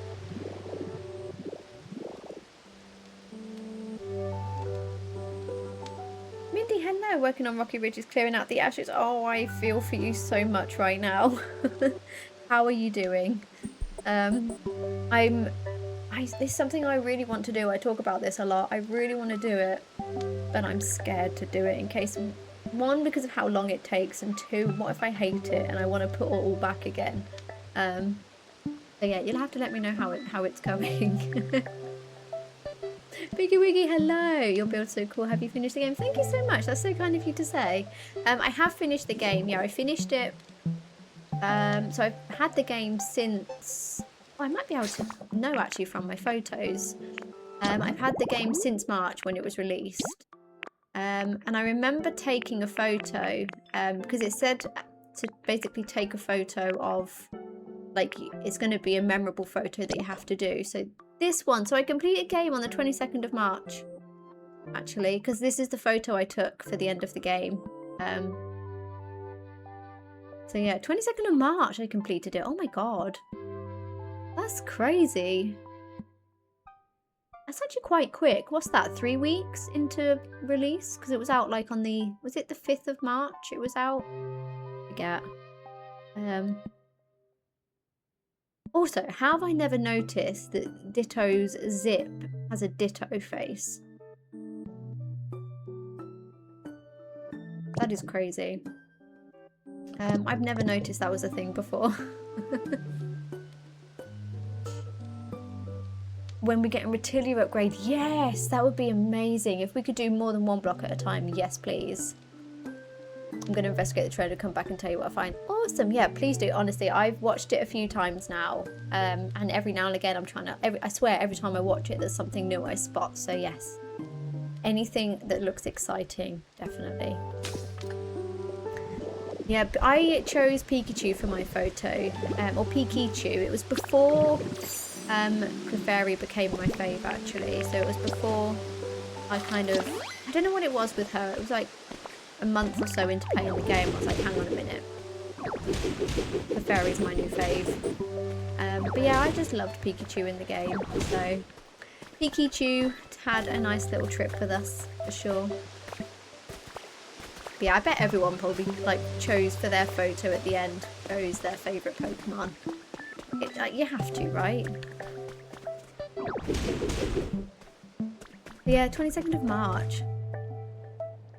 Mindy, hello. Working on Rocky Ridge is clearing out the ashes. Oh, I feel for you so much right now. How are you doing? This is something I really want to do. I talk about this a lot. I really want to do it, but I'm scared to do it in case, one, because of how long it takes, and two, what if I hate it and I want to put it all back again? So yeah, you'll have to let me know how it's going. Biggie Wiggy, hello. Your build's so cool. Have you finished the game? Thank you so much. That's so kind of you to say. I have finished the game. Yeah, I finished it. So I've had the game since... I might be able to know actually from my photos. I've had the game since March when it was released. And I remember taking a photo because it said to basically take a photo of, like, it's going to be a memorable photo that you have to do. So this one, so I completed game on the 22nd of March, actually, because this is the photo I took for the end of the game. So yeah, 22nd of March I completed it. Oh my god. That's crazy. That's actually quite quick. What's that, 3 weeks into release? Because it was out like on the... Was it the 5th of March it was out? I forget. Also, how have I never noticed that Ditto's zip has a Ditto face? That is crazy. I've never noticed that was a thing before. When we get a Retilia upgrade, yes, that would be amazing. If we could do more than one block at a time, yes, please. I'm going to investigate the trailer, come back and tell you what I find. Awesome, yeah, please do. Honestly, I've watched it a few times now, and every now and again I'm trying to, I swear every time I watch it there's something new I spot, so yes. Anything that looks exciting, definitely. Yeah, I chose Pikachu for my photo, or Pikachu. It was before Clefairy became my fave, actually, so it was before I kind of, I don't know what it was with her, it was like a month or so into playing the game, I was like, hang on a minute, Clefairy's my new fave. But yeah, I just loved Pikachu in the game, so Pikachu had a nice little trip with us, for sure. But yeah, I bet everyone probably like chose for their photo at the end, chose their favourite Pokemon. You have to, right? Yeah, 22nd of March.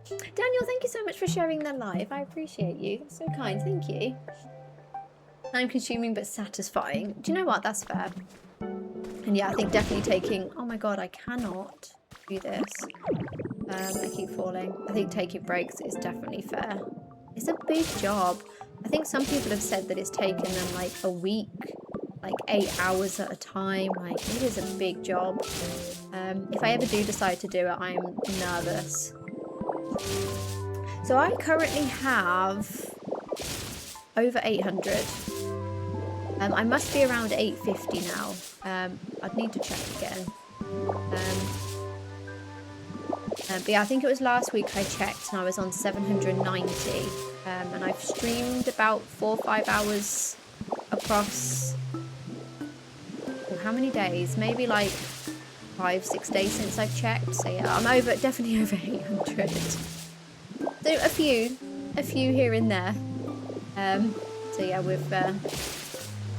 Daniel, thank you so much for sharing the live. I appreciate you. That's so kind. Thank you. Time consuming but satisfying. Do you know what? That's fair. And yeah, I think definitely taking... Oh my god, I cannot do this. I keep falling. I think taking breaks is definitely fair. It's a big job. I think some people have said that it's taken them like a week, like 8 hours at a time. Like, it is a big job. If I ever do decide to do it, I'm nervous. So I currently have over 800. I must be around 850 now. I'd need to check again. But yeah, I think it was last week I checked and I was on 790. And I've streamed about 4 or 5 hours across... Oh, how many days? Maybe like 5-6 days since I've checked. So yeah, I'm definitely over 800. So a few here and there. So yeah, we've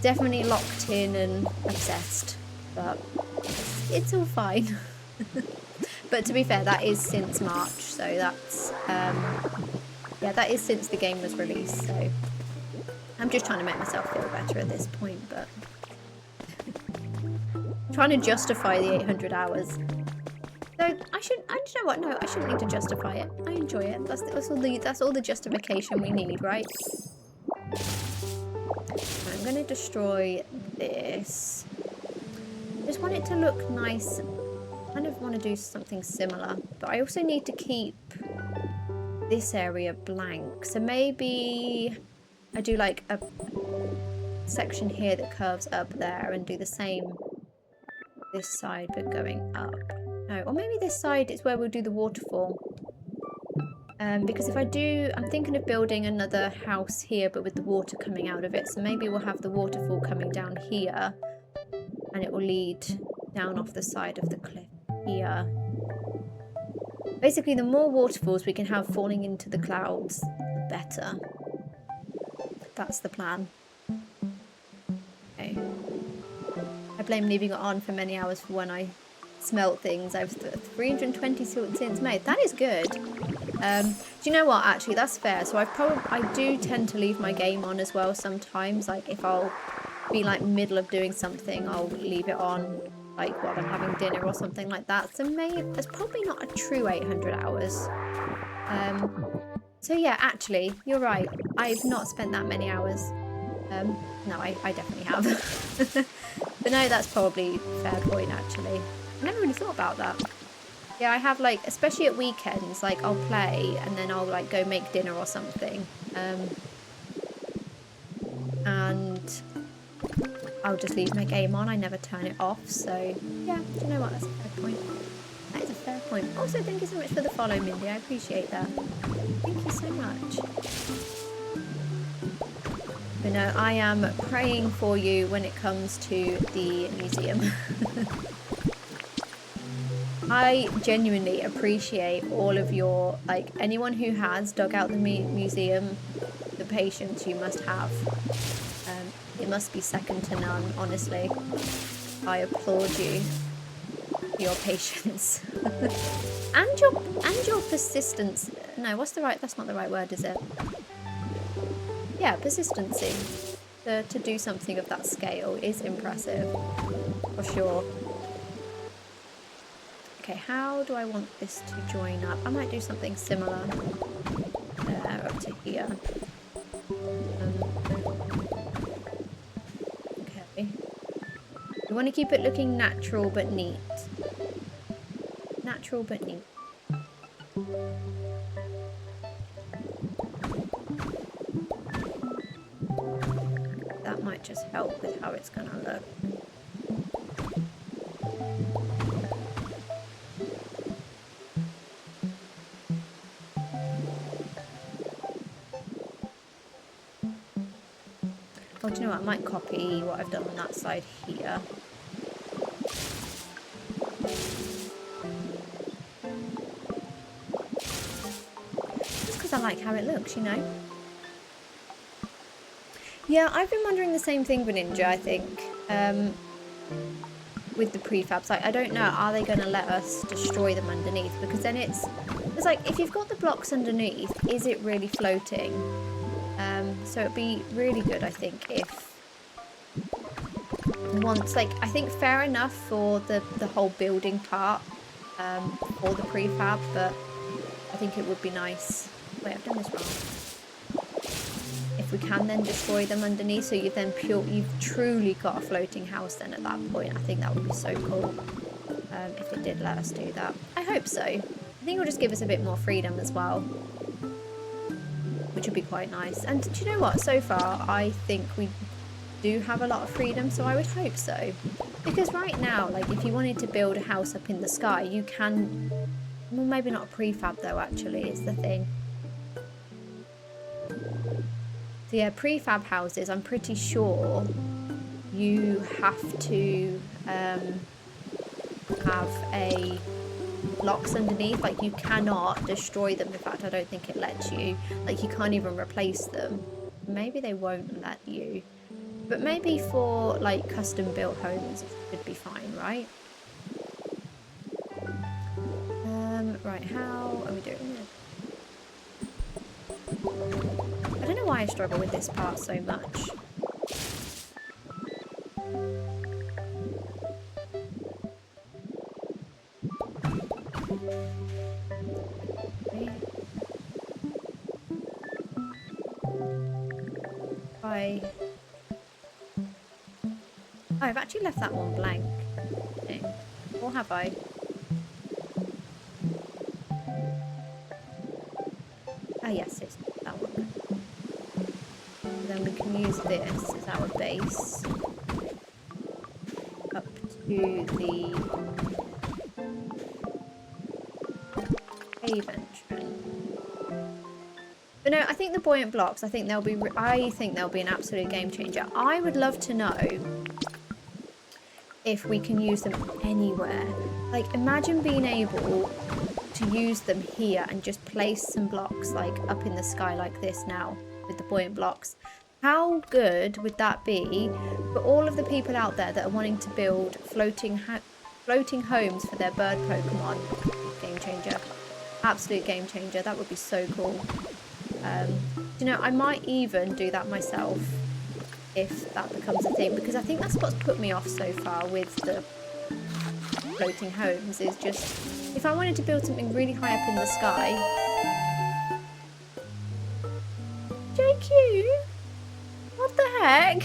definitely locked in and obsessed, but it's all fine. But to be fair, that is since March, so that's yeah, that is since the game was released. So I'm just trying to make myself feel better at this point, but trying to justify the 800 hours. So I don't know what, no, I shouldn't need to justify it. I enjoy it. That's all the justification we need, right? I'm going to destroy this. I just want it to look nice. I kind of want to do something similar, but I also need to keep this area blank. So maybe I do like a section here that curves up there and do the same this side but going up. No, or maybe this side is where we'll do the waterfall. Because if I do, I'm thinking of building another house here but with the water coming out of it. So maybe we'll have the waterfall coming down here and it will lead down off the side of the cliff here. Basically, the more waterfalls we can have falling into the clouds, the better. That's the plan. Okay. I blame leaving it on for many hours for when I smelt things. I've 320 since May. That is good. Do you know what? Actually, that's fair. So I do tend to leave my game on as well sometimes. Like if I'll be like middle of doing something, I'll leave it on like while I'm having dinner or something like that. So maybe that's probably not a true 800 hours. So yeah, actually, you're right. I've not spent that many hours. No, I definitely have. But no, that's probably a fair point, actually. I never really thought about that. Yeah, I have like, especially at weekends, like I'll play and then I'll like go make dinner or something. And I'll just leave my game on. I never turn it off. So yeah, do you know what? That's a fair point. That is a fair point. Also, thank you so much for the follow, Mindy. I appreciate that. Thank you so much. But no, I am praying for you when it comes to the museum. I genuinely appreciate all of your, like, anyone who has dug out the museum, the patience you must have. It must be second to none, honestly. I applaud you for your patience. and your persistence. No, that's not the right word, is it? Yeah, persistency. To do something of that scale is impressive, for sure. Okay, how do I want this to join up? I might do something similar up to here. Okay. We want to keep it looking natural but neat. Natural but neat. That might just help with how it's gonna look. Oh, do you know what? I might copy what I've done on that side here. Just because I like how it looks, you know? Yeah, I've been wondering the same thing, Ninja, I think. With the prefabs. Like, I don't know, are they going to let us destroy them underneath? Because then it's like, if you've got the blocks underneath, is it really floating? So it'd be really good, I think, if once, like, I think fair enough for the whole building part for the prefab, but I think it would be nice. Wait, I've done this wrong. If we can then destroy them underneath, so you've truly got a floating house then at that point. I think that would be so cool if it did let us do that. I hope so. I think it'll just give us a bit more freedom as well, which would be quite nice. And do you know what? So far, I think we do have a lot of freedom, so I would hope so. Because right now, like, if you wanted to build a house up in the sky, you can... Well, maybe not a prefab, though, actually, is the thing. So, yeah, prefab houses, I'm pretty sure you have to have a... blocks underneath. Like, you cannot destroy them. In fact, I don't think it lets you. Like, you can't even replace them. Maybe they won't let you, but maybe for like custom built homes it should be fine, right? Right, how are we doing it? I don't know why I struggle with this part so much. I've actually left that one blank, or have I? Ah, yes, it's that one. And then we can use this as our base up to the cave entrance. But no, I think the buoyant blocks, I think they'll be an absolute game changer. I would love to know if we can use them anywhere. Like, imagine being able to use them here and just place some blocks like up in the sky like this now with the buoyant blocks. How good would that be for all of the people out there that are wanting to build floating homes for their bird Pokemon? Game changer. Absolute game changer. That would be so cool. You know, I might even do that myself if that becomes a thing, because I think that's what's put me off so far with the floating homes, is just if I wanted to build something really high up in the sky. JQ, what the heck?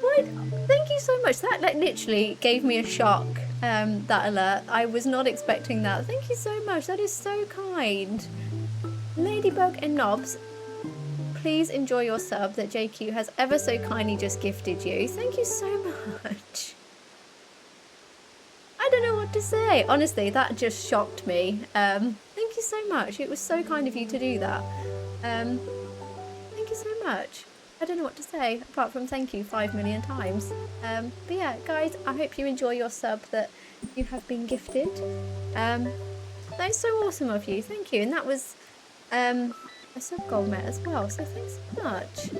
What? Thank you so much. That like literally gave me a shock. That alert. I was not expecting that. Thank you so much. That is so kind. Ladybug and Knobs, please enjoy your sub that JQ has ever so kindly just gifted you. Thank you so much. I don't know what to say. Honestly, that just shocked me. Thank you so much. It was so kind of you to do that. Thank you so much. I don't know what to say apart from thank you 5 million times. But yeah, guys, I hope you enjoy your sub that you have been gifted. That is so awesome of you. Thank you. And that was a sub-goal met as well, so thanks so much.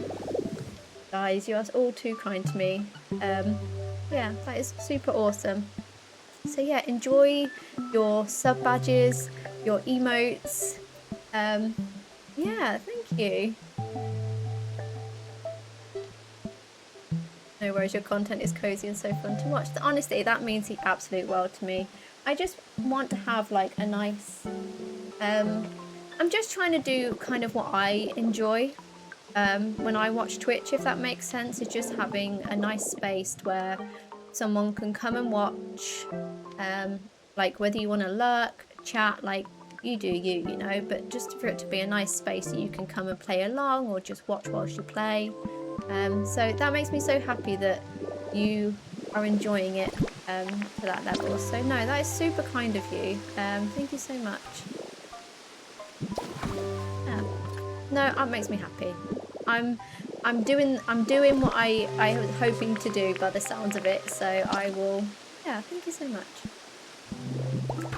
Guys, you are all too kind to me. Yeah, that is super awesome. So yeah, enjoy your sub badges, your emotes. Yeah, thank you. No worries, your content is cozy and so fun to watch. Honestly, that means the absolute world to me. I just want to have like a nice, I'm just trying to do kind of what I enjoy when I watch Twitch, if that makes sense. It's just having a nice space where someone can come and watch, like whether you want to lurk, chat, like you do you know, but just for it to be a nice space that you can come and play along or just watch whilst you play. So that makes me so happy that you are enjoying it to that level. So no, that is super kind of you. Thank you so much. Yeah. No, that makes me happy. I'm doing what I was hoping to do by the sounds of it. So I will. Yeah, thank you so much.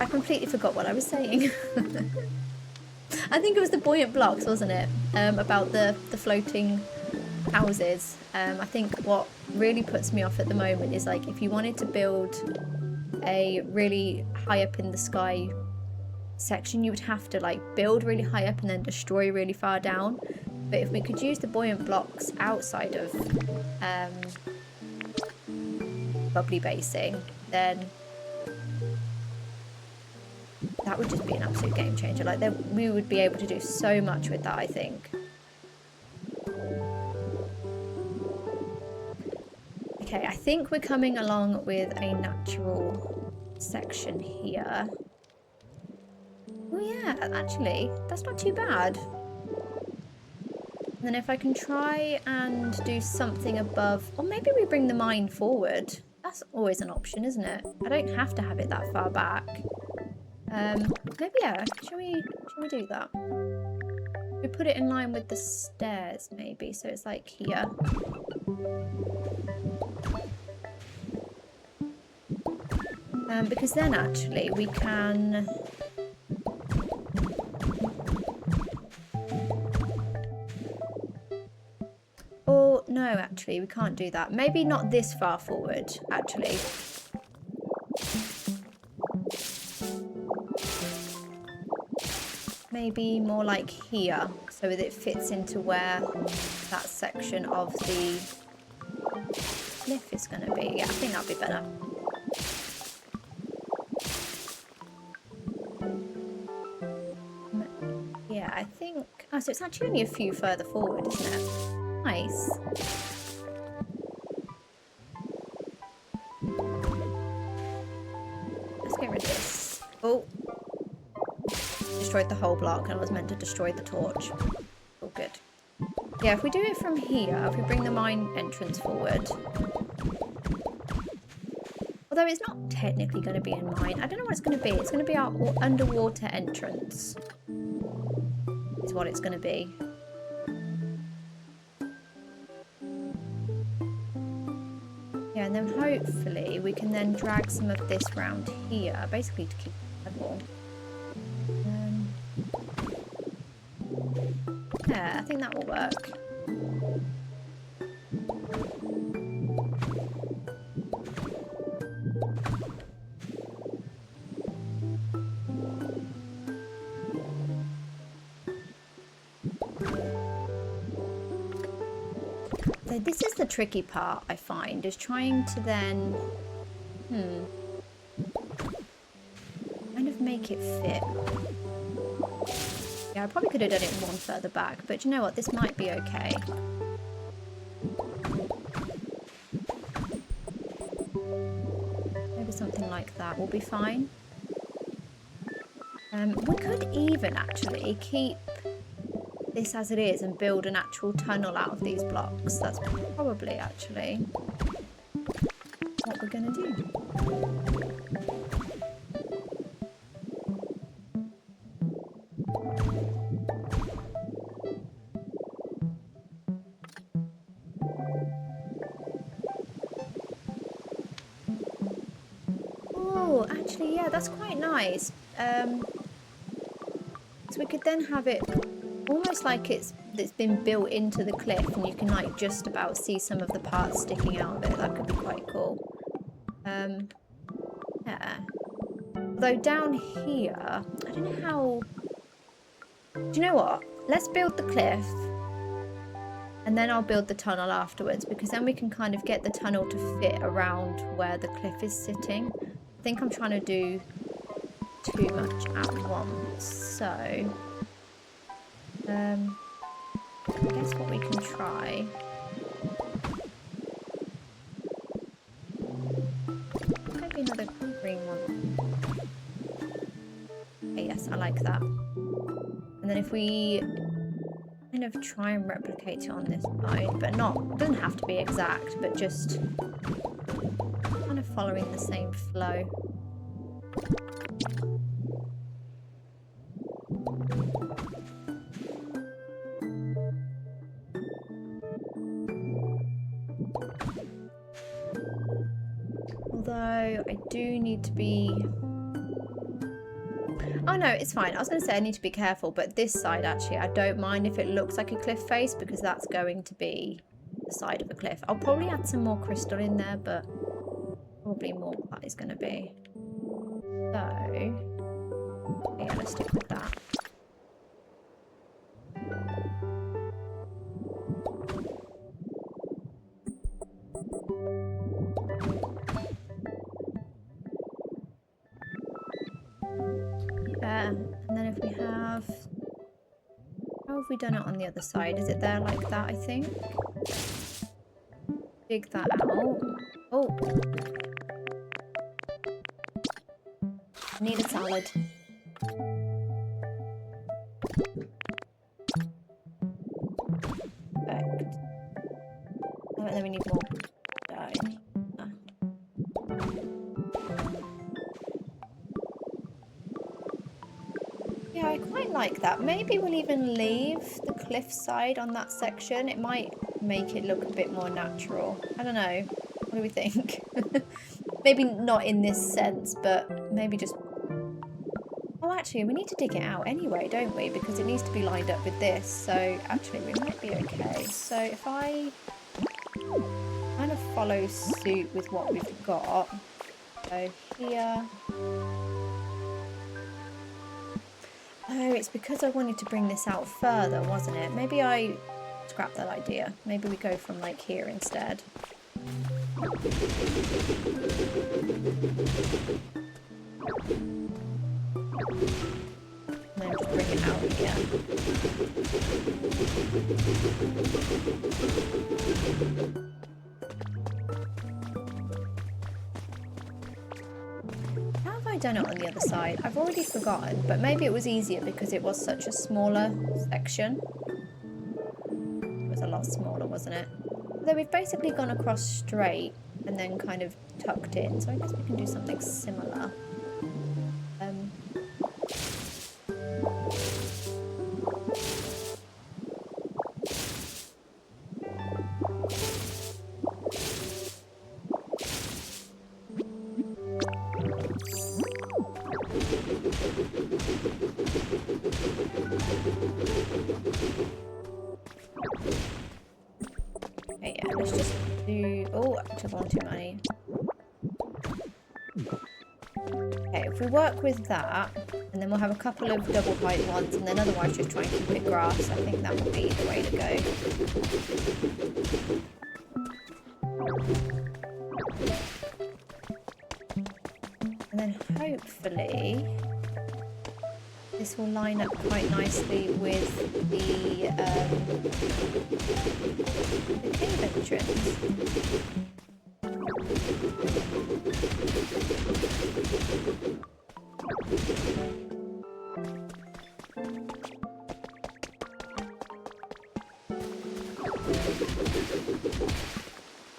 I completely forgot what I was saying. I think it was the buoyant blocks, wasn't it? About the floating houses. I think what really puts me off at the moment is like if you wanted to build a really high up in the sky section, you would have to like build really high up and then destroy really far down. But if we could use the buoyant blocks outside of bubbly basing, then that would just be an absolute game changer. Like we would be able to do so much with that, I think. Okay, I think we're coming along with a natural section here. Oh yeah, actually, that's not too bad. And then if I can try and do something above, or maybe we bring the mine forward. That's always an option, isn't it? I don't have to have it that far back. Maybe, yeah, shall we do that? We put it in line with the stairs, maybe, so it's like here. Because then actually we can... Oh, no, actually, we can't do that. Maybe not this far forward, actually. Maybe more like here, so that it fits into where that section of the cliff is going to be. Yeah, I think that'd be better. Yeah, I think... Oh, so it's actually only a few further forward, isn't it? Nice. Let's get rid of this. Oh. Destroyed the whole block and I was meant to destroy the torch. Oh, good. Yeah, if we do it from here, if we bring the mine entrance forward... Although it's not technically going to be in mine. I don't know what it's going to be. It's going to be our underwater entrance. Is what it's going to be. Yeah, and then hopefully we can then drag some of this round here, basically to keep it level. Yeah, I think that will work. So this is the tricky part, I find, is trying to then, kind of make it fit. Yeah, I probably could have done it one further back, but you know what, this might be okay. Maybe something like that will be fine. We could even actually keep this as it is and build an actual tunnel out of these blocks. That's probably actually what we're going to do. Oh, actually, yeah, that's quite nice. So we could then have it almost like it's been built into the cliff, and you can like just about see some of the parts sticking out of it. That could be quite cool. Yeah. Although down here, I don't know how. Do you know what? Let's build the cliff, and then I'll build the tunnel afterwards, because then we can kind of get the tunnel to fit around where the cliff is sitting. I think I'm trying to do too much at once, so I guess what we can try. Maybe another green one. Okay, yes, I like that. And then if we kind of try and replicate it on this side, but not, doesn't have to be exact, but just kind of following the same flow. Although I do need to be... Oh no, it's fine. I was going to say I need to be careful, but this side actually, I don't mind if it looks like a cliff face, because that's going to be the side of a cliff. I'll probably add some more crystal in there, but probably more that is going to be. So, yeah, let's stick with that. And then if we have... How have we done it on the other side? Is it there like that, I think? Dig that out. Oh! Need a salad. Perfect. Oh, and then we need more dye. Yeah, I quite like that. Maybe we'll even leave the cliff side on that section. It might make it look a bit more natural. I don't know. What do we think? Maybe not in this sense, but maybe just... Oh, actually, we need to dig it out anyway, don't we? Because it needs to be lined up with this. So, actually, we might be okay. So, if I kind of follow suit with what we've got. So, here... Oh, it's because I wanted to bring this out further, wasn't it? Maybe I scrap that idea. Maybe we go from like here instead. And then just bring it out here. Done it on the other side. I've already forgotten, but maybe it was easier because it was such a smaller section. It was a lot smaller, wasn't it? Although we've basically gone across straight and then kind of tucked in, so I guess we can do something similar. Okay, yeah, let's just do... Oh, I took on too many. Okay, if we work with that, and then we'll have a couple of double height ones, and then otherwise just try and keep it grass. I think that would be the way to go. And then hopefully this will line up quite nicely with the cave entrance.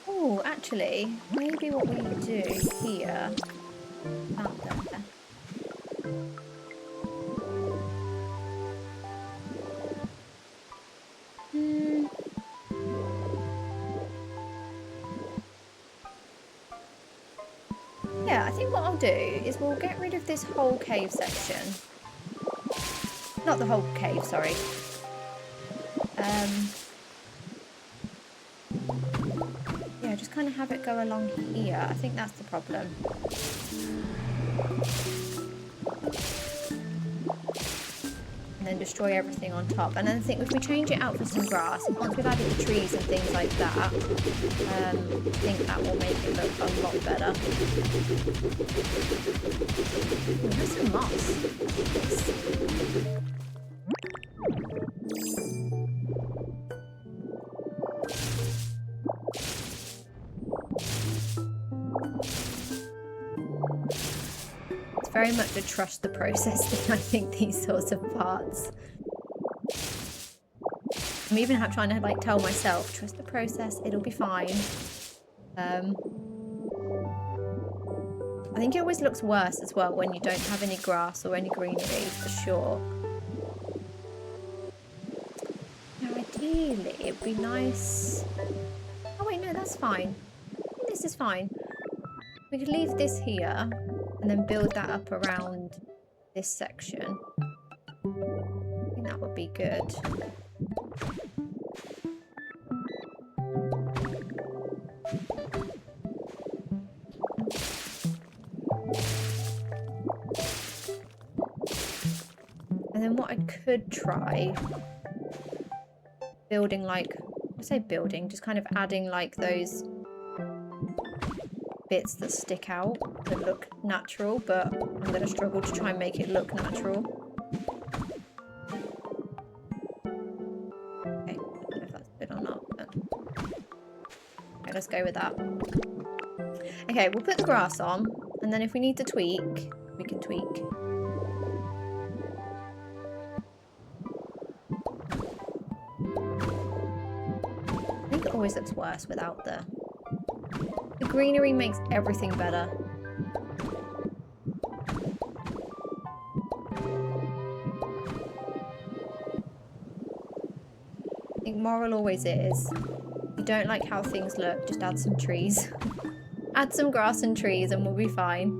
Oh, actually, maybe what we do here, out there. Yeah, I think what I'll do is we'll get rid of this whole cave section. Not the whole cave, sorry. Yeah, just kind of have it go along here. I think that's the problem. And then destroy everything on top. And then I think if we change it out for some grass, once we've added the trees and things like that, I think that will make it look a lot better. Ooh, there's some moss. It's very much a trust the process thing, I think, these sorts of parts. I'm even trying to like tell myself, trust the process, it'll be fine. I think it always looks worse as well when you don't have any grass or any greenery, for sure. Now ideally it'd be nice... Oh wait, no, that's fine. This is fine. We could leave this here and then build that up around this section. I think that would be good. And then what I could try building, like, I say building, just kind of adding like those bits that stick out that look natural, but I'm going to struggle to try and make it look natural. Okay, I don't know if that's good or not, but okay, let's go with that. Okay, we'll put the grass on, and then if we need to tweak, we can tweak. I think it always looks worse without the greenery makes everything better. I think moral always is, if you don't like how things look, just add some trees. Add some grass and trees and we'll be fine.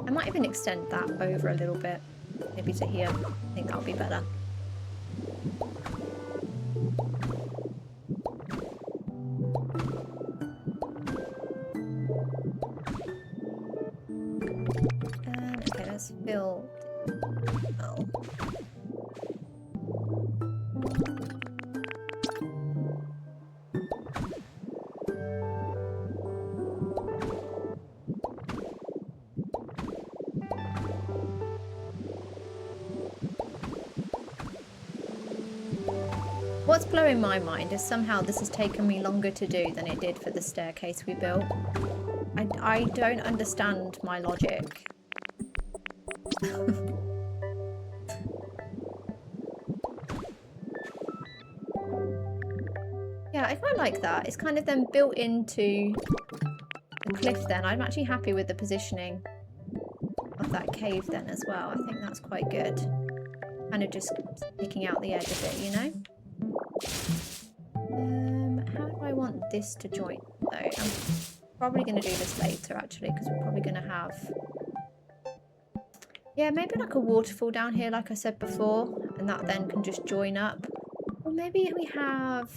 I might even extend that over a little bit, maybe to here. I think that'll be better. Okay, let's build. Oh. What's blowing my mind is somehow this has taken me longer to do than it did for the staircase we built. I don't understand my logic. Yeah, I quite like that. It's kind of then built into the cliff then. I'm actually happy with the positioning of that cave then as well. I think that's quite good. Kind of just sticking out the edge of it, you know? How do I want this to join though? I'm probably going to do this later actually, because we're probably going to have... Yeah, maybe like a waterfall down here like I said before, and that then can just join up. Or maybe we have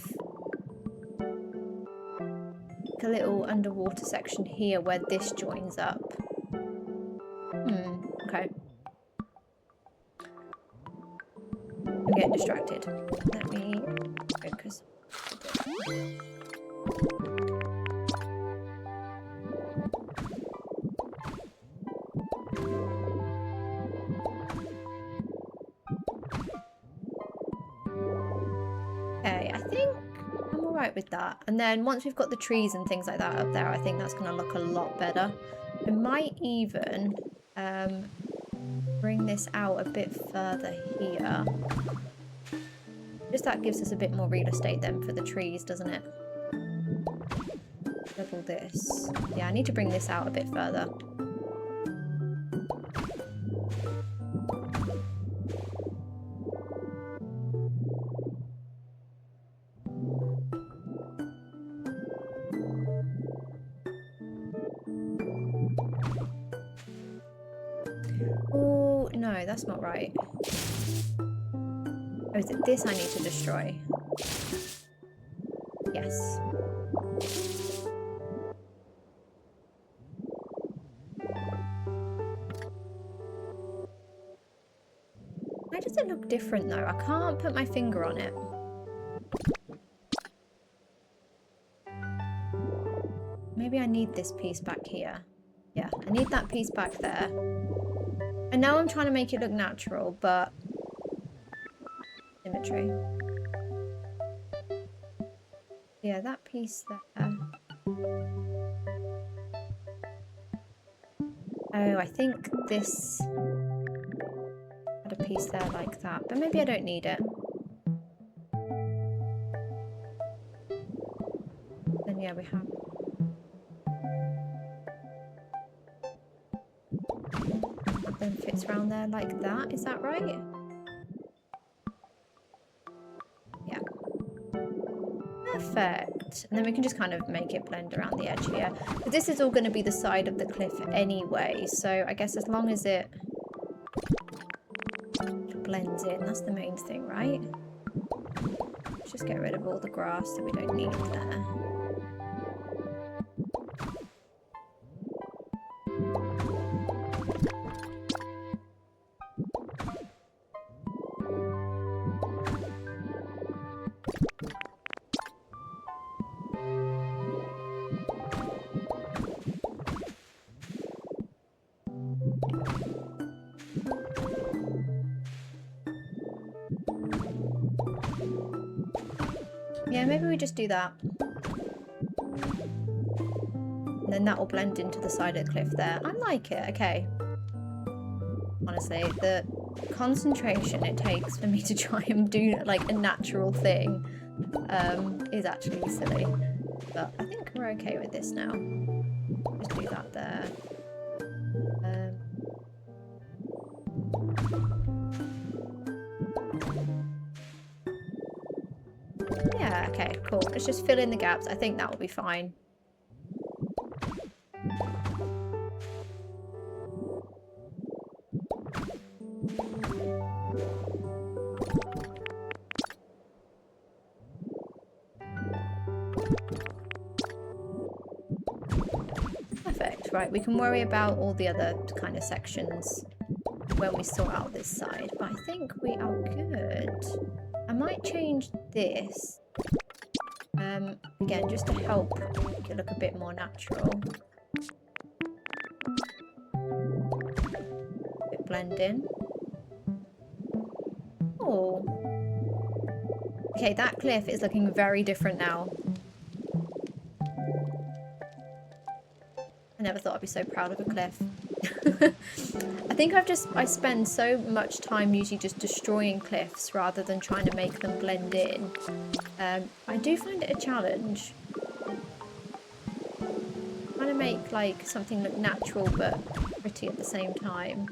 like a little underwater section here where this joins up. Okay. I'm getting distracted. Let me focus. Okay, I think I'm alright with that. And then once we've got the trees and things like that up there, I think that's going to look a lot better. I might even bring this out a bit further here. Just that gives us a bit more real estate then for the trees, doesn't it? Double this. Yeah, I need to bring this out a bit further. Oh, no, no, that's not right. Oh, is it this I need to destroy? Yes. Why does it look different though? I can't put my finger on it. Maybe I need this piece back here. Yeah, I need that piece back there. And now I'm trying to make it look natural, but... symmetry. Yeah, that piece there. Oh, I think this had a piece there like that, but maybe I don't need it. Then yeah, we have. That then fits around there like that, is that right? Yeah. Perfect. And then we can just kind of make it blend around the edge here. But this is all going to be the side of the cliff anyway, so I guess as long as it blends in, that's the main thing, right? Let's just get rid of all the grass that we don't need there. Yeah, maybe we just do that. And then that will blend into the side of the cliff there. I like it, okay. Honestly, the concentration it takes for me to try and do like a natural thing is actually silly. But I think we're okay with this now. Just do that there. Yeah, okay, cool. Let's just fill in the gaps. I think that will be fine. Perfect. Right, we can worry about all the other kind of sections when we sort out this side. But I think we are good. I might change this, again, just to help make it look a bit more natural. A bit blend in. Oh. Okay, that cliff is looking very different now. I never thought I'd be so proud of a cliff. I think I spend so much time usually just destroying cliffs rather than trying to make them blend in. I do find it a challenge. Trying to make like something look natural but pretty at the same time.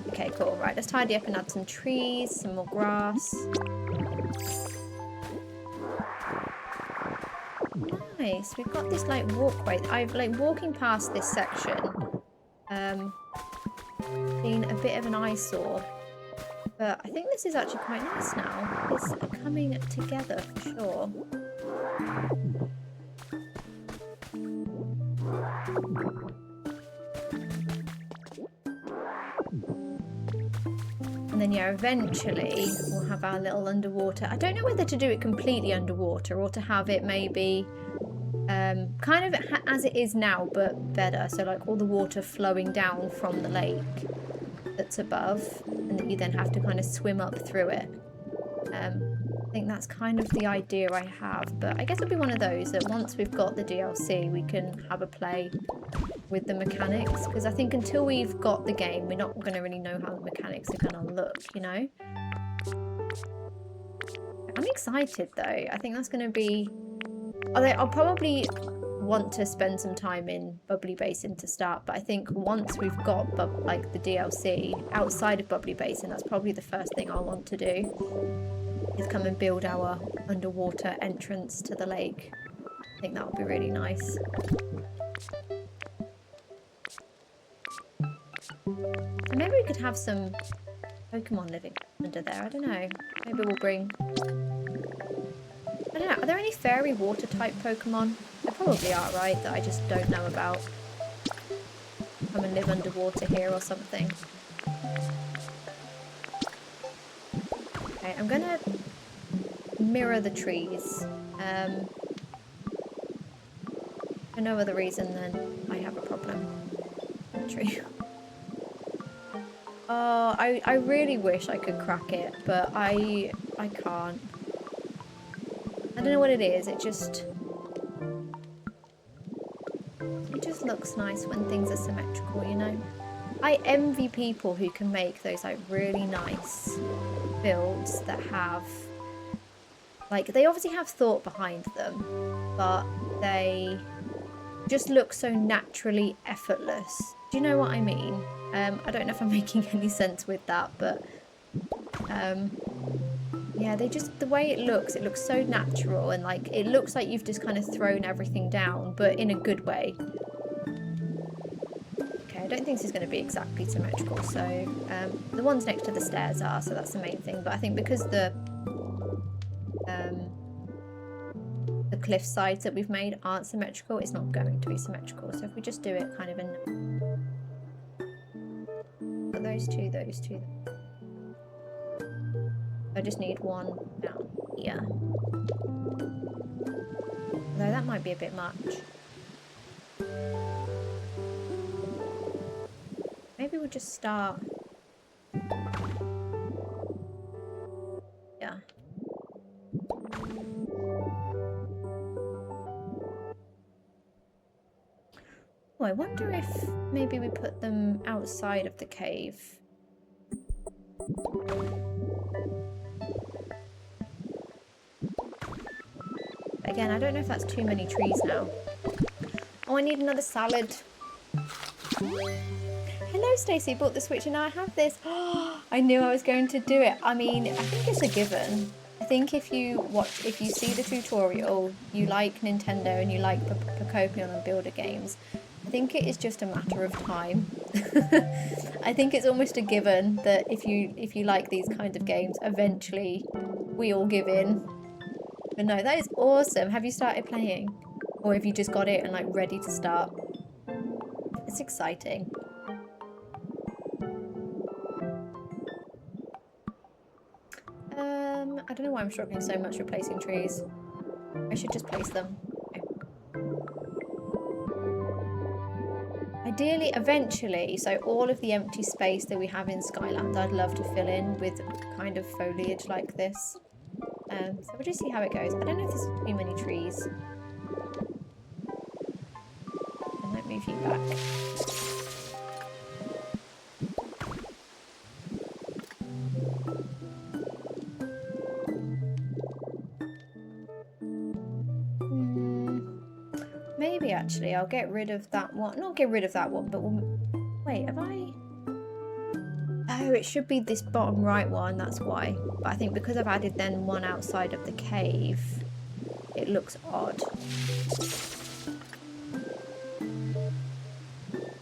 Okay, cool. Right, let's tidy up and add some trees, some more grass. Nice. We've got this like walkway. I've like walking past this section been a bit of an eyesore, but I think this is actually quite nice now. It's coming together for sure. And then yeah, eventually we'll have our little underwater. I don't know whether to do it completely underwater or to have it maybe kind of as it is now, but better. So like all the water flowing down from the lake that's above, and that you then have to kind of swim up through it. I think that's kind of the idea I have, but I guess it'll be one of those that once we've got the DLC, we can have a play with the mechanics, because I think until we've got the game, we're not going to really know how the mechanics are going to look, you know? I'm excited though. I think that's going to be... I'll probably want to spend some time in Bubbly Basin to start, but I think once we've got like the DLC outside of Bubbly Basin, that's probably the first thing I'll want to do, is come and build our underwater entrance to the lake. think that would be really nice. So maybe we could have some Pokemon living under there. I don't know. Maybe we'll bring... I don't know. Are there any fairy water type Pokemon? There probably are, right? That I just don't know about. Come and live underwater here or something. Okay, I'm gonna mirror the trees. For no other reason than I have a problem. Tree. Oh, I really wish I could crack it, but I can't. I don't know what it is. It just looks nice when things are symmetrical, you know. I envy people who can make those like really nice builds that have like, they obviously have thought behind them, but they just look so naturally effortless. Do you know what I mean? I don't know if I'm making any sense with that, but yeah, they just, the way it looks so natural, and like it looks like you've just kind of thrown everything down, but in a good way. Okay, I don't think this is going to be exactly symmetrical, so the ones next to the stairs are, so that's the main thing. But I think because the cliff sides that we've made aren't symmetrical, it's not going to be symmetrical. So if we just do it kind of in those two. I just need one down here. Although that might be a bit much. Maybe we'll just start. Yeah. Oh, I wonder if maybe we put them outside of the cave. Again, I don't know if that's too many trees now. Oh, I need another salad. Hello, Stacey. Bought the Switch and now I have this. Oh, I knew I was going to do it. I mean, I think it's a given. I think if you see the tutorial, you like Nintendo and you like Pokopia and Builder games, I think it is just a matter of time. I think it's almost a given that if you like these kind of games, eventually we all give in. But no, that is awesome. Have you started playing? Or have you just got it and like ready to start? It's exciting. I don't know why I'm struggling so much replacing trees. I should just place them. Okay. Ideally, eventually, so all of the empty space that we have in Skylands, I'd love to fill in with kind of foliage like this. So we'll just see how it goes. I don't know if there's too many trees. I might move you back. Maybe actually I'll get rid of that one. Not get rid of that one, but we'll... Wait, have I... Oh, it should be this bottom right one, that's why. But I think because I've added then one outside of the cave, it looks odd.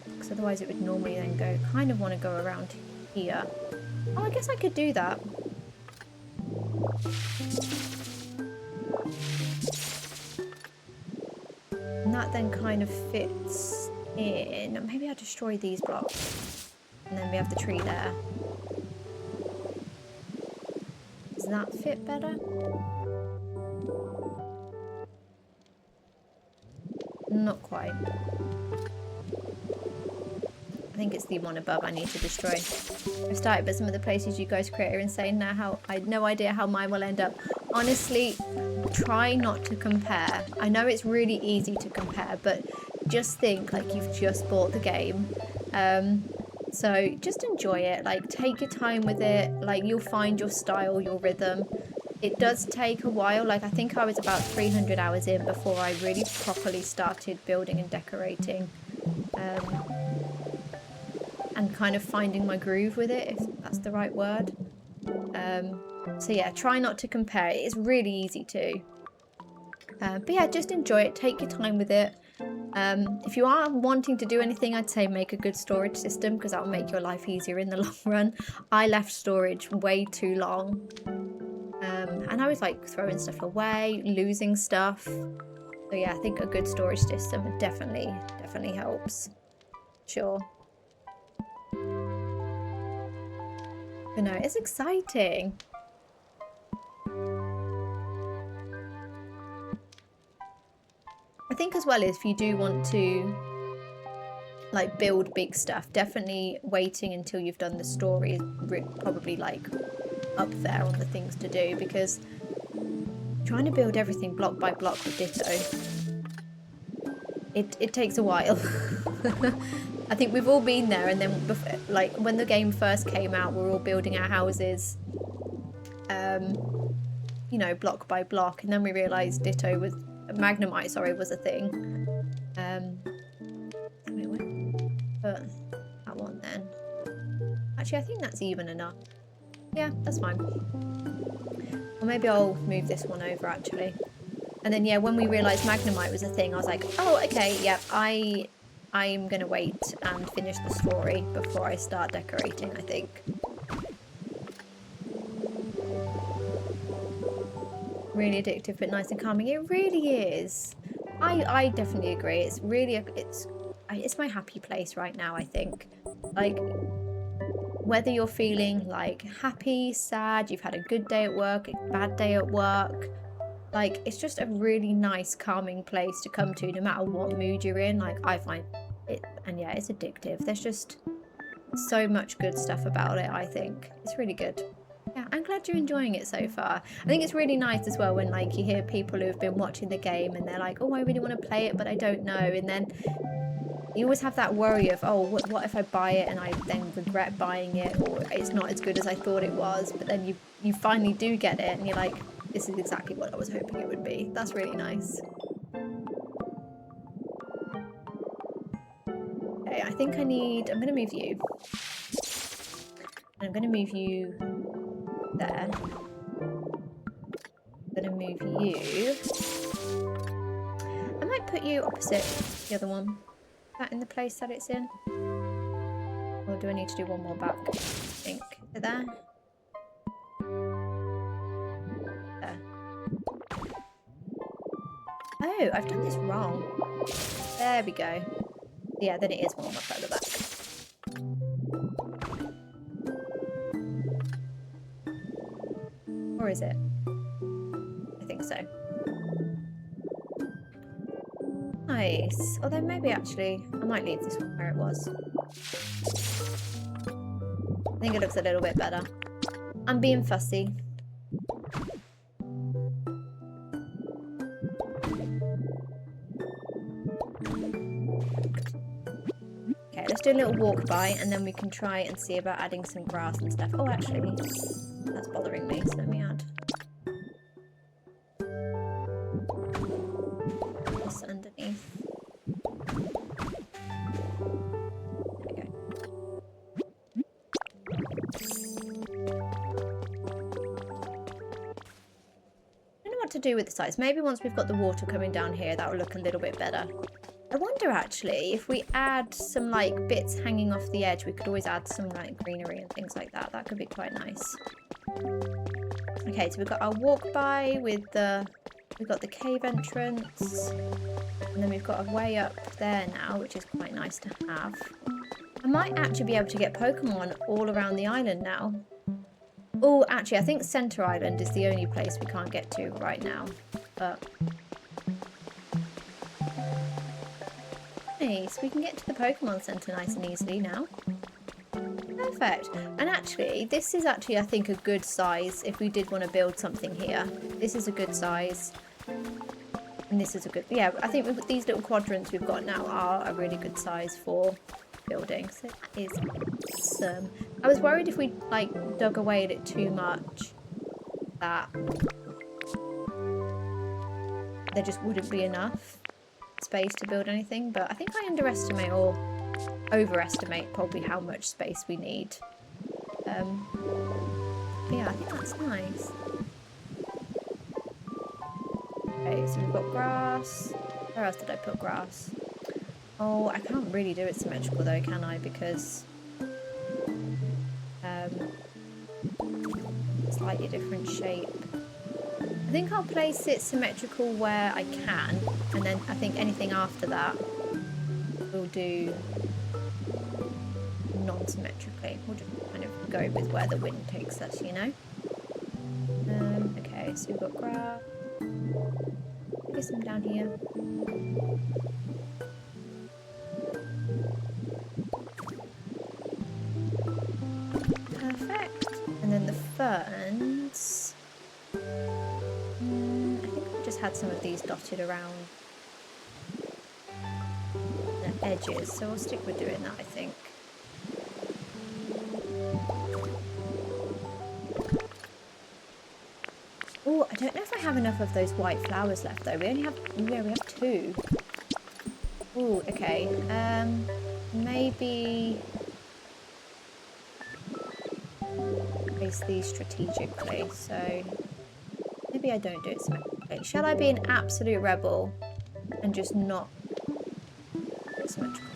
Because otherwise it would normally then go, kind of want to go around here. Oh, I guess I could do that. And that then kind of fits in. Maybe I'll destroy these blocks. And then we have the tree there. Does that fit better? Not quite. I think it's the one above I need to destroy. I've started, but some of the places you guys create are insane now. How I had no idea how mine will end up. Honestly, try not to compare. I know it's really easy to compare, but just think like you've just bought the game. So just enjoy it, like take your time with it, like you'll find your style, your rhythm. It does take a while, like I think I was about 300 hours in before I really properly started building and decorating. And kind of finding my groove with it, if that's the right word. So yeah, try not to compare. It is really easy to. But yeah, just enjoy it. Take your time with it. If you are wanting to do anything, I'd say make a good storage system because that'll make your life easier in the long run. I left storage way too long. And I was like throwing stuff away, losing stuff. So yeah, I think a good storage system definitely helps. Sure. But no, it's exciting. I think as well, if you do want to like build big stuff, definitely waiting until you've done the story is probably like up there on the things to do, because trying to build everything block by block with Ditto, it takes a while. I think we've all been there, and then like when the game first came out, we're all building our houses, you know, block by block, and then we realised Ditto was Magnemite, sorry, was a thing. But that one then. Actually, I think that's even enough. Yeah, that's fine. Or maybe I'll move this one over actually. And then yeah, when we realised Magnemite was a thing, I was like, oh, okay, yeah, I'm gonna wait and finish the story before I start decorating, I think. Really addictive but nice and calming. It really is. I definitely agree. It's really it's my happy place right now, I think. Like, whether you're feeling like happy, sad, you've had a good day at work, a bad day at work, like it's just a really nice calming place to come to no matter what mood you're in. Like, I find it, and yeah, it's addictive. There's just so much good stuff about it, I think. It's really good. Yeah, I'm glad you're enjoying it so far. I think it's really nice as well when like you hear people who've been watching the game and they're like, oh, I really want to play it but I don't know, and then you always have that worry of, oh, what if I buy it and I then regret buying it, or it's not as good as I thought it was, but then you finally do get it and you're like, this is exactly what I was hoping it would be. That's really nice. Okay, I think I'm going to move you. And I'm going to move you there. I'm going to move you. I might put you opposite the other one. That in the place that it's in? Or do I need to do one more back? I think. Is it there? There. Oh, I've done this wrong. There we go. Yeah, then it is one more further back. Or is it? I think so. Nice. Although maybe actually I might leave this one where it was. I think it looks a little bit better. I'm being fussy. Okay, let's do a little walk by and then we can try and see about adding some grass and stuff. Oh, actually, that's bothering me, so let me add this underneath. There we go. I don't know what to do with the size. Maybe once we've got the water coming down here, that will look a little bit better. I wonder actually if we add some like bits hanging off the edge, we could always add some like greenery and things like that. That could be quite nice. Okay, so we've got our walk by with we've got the cave entrance, and then we've got a way up there now, which is quite nice to have. I might actually be able to get Pokemon all around the island now. Oh, actually, I think Center Island is the only place we can't get to right now, but nice, we can get to the Pokemon Center nice and easily now. Perfect. And actually, this is actually, I think, a good size if we did want to build something here. This is a good size. And this is a good, yeah, I think with these little quadrants we've got now are a really good size for building. So that is awesome. I was worried if we like dug away at it too much that there just wouldn't be enough space to build anything, but I think I underestimate or overestimate probably how much space we need. Yeah, I think that's nice. Okay, so we've got grass. Where else did I put grass? Oh, I can't really do it symmetrical though, can I? Because slightly different shape. I think I'll place it symmetrical where I can, and then I think anything after that we'll do non-symmetrically. We'll just kind of go with where the wind takes us, you know? Okay, so we've got grass. Get some down here. Perfect. And then the ferns. I think I just had some of these dotted around the edges, so I'll stick with doing that, I think. Oh, I don't know if I have enough of those white flowers left though. We only have, yeah, we have 2. Oh, okay. Maybe place these strategically. So maybe I don't do it symmetrically. Shall I be an absolute rebel and just not do it symmetrical?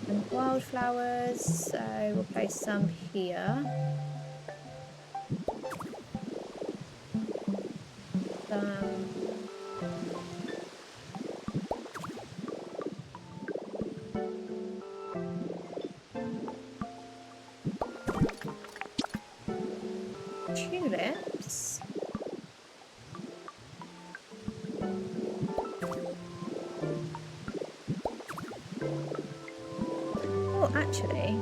And wildflowers, so we'll place some here. Tulips. Oh, actually.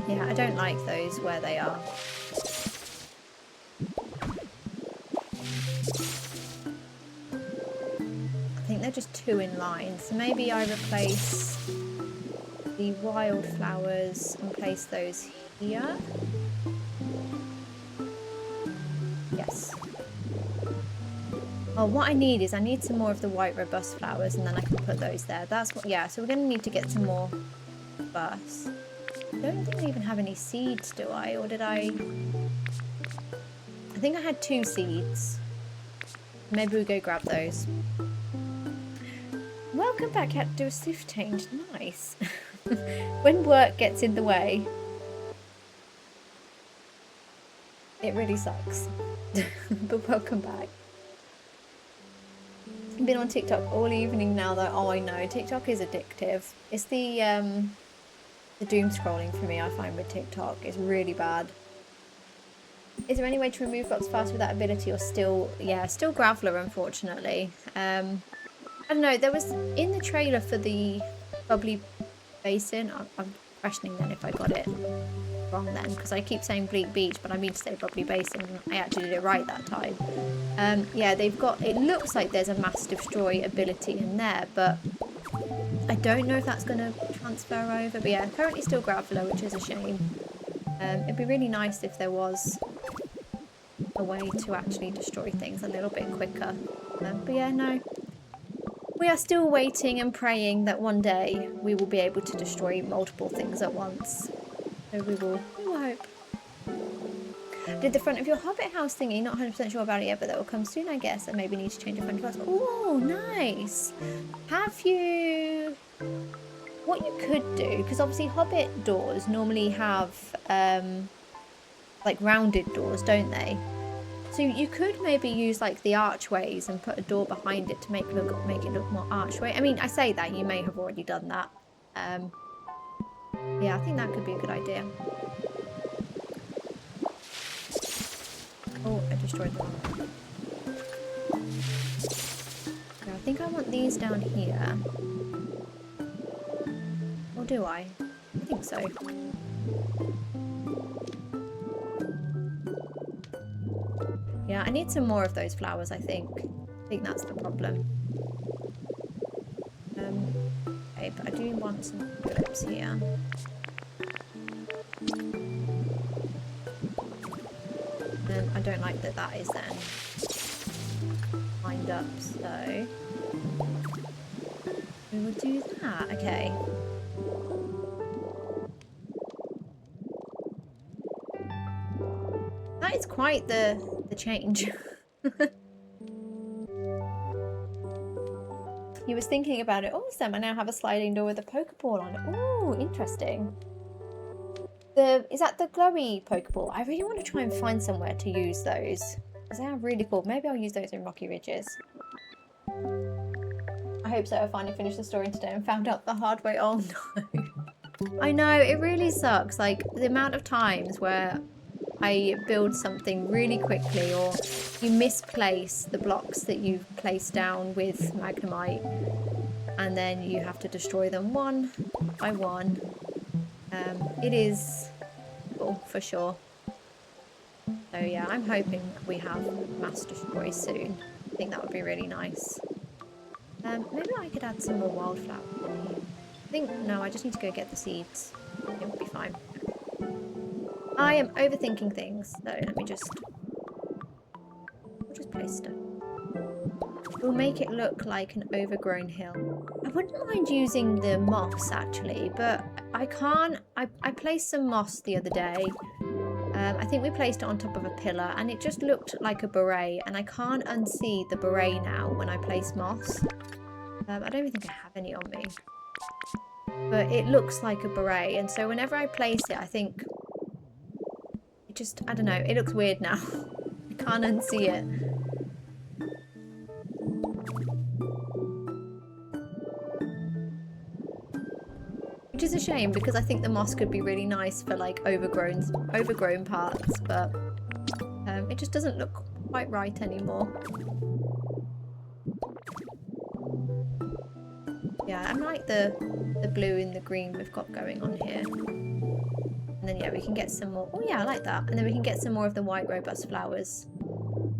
Yeah, I don't like those where they are. I think they're just too in line. So maybe I replace the wildflowers and place those here. Yes. Oh, what I need is I need some more of the white robust flowers, and then I can put those there. That's what, yeah, so we're going to need to get some more first. I don't think I even have any seeds, do I? Or did I? I think I had 2 seeds. Maybe we go grab those. Welcome back, had to do a shift change. Nice. When work gets in the way, it really sucks. But welcome back. I've been on TikTok all evening now though. Oh, I know, TikTok is addictive. It's the doom scrolling for me, I find, with TikTok. It's really bad. Is there any way to remove rocks fast with that ability, or still, yeah, still Graveler, unfortunately. I don't know, there was, in the trailer for the Bubbly Basin, I'm questioning then if I got it wrong then, because I keep saying Bleak Beach, but I mean to say Bubbly Basin, and I actually did it right that time. Yeah, they've got, it looks like there's a mass destroy ability in there, but I don't know if that's going to transfer over. But yeah, currently still Graveler, which is a shame. It'd be really nice if there was a way to actually destroy things a little bit quicker. But yeah, no. We are still waiting and praying that one day we will be able to destroy multiple things at once. So we will hope. Did the front of your Hobbit house thingy? Not 100% sure about it yet, but that will come soon, I guess. And maybe need to change the front of us. Oh, nice. Have you... What you could do, because obviously Hobbit doors normally have like rounded doors, don't they? So you could maybe use like the archways and put a door behind it to make it look more archway. I mean, I say that, you may have already done that. Yeah, I think that could be a good idea. Oh, I destroyed the one. So I think I want these down here. Or do I? I think so. Yeah, I need some more of those flowers, I think. I think that's the problem. Okay, but I do want some tulips here. I don't like that that is then lined up, so we will do that. Okay. That is quite the change. He was thinking about it. Awesome, I now have a sliding door with a Pokeball on it. Oh, interesting. Is that the glowy Pokeball? I really want to try and find somewhere to use those, because they are really cool. Maybe I'll use those in Rocky Ridges. I hope so. I finally finished the story today and found out the hard way. Oh no. I know, it really sucks. Like, the amount of times where I build something really quickly, or you misplace the blocks that you've placed down with Magnemite, and then you have to destroy them one by one. It is cool for sure. So yeah, I'm hoping we have mass destroy soon. I think that would be really nice. Maybe I could add some more wildflowers in here. I think, no, I just need to go get the seeds. It will be fine. I am overthinking things, so let me just... I'll just place stuff. We'll make it look like an overgrown hill. I wouldn't mind using the moss, actually, but I can't... I placed some moss the other day. I think we placed it on top of a pillar, and it just looked like a beret, and I can't unsee the beret now when I place moss. I don't even think I have any on me. But it looks like a beret, and so whenever I place it, I think... It just... I don't know, it looks weird now. I can't unsee it. Which is a shame, because I think the moss could be really nice for like overgrown parts, but it just doesn't look quite right anymore. Yeah, I like the blue and the green we've got going on here. And then yeah, we can get some more. Oh yeah, I like that. And then we can get some more of the white robust flowers.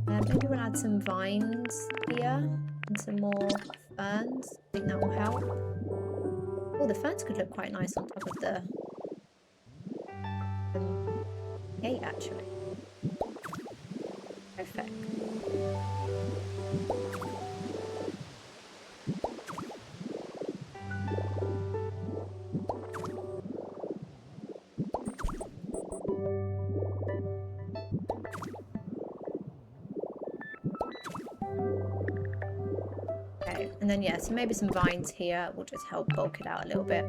Maybe we'll add some vines here and some more ferns. I think that will help. Oh, the ferns could look quite nice on top of the gate, actually. Perfect. And then, yeah, so maybe some vines here will just help bulk it out a little bit.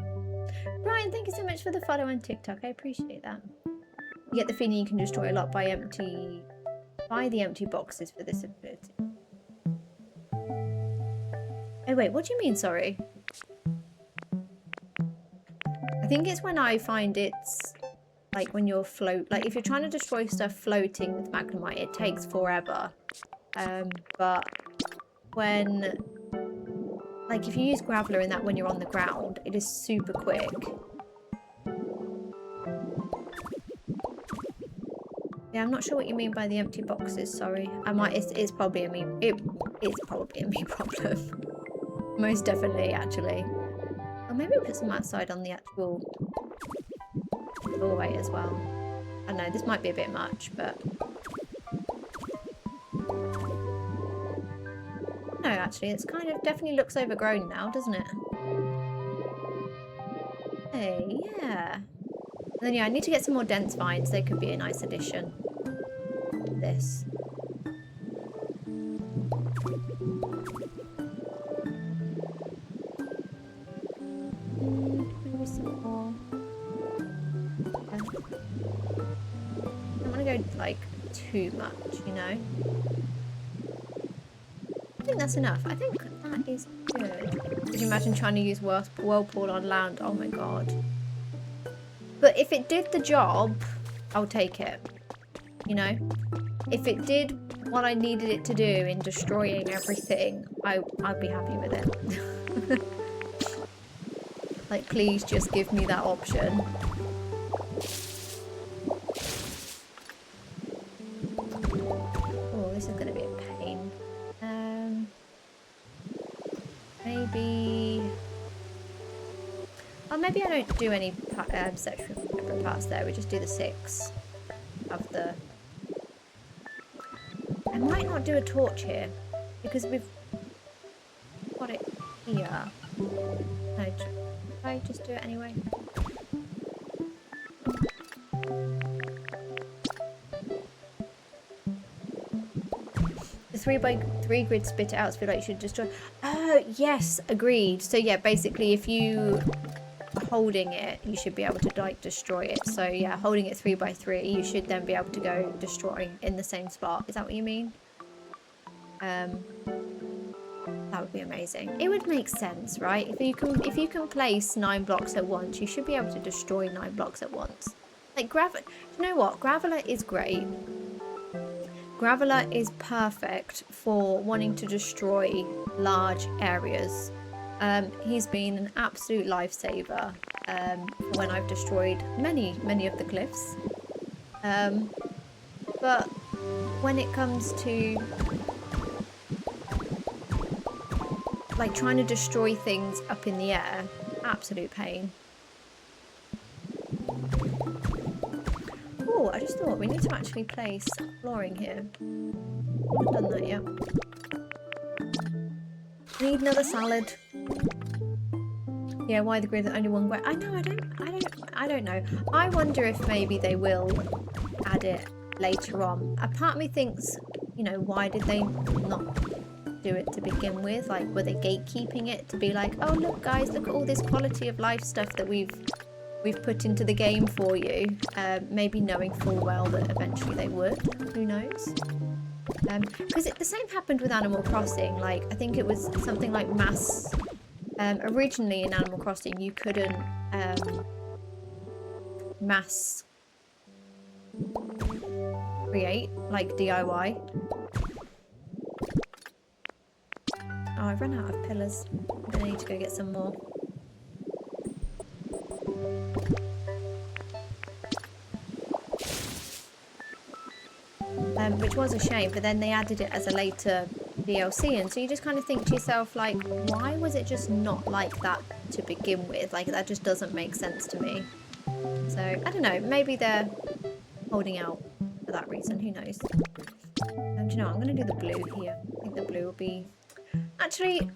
Brian, thank you so much for the follow on TikTok. I appreciate that. You get the feeling you can destroy a lot by the empty boxes for this ability. Oh, wait, what do you mean, sorry? I think it's when I find it's, like, when you're like, if you're trying to destroy stuff floating with Magnemite, it takes forever. But when... Like, if you use Graveler in that when you're on the ground, it is super quick. Yeah, I'm not sure what you mean by the empty boxes, sorry. It's probably a me, it is probably a me problem. Most definitely, actually. Or maybe we'll put some outside on the actual doorway as well. I don't know, this might be a bit much, but... No, actually, it's kind of definitely looks overgrown now, doesn't it? Hey, yeah. And then, yeah, I need to get some more dense vines. They could be a nice addition. This. Maybe some more. I don't want to go, like, too much, you know? I think that's enough. I think that is good. Could you imagine trying to use Whirlpool on land? Oh my god. But if it did the job, I'll take it. You know? If it did what I needed it to do in destroying everything, I'd be happy with it. Like, please just give me that option. Oh, this is going to be a pain. Maybe... Oh, maybe I don't do any separate parts there. We just do the 6 of the might not do a torch here because we've got it here. No, should I just do it anyway? The 3x3 grid spit it out, so I feel like you should destroy. Oh, yes, agreed. So yeah, basically if you are holding it, you should be able to like destroy it. So yeah, holding it 3x3, you should then be able to go destroy in the same spot. Is that what you mean? That would be amazing. It would make sense, right? If you can place 9 blocks at once, you should be able to destroy 9 blocks at once. Like you know what? Graveler is great. Graveler is perfect for wanting to destroy large areas. He's been an absolute lifesaver when I've destroyed many of the cliffs. But when it comes to like trying to destroy things up in the air, absolute pain. Oh, I just thought we need to actually place flooring here. I haven't done that yet. I need another salad. Yeah, why the grid? Only one grid? I know. I don't know. I wonder if maybe they will add it later on. A part of me thinks, you know, why did they not do it to begin with? Like, were they gatekeeping it to be like, oh look guys, look at all this quality of life stuff that we've put into the game for you, maybe knowing full well that eventually they would. Who knows? Because the same happened with Animal Crossing. Like, I think it was something like mass. Originally in Animal Crossing, you couldn't mass create, like DIY. Oh, I've run out of pillars. I'm gonna need to go get some more. Which was a shame, but then they added it as a later DLC, and so you just kind of think to yourself, like, why was it just not like that to begin with? Like, that just doesn't make sense to me. So, I don't know, maybe they're holding out for that reason, who knows? Do you know, I'm going to do the blue here. I think the blue will be... Actually,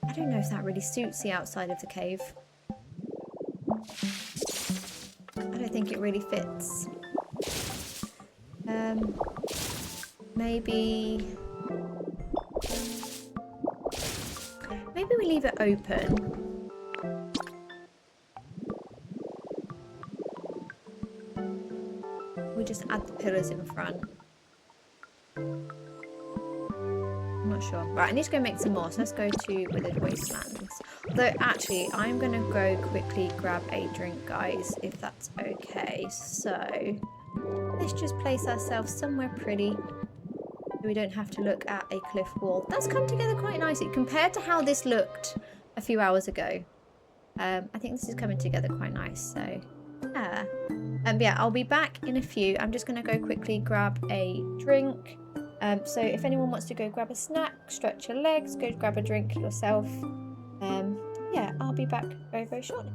I don't know if that really suits the outside of the cave. I don't think it really fits. Maybe we leave it open. We just add the pillars in front. I'm not sure. Right, I need to go make some more, so let's go to Withered Wastelands. Although, actually, I'm going to go quickly grab a drink, guys, if that's okay. So, let's just place ourselves somewhere pretty. We don't have to look at a cliff wall. That's come together quite nicely compared to how this looked a few hours ago. I think this is coming together quite nice. So, yeah. Yeah, I'll be back in a few. I'm just going to go quickly grab a drink. So if anyone wants to go grab a snack, stretch your legs, go grab a drink yourself. Yeah, I'll be back very, very shortly.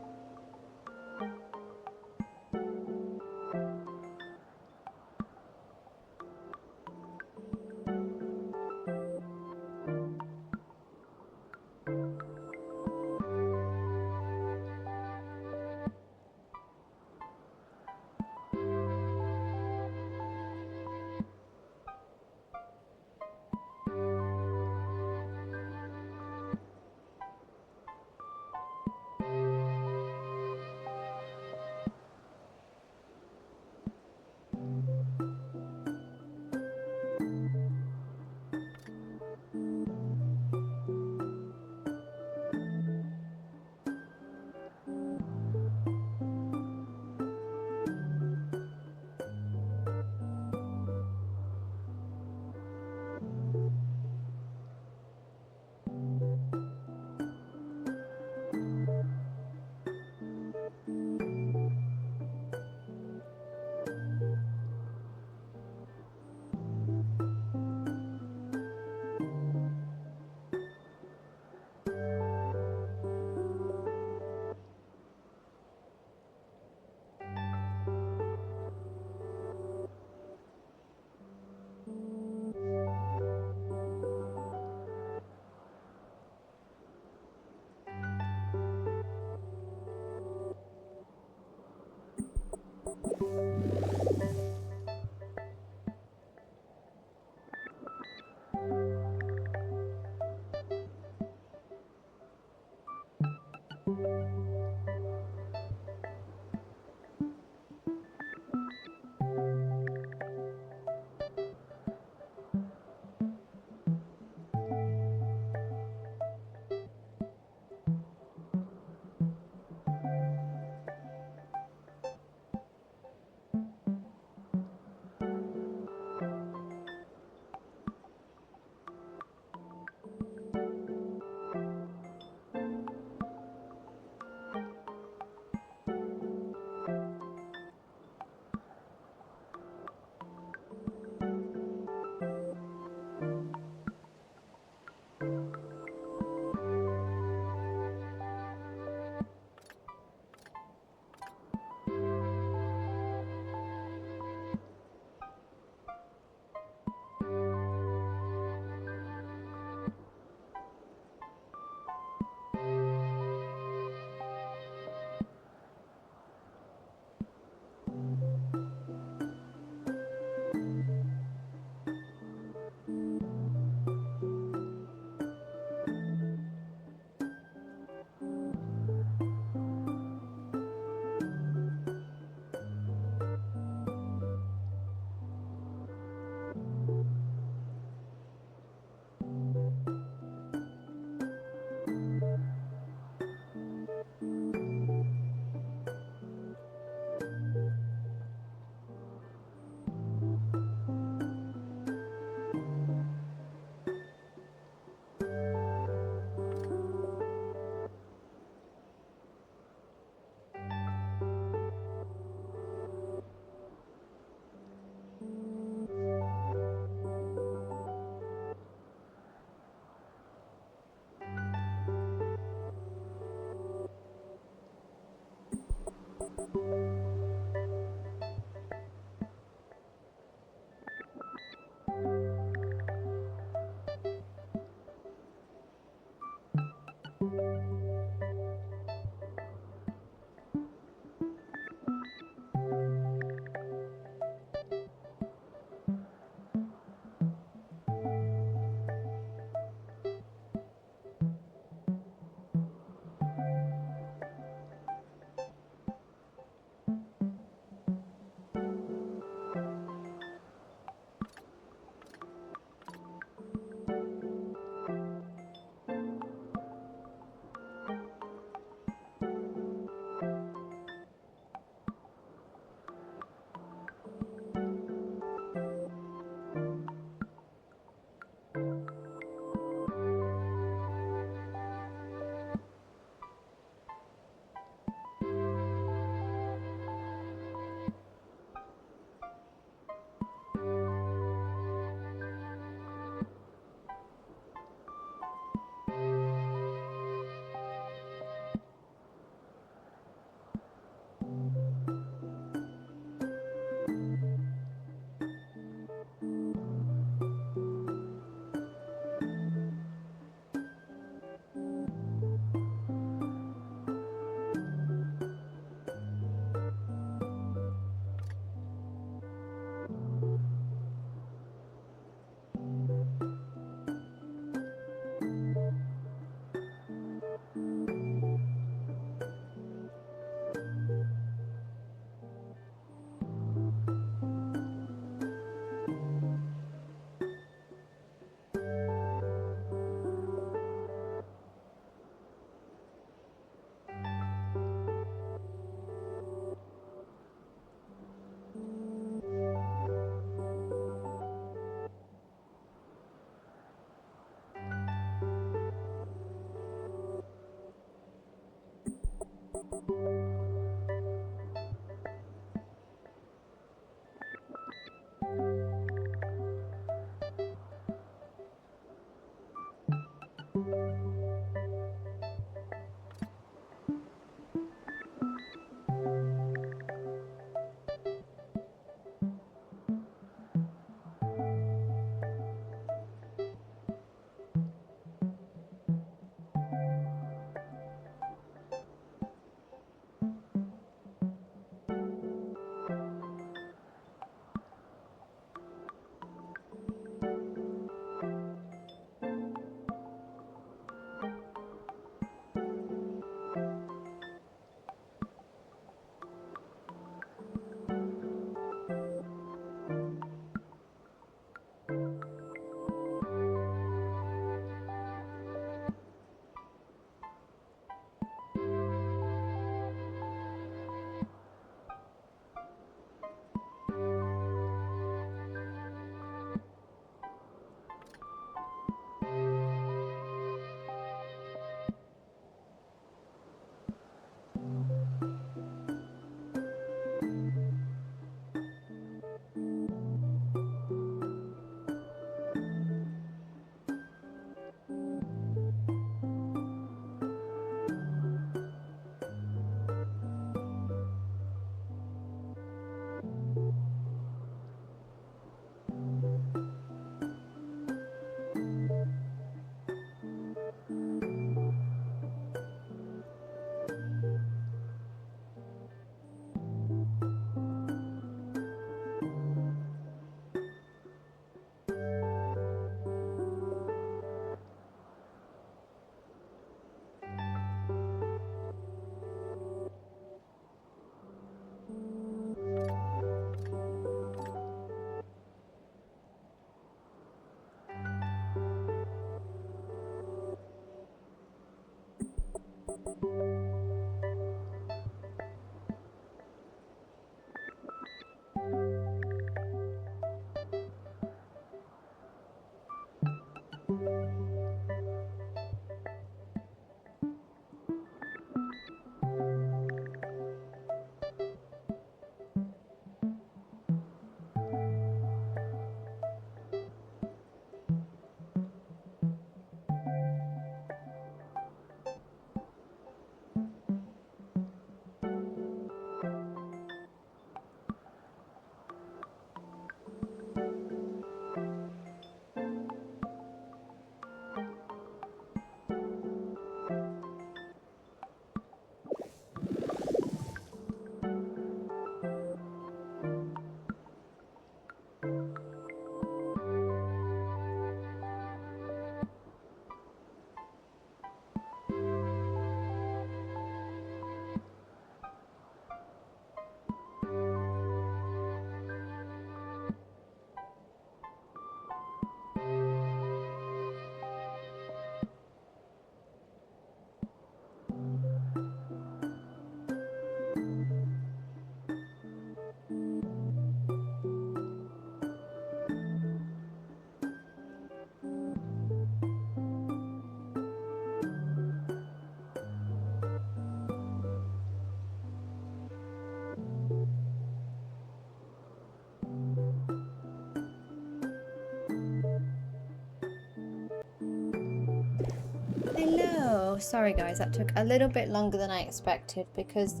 Hello. Sorry guys, that took a little bit longer than I expected because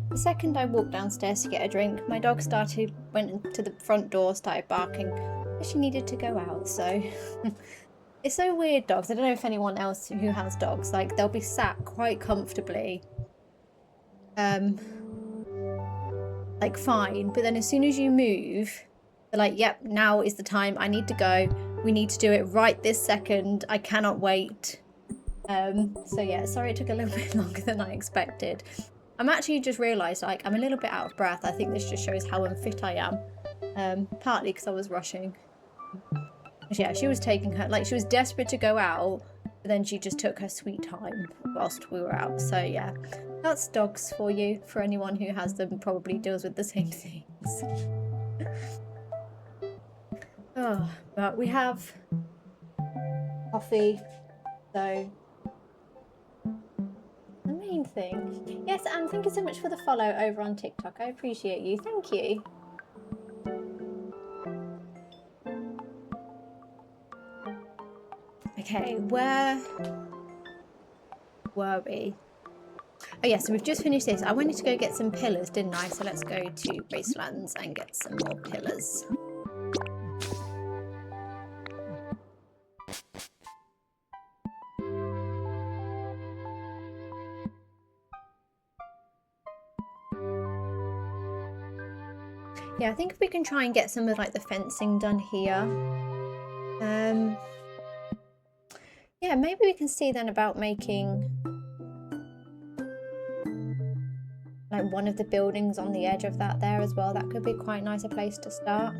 the second I walked downstairs to get a drink, my dog went to the front door, started barking, but she needed to go out, so it's so weird, dogs. I don't know if anyone else who has dogs, like they'll be sat quite comfortably, like fine, but then as soon as you move, they're like, yep, now is the time, I need to go, we need to do it right this second, I cannot wait. So yeah, sorry it took a little bit longer than I expected. I'm actually just realised, like, I'm a little bit out of breath. I think this just shows how unfit I am. Partly because I was rushing. But yeah, she was taking her, like, she was desperate to go out, but then she just took her sweet time whilst we were out. So yeah, that's dogs for you. For anyone who has them, probably deals with the same things. Oh, but we have coffee, so the main thing. Yes, and thank you so much for the follow over on TikTok. I appreciate you. Thank you. Okay, where were we? Oh yeah, so we've just finished this. I wanted to go get some pillars, didn't I? So let's go to Wastelands and get some more pillars. Yeah, I think if we can try and get some of like the fencing done here. Yeah, maybe we can see then about making like one of the buildings on the edge of that there as well. That could be quite nice a place to start.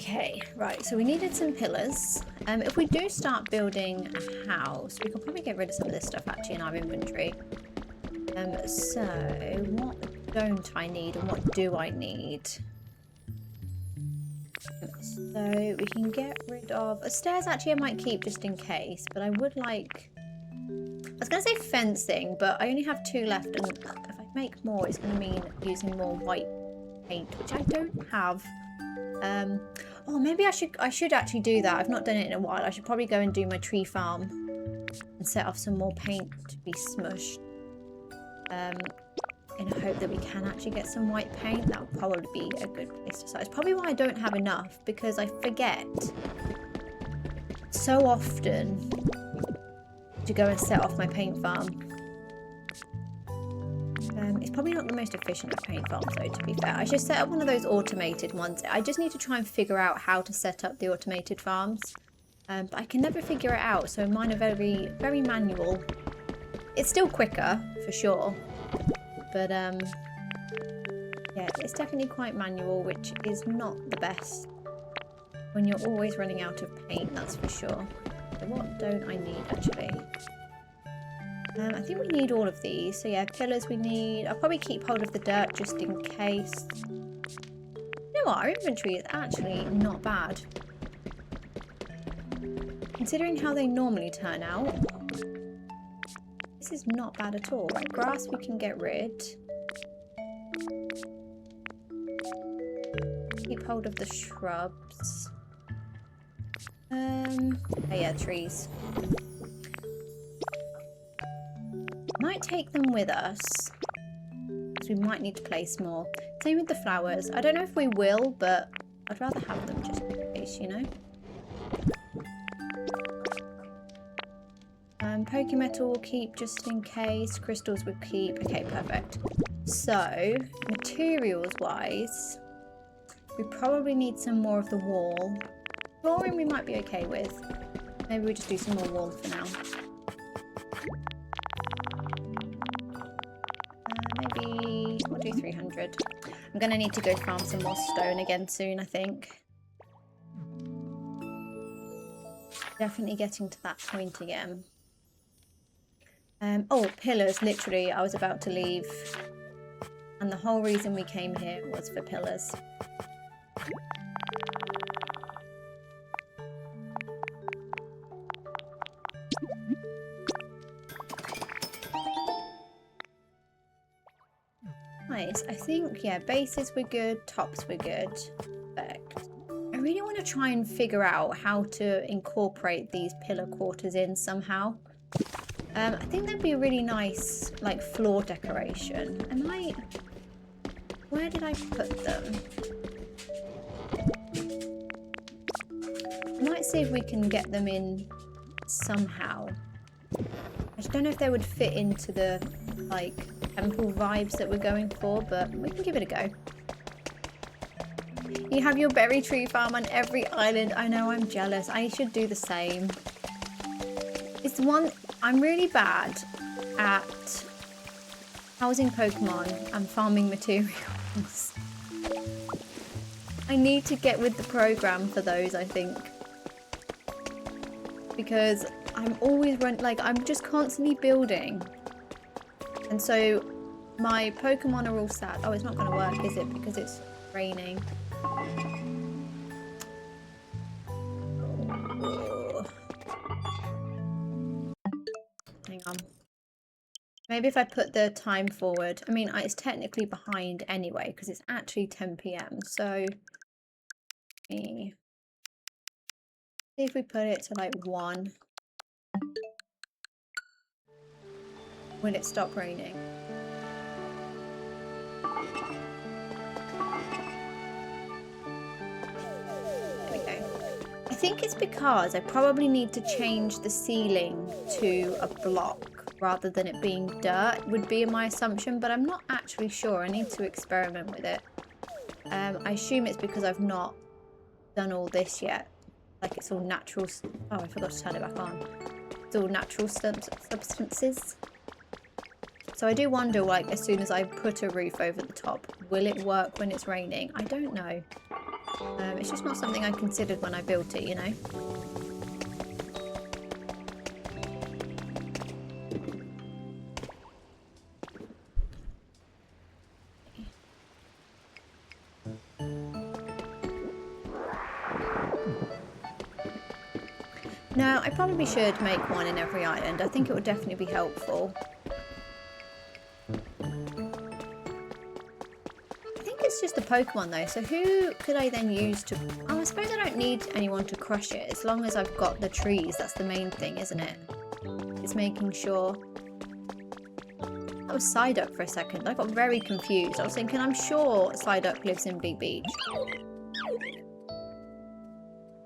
Okay, right, so we needed some pillars. If we do start building a house, we can probably get rid of some of this stuff actually in our inventory. So what don't I need and what do I need? So we can get rid of stairs. Actually, I might keep just in case, but I would like, I was going to say fencing, but I only have 2 left, and if I make more, it's going to mean using more white paint, which I don't have. Oh, maybe I should actually do that. I've not done it in a while. I should probably go and do my tree farm and set off some more paint to be smushed. In a hope that we can actually get some white paint. That would probably be a good place to start. It's probably why I don't have enough, because I forget so often to go and set off my paint farm. It's probably not the most efficient of paint farms though, to be fair. I should set up one of those automated ones. I just need to try and figure out how to set up the automated farms. But I can never figure it out, so mine are very, very manual. It's still quicker, for sure. But, yeah, it's definitely quite manual, which is not the best when you're always running out of paint, that's for sure. So what don't I need, actually? I think we need all of these. So, yeah, pillars we need. I'll probably keep hold of the dirt just in case. You know what? Our inventory is actually not bad. Considering how they normally turn out. This is not bad at all. Right, grass we can get rid. Keep hold of the shrubs. Oh yeah, trees. Might take them with us, because we might need to place more. Same with the flowers. I don't know if we will, but I'd rather have them just in case, you know. Pokemetal will keep just in case. Crystals would keep. Okay, perfect. So, materials wise, we probably need some more of the wall. Flooring we might be okay with. Maybe we'll just do some more wall for now. Maybe we'll do 300. I'm going to need to go farm some more stone again soon, I think. Definitely getting to that point again. Oh, pillars, literally, I was about to leave. And the whole reason we came here was for pillars. Nice. I think, yeah, bases were good, tops were good. Perfect. I really want to try and figure out how to incorporate these pillar quarters in somehow. I think that'd be a really nice, like, floor decoration. Where did I put them? I might see if we can get them in somehow. I just don't know if they would fit into the, like, temple vibes that we're going for, but we can give it a go. You have your berry tree farm on every island. I know, I'm jealous. I should do the same. It's one... I'm really bad at housing Pokemon and farming materials. I need to get with the program for those, I think. Because I'm always I'm just constantly building. And so my Pokemon are all sad. Oh, it's not going to work, is it? Because it's raining. Hang on. Maybe if I put the time forward. I mean, it's technically behind anyway, because it's actually 10 PM. So, see if we put it to like 1. Will it stop raining? There we go. I think it's because I probably need to change the ceiling to a block rather than it being dirt, would be my assumption, but I'm not actually sure. I need to experiment with it. I assume it's because I've not done all this yet. Like it's all natural. Oh, I forgot to turn it back on. It's all natural substances. So I do wonder, like, as soon as I put a roof over the top, will it work when it's raining? I don't know. It's just not something I considered when I built it, you know? No, I probably should make one in every island. I think it would definitely be helpful. It's just a Pokemon though, so who could I then use to... Oh, I suppose I don't need anyone to crush it, as long as I've got the trees. That's the main thing, isn't it? It's making sure... That was Psyduck for a second. I got very confused. I was thinking, I'm sure Psyduck lives in Big Beach.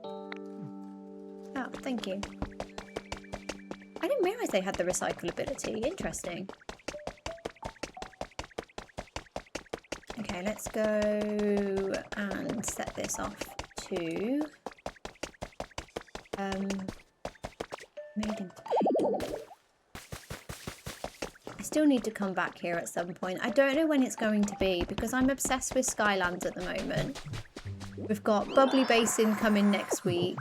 Oh, thank you. I didn't realise they had the recycle ability. Interesting. Okay, let's go and set this off to made in paint. I still need to come back here at some point. I don't know when it's going to be because I'm obsessed with Skylands at the moment. We've got Bubbly Basin coming next week.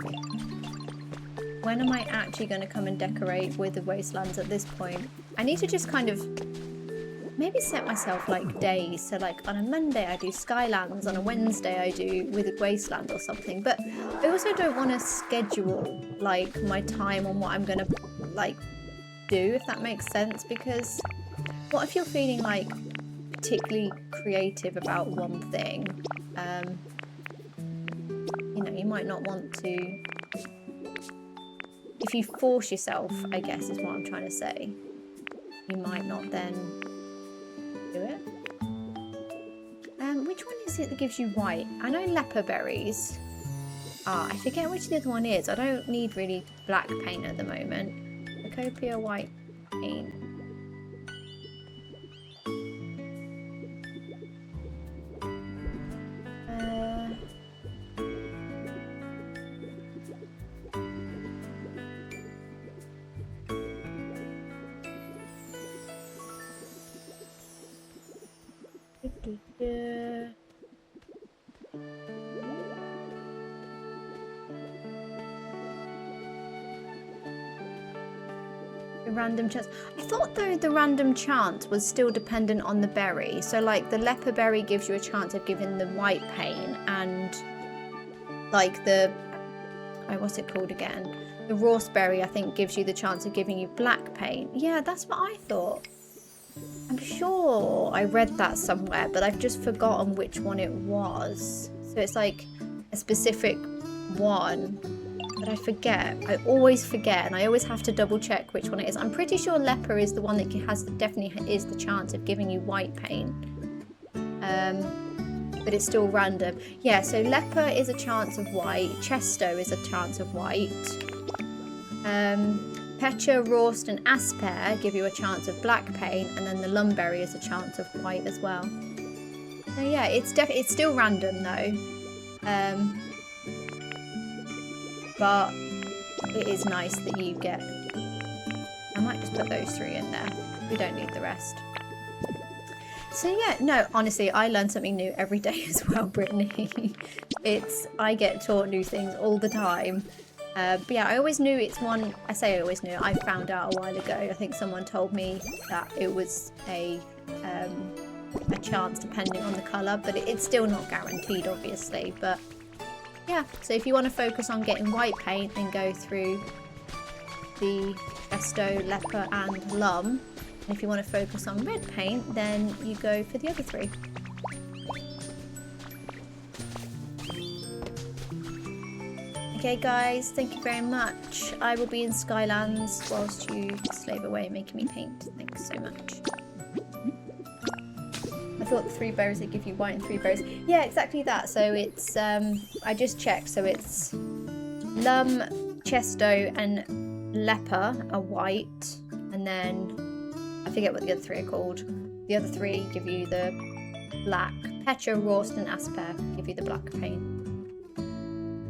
When am I actually going to come and decorate with the Wastelands at this point? I need to just kind of maybe set myself like days, so like on a Monday I do Skylands, on a Wednesday I do with a Wasteland or something, but I also don't want to schedule like my time on what I'm gonna like do, if that makes sense, because what if you're feeling like particularly creative about one thing, you know, you might not want to, if you force yourself, I guess is what I'm trying to say, you might not then do it. Which one is it that gives you white? I know leper berries. I forget which the other one is. I don't need really black paint at the moment. Pokopia white paint. The random chance. I thought though the random chance was still dependent on the berry. So like the leper berry gives you a chance of giving the white paint, and like the, oh, what's it called again? The raspberry I think gives you the chance of giving you black paint. Yeah, that's what I thought. I'm sure I read that somewhere, but I've just forgotten which one it was. So it's like a specific one, but I forget. I always forget, and I always have to double check which one it is. I'm pretty sure leper is the one that has definitely is the chance of giving you white paint. But it's still random. Yeah, so leper is a chance of white. Chesto is a chance of white. Pecha, Rost and Asper give you a chance of black paint, and then the Lumberry is a chance of white as well. So yeah, it's still random though. But it is nice that you get... I might just put those three in there. We don't need the rest. So yeah, no, honestly, I learn something new every day as well, Brittany. I get taught new things all the time. But yeah, I always knew it's one, I say I always knew, I found out a while ago. I think someone told me that it was a chance depending on the colour, but it's still not guaranteed, obviously. But yeah, so if you want to focus on getting white paint, then go through the Chesto, Leper and Lum. And if you want to focus on red paint, then you go for the other three. Okay guys, thank you very much. I will be in Skylands whilst you slave away making me paint. Thanks so much. I thought the 3 berries that give you white and 3 berries. Yeah, exactly that. So it's, I just checked. So it's Lum, Chesto and Leper are white. And then, I forget what the other 3 are called. The other 3 give you the black. Pecha, Rost and Asper give you the black paint.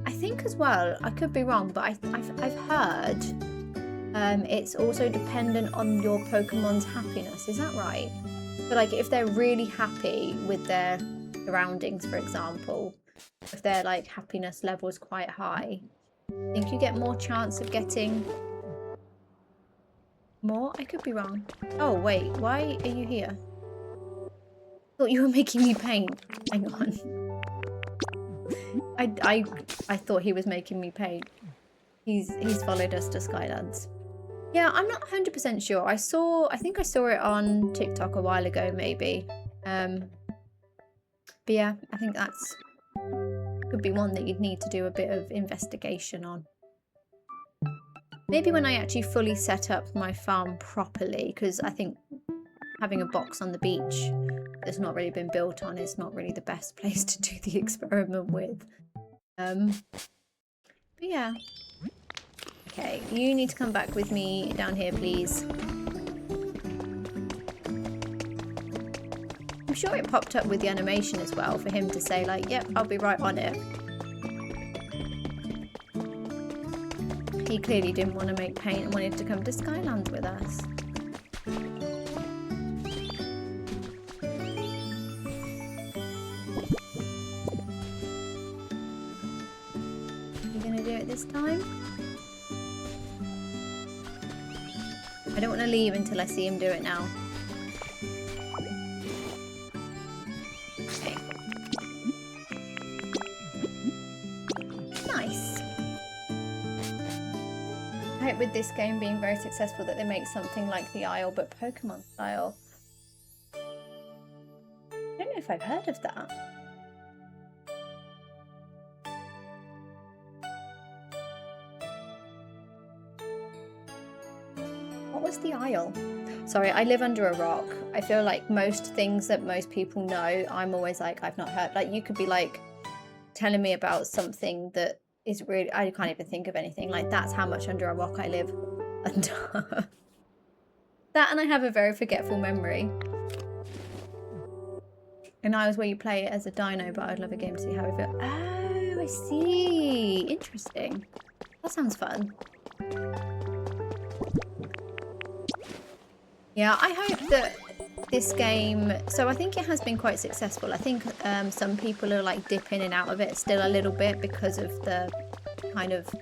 I think as well, I could be wrong, but I've heard it's also dependent on your Pokemon's happiness. Is that right? So like if they're really happy with their surroundings, for example, if their like happiness level is quite high, I think you get more chance of getting more. I could be wrong. Oh wait, why are you here? I thought you were making me paint. Hang on. I thought he was making me paint. He's followed us to Skylands. Yeah, I'm not 100% sure. I think I saw it on TikTok a while ago, maybe. But yeah, I think that's could be one that you'd need to do a bit of investigation on. Maybe when I actually fully set up my farm properly, because I think having a box on the beach that's not really been built on is not really the best place to do the experiment with. But yeah. Okay, you need to come back with me down here, please. I'm sure it popped up with the animation as well for him to say like, yep, I'll be right on it. He clearly didn't want to make paint and wanted to come to Skylands with us. You gonna do it this time? I don't want to leave until I see him do it now. Okay. Nice. I hope with this game being very successful that they make something like the Isle but Pokemon style. I don't know if I've heard of that. What was the Isle? Sorry, I live under a rock. I feel like most things that most people know, I'm always like, I've not heard. Like, you could be like telling me about something that is really, I can't even think of anything. Like, that's how much under a rock I live under. That, and I have a very forgetful memory. And I was where you play it as a dino, but I'd love a game to see how it feels. Oh, I see. Interesting. That sounds fun. Yeah, I hope that this game, so I think it has been quite successful. I think some people are like dip in and out of it still a little bit because of the kind of,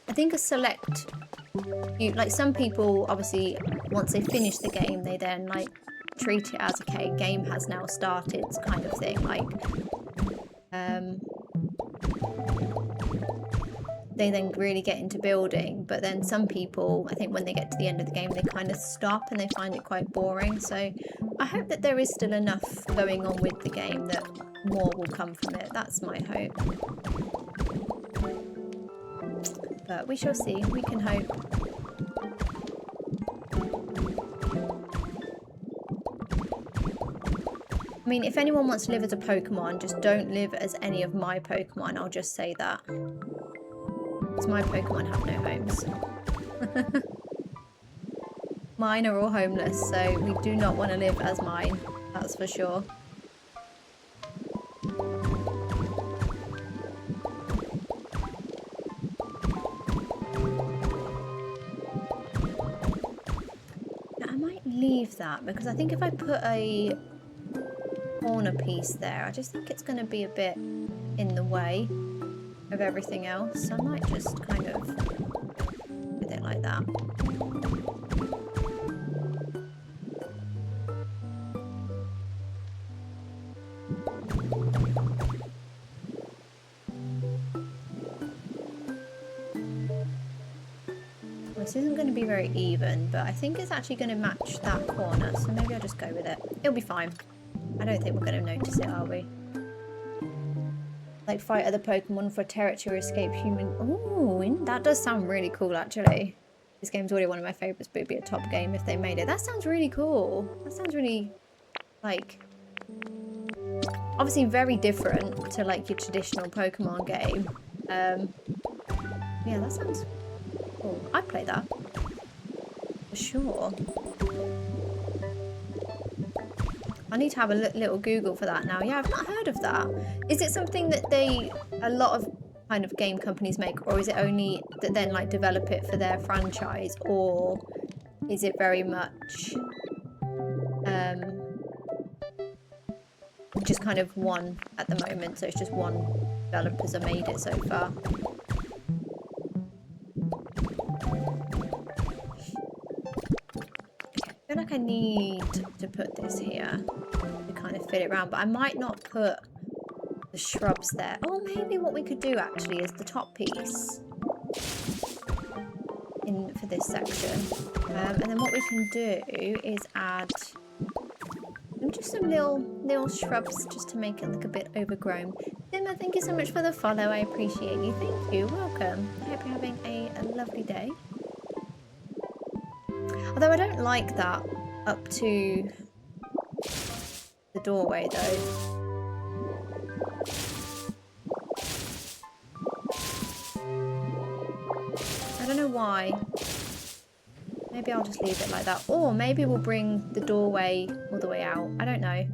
I think a select, like some people obviously once they finish the game they then like treat it as, okay, game has now started kind of thing, like they then really get into building, but then some people, I think when they get to the end of the game, they kind of stop and they find it quite boring. So I hope that there is still enough going on with the game that more will come from it. That's my hope. But we shall see. We can hope. I mean, if anyone wants to live as a Pokemon, just don't live as any of my Pokemon. I'll just say that. Because my Pokemon have no homes. Mine are all homeless, so we do not want to live as mine. That's for sure. Now, I might leave that because I think if I put a corner piece there, I just think it's going to be a bit in the way of everything else. I might just kind of put it like that. This isn't going to be very even, but I think it's actually going to match that corner, so maybe I'll just go with it. It'll be fine. I don't think we're going to notice it, are we? Like fight other Pokemon for territory, escape human. Ooh, that does sound really cool, actually. This game's already one of my favourites, but it'd be a top game if they made it. That sounds really cool. That sounds really, like, obviously very different to like your traditional Pokemon game. Yeah, that sounds cool. I'd play that for sure. I need to have a little Google for that now. Yeah, I've not heard of that. Is it something that a lot of kind of game companies make, or is it only that then like develop it for their franchise, or is it very much just kind of one at the moment, so it's just one developers have made it so far. I feel like I need to put this here to kind of fit it around, but I might not put the shrubs there. Oh, maybe what we could do actually is the top piece in for this section, and then what we can do is add just some little shrubs just to make it look a bit overgrown. Simma, thank you so much for the follow. I appreciate you. Thank you. Welcome. I hope you're having a lovely day. Although I don't like that up to the doorway though. I don't know why. Maybe I'll just leave it like that. Or maybe we'll bring the doorway all the way out. I don't know.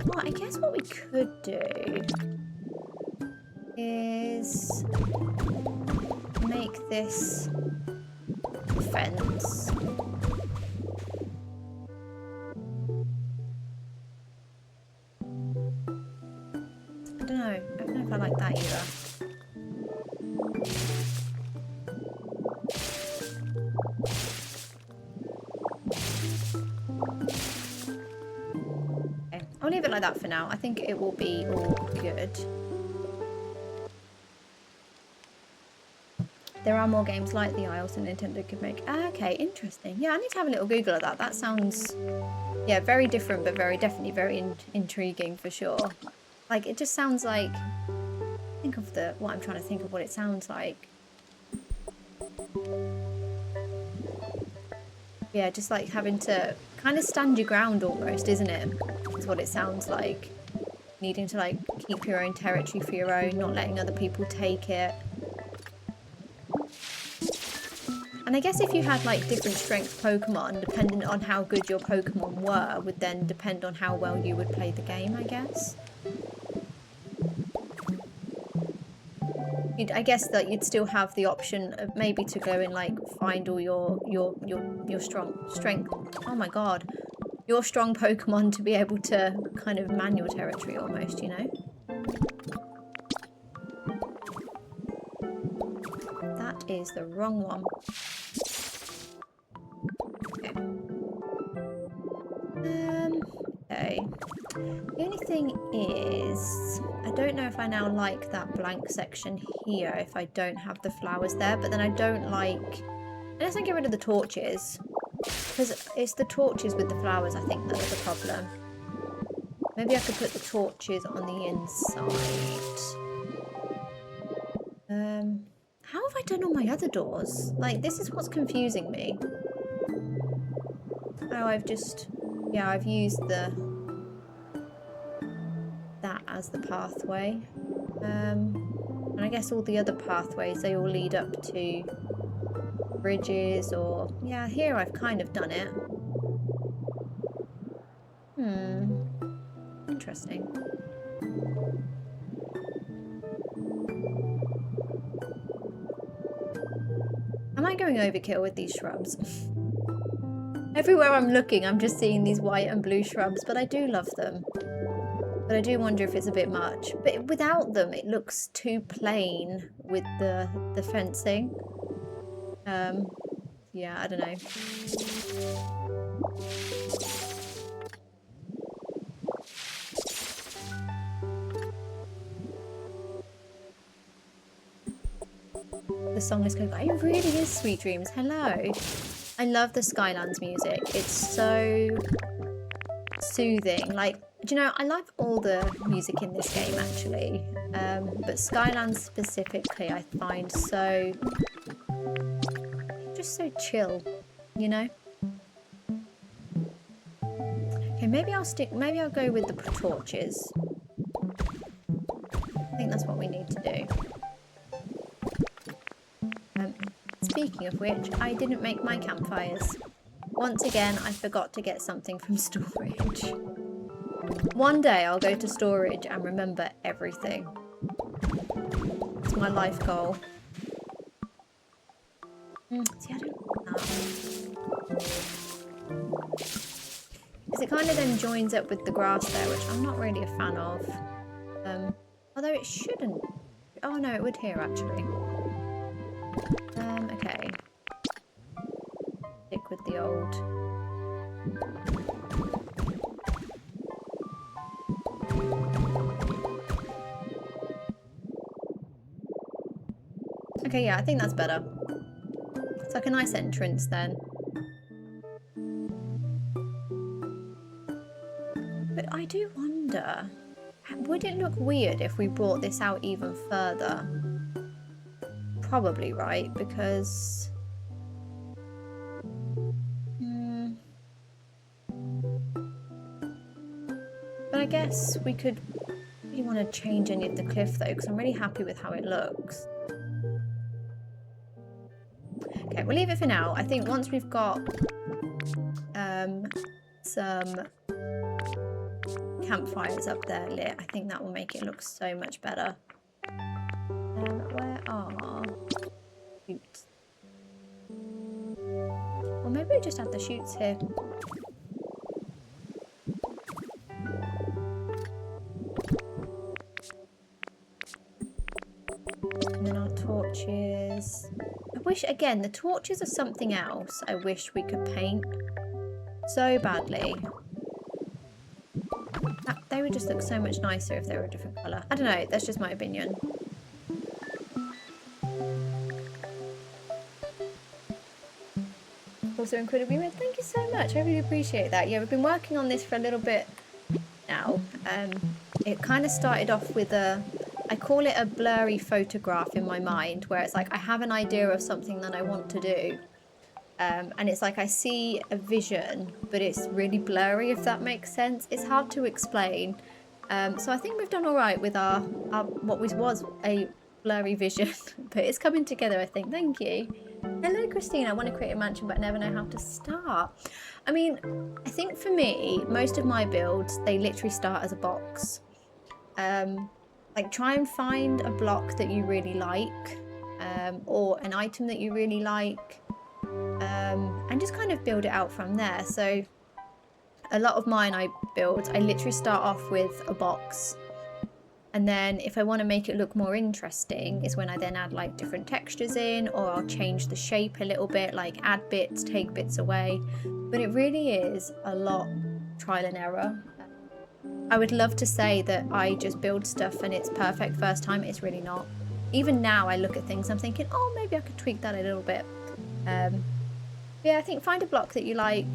Well, I guess what we could do is make this fence. I don't know if I like that either. Okay, I'll leave it like that for now. I think it will be all good. There are more games like the Isles that Nintendo could make. Ah, okay, interesting. Yeah, I need to have a little Google of that. That sounds, yeah, very different, but definitely very intriguing for sure. Like, it just sounds like, think of what I'm trying to think of what it sounds like. Yeah, just like having to kind of stand your ground almost, isn't it? Is what it sounds like. Needing to like keep your own territory for your own, not letting other people take it. And I guess if you had like different strength Pokemon, depending on how good your Pokemon were, would then depend on how well you would play the game, I guess. I guess that you'd still have the option of maybe to go and like find all your strong strength. Oh my god, your strong Pokemon to be able to kind of man your territory almost, you know. That is the wrong one. Okay. The only thing is, I don't know if I now like that blank section here if I don't have the flowers there, but then I don't like, unless I get rid of the torches, because it's the torches with the flowers I think that are the problem. Maybe I could put the torches on the inside. How have I done all my other doors? Like, this is what's confusing me. Oh, I've just, yeah, I've used that as the pathway. And I guess all the other pathways, they all lead up to bridges or, yeah, here I've kind of done it. Interesting. Am I going overkill with these shrubs? Everywhere I'm looking, I'm just seeing these white and blue shrubs, but I do love them. But I do wonder if it's a bit much. But without them, it looks too plain with the fencing. Yeah, I don't know. The song is going, it really is Sweet Dreams. Hello. I love the Skylands music. It's so soothing. Like, do you know, I love all the music in this game actually. But Skylands specifically I find so, just so chill, you know? Okay, maybe I'll go with the torches. I think that's what we need to do. Speaking of which, I didn't make my campfires. Once again, I forgot to get something from storage. One day I'll go to storage and remember everything. It's my life goal. See, I don't want that. Because it kind of then joins up with the grass there, which I'm not really a fan of. Although it shouldn't. Oh no, it would here actually. Okay. Stick with the old. Okay, yeah, I think that's better. It's like a nice entrance then. But I do wonder, would it look weird if we brought this out even further? Probably, right? Because... But I guess we could... I really want to change any of the cliff though, because I'm really happy with how it looks. Okay, we'll leave it for now. I think once we've got some campfires up there lit, I think that will make it look so much better. Where are shoots? Or maybe we just add the shoots here. And then our torches. I wish, again, the torches are something else I wish we could paint so badly. They would just look so much nicer if they were a different colour. I don't know, that's just my opinion. Also incredibly red, thank you so much, I really appreciate that. Yeah, we've been working on this for a little bit now. It kind of started off with I call it a blurry photograph in my mind, where it's like I have an idea of something that I want to do. And it's like I see a vision, but it's really blurry, if that makes sense. It's hard to explain. So I think we've done all right with our what was a blurry vision, but it's coming together, I think. Thank you. Hello, Christine. I want to create a mansion, but I never know how to start. I mean, I think for me, most of my builds, they literally start as a box. Like, try and find a block that you really like, or an item that you really like. And just kind of build it out from there. So a lot of mine I literally start off with a box, and then if I want to make it look more interesting is when I then add like different textures in, or I'll change the shape a little bit, like add bits, take bits away. But it really is a lot trial and error. I would love to say that I just build stuff and it's perfect first time. It's really not. Even now I look at things, I'm thinking, oh, maybe I could tweak that a little bit. Yeah, I think find a block that you like,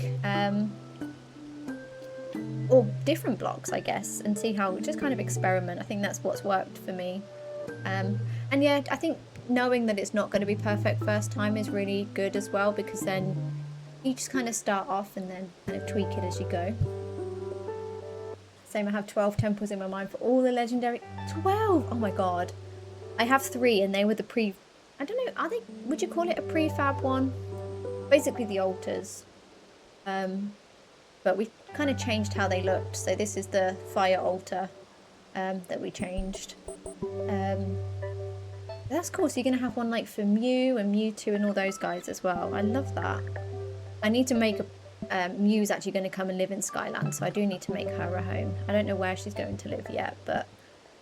or different blocks, I guess, and see how, just kind of experiment. I think that's what's worked for me. And yeah, I think knowing that it's not going to be perfect first time is really good as well, because then you just kind of start off and then kind of tweak it as you go. Same, I have 12 temples in my mind for all the legendary. 12! Oh my god. I have 3 and they were the I don't know, are they, would you call it a prefab one? Basically the altars. But we kind of changed how they looked. So this is the fire altar that we changed. That's cool. So you're going to have one like for Mew and Mewtwo and all those guys as well. I love that. I need to make Mew's actually going to come and live in Skylands, so I do need to make her a home. I don't know where she's going to live yet, but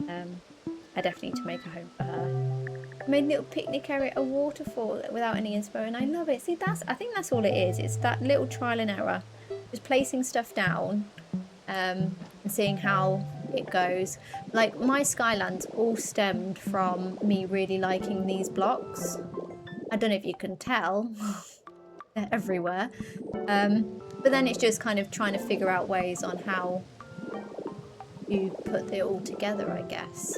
I definitely need to make a home for her. I made a little picnic area, a waterfall without any inspo, and I love it. See, I think that's all it is. It's that little trial and error. Just placing stuff down and seeing how it goes. Like, my Skylands all stemmed from me really liking these blocks. I don't know if you can tell. They're everywhere. But then it's just kind of trying to figure out ways on how you put it all together, I guess.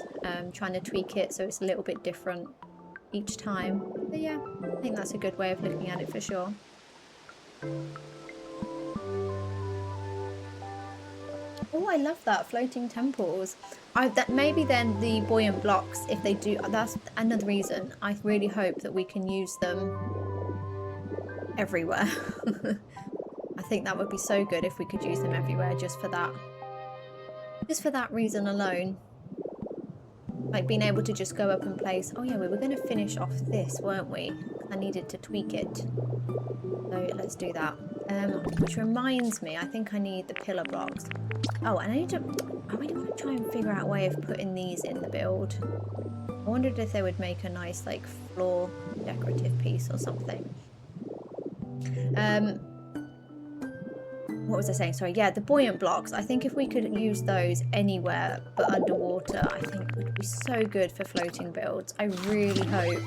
Trying to tweak it so it's a little bit different each time. But yeah, I think that's a good way of looking at it for sure. Oh, I love that, floating temples. That maybe then the buoyant blocks, if they do, that's another reason. I really hope that we can use them everywhere. I think that would be so good if we could use them everywhere just for that. Just for that reason alone. Like being able to just go up and place. Oh yeah, we were going to finish off this, weren't we? I needed to tweak it. So let's do that. Which reminds me, I think I need the pillar blocks. Oh, and I really want to try and figure out a way of putting these in the build. I wondered if they would make a nice like floor decorative piece or something. What was I saying? Sorry, yeah, the buoyant blocks. I think if we could use those anywhere but underwater, I think would be so good for floating builds. I really hope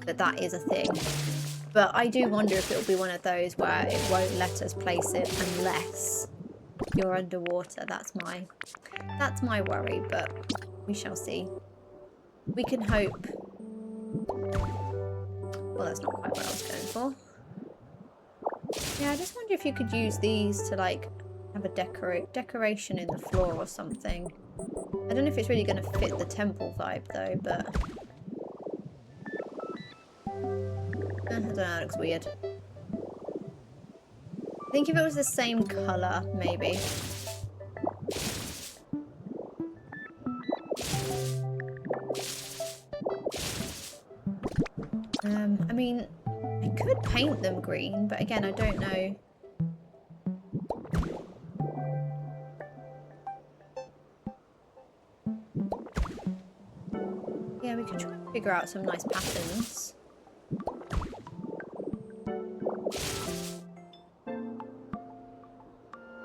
that that is a thing. But I do wonder if it'll be one of those where it won't let us place it unless you're underwater. That's my worry, but we shall see. We can hope. Well, that's not quite what I was going for. Yeah, I just wonder if you could use these to like have a decoration in the floor or something. I don't know if it's really going to fit the temple vibe though, but I don't know, it looks weird. I think if it was the same colour, maybe. I mean, I could paint them green, but again, I don't know. Yeah, we could try and figure out some nice patterns.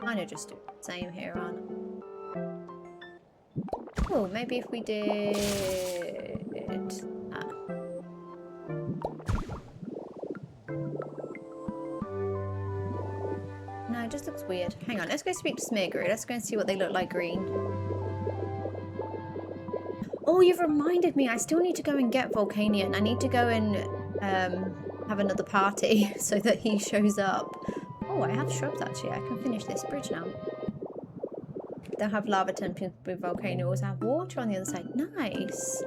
Kind of just do the same here, aren't I? Oh, maybe if we did that. No, it just looks weird. Hang on, let's go speak to Smeagol. Let's go and see what they look like green. Oh, you've reminded me. I still need to go and get Volcanion. I need to go and have another party so that he shows up. Oh, I have shrubs actually. I can finish this bridge now. They'll have lava temples with volcanoes. I have water on the other side. Nice.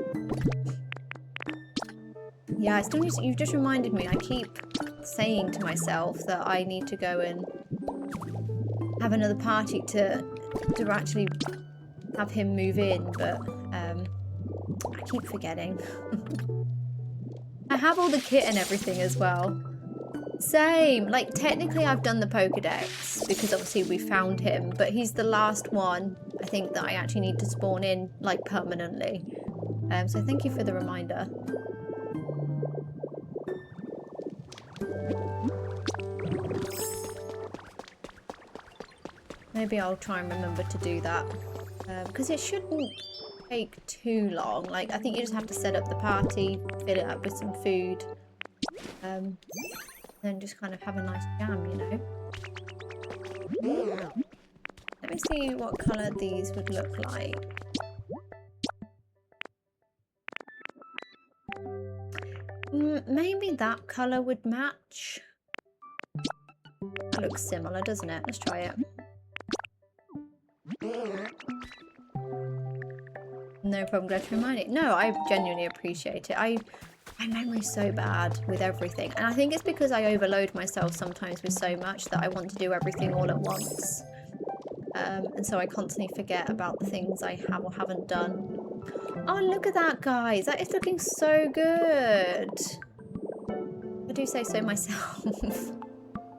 Yeah, I still need to, you've just reminded me. I keep saying to myself that I need to go and have another party to actually have him move in, but I keep forgetting. I have all the kit and everything as well. Same. Like, technically I've done the Pokedex because obviously we found him, but he's the last one I think that I actually need to spawn in, like, permanently. So thank you for the reminder. Maybe I'll try and remember to do that. Because it shouldn't take too long. Like, I think you just have to set up the party, fill it up with some food. Then just kind of have a nice jam, you know. Let me see what colour these would look like. Maybe that colour would match. That looks similar, doesn't it? Let's try it. No problem, glad to remind it. No, I genuinely appreciate it. My memory's so bad with everything, and I think it's because I overload myself sometimes with so much that I want to do everything all at once, and so I constantly forget about the things I have or haven't done. Oh, look at that, guys! That is looking so good. I do say so myself.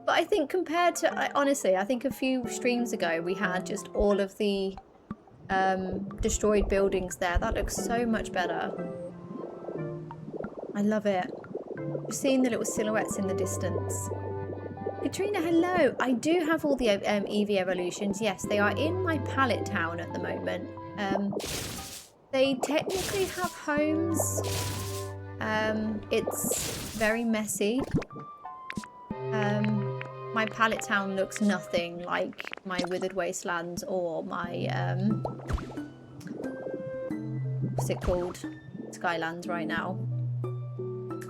But I think compared to, honestly, I think a few streams ago we had just all of the destroyed buildings there. That looks so much better. I love it. Just seeing the little silhouettes in the distance. Katrina, hello. I do have all the Eevee evolutions. Yes, they are in my pallet town at the moment. They technically have homes. It's very messy. My pallet town looks nothing like my Withered Wastelands or my what's it called? Skylands right now.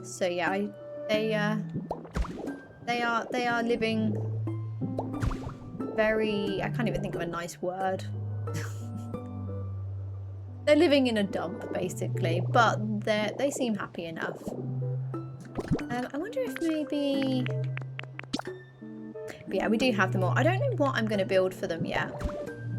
So yeah, they are living very, I can't even think of a nice word. They're living in a dump basically, but they seem happy enough. I wonder if maybe, but yeah, we do have them all. I don't know what I'm going to build for them yet.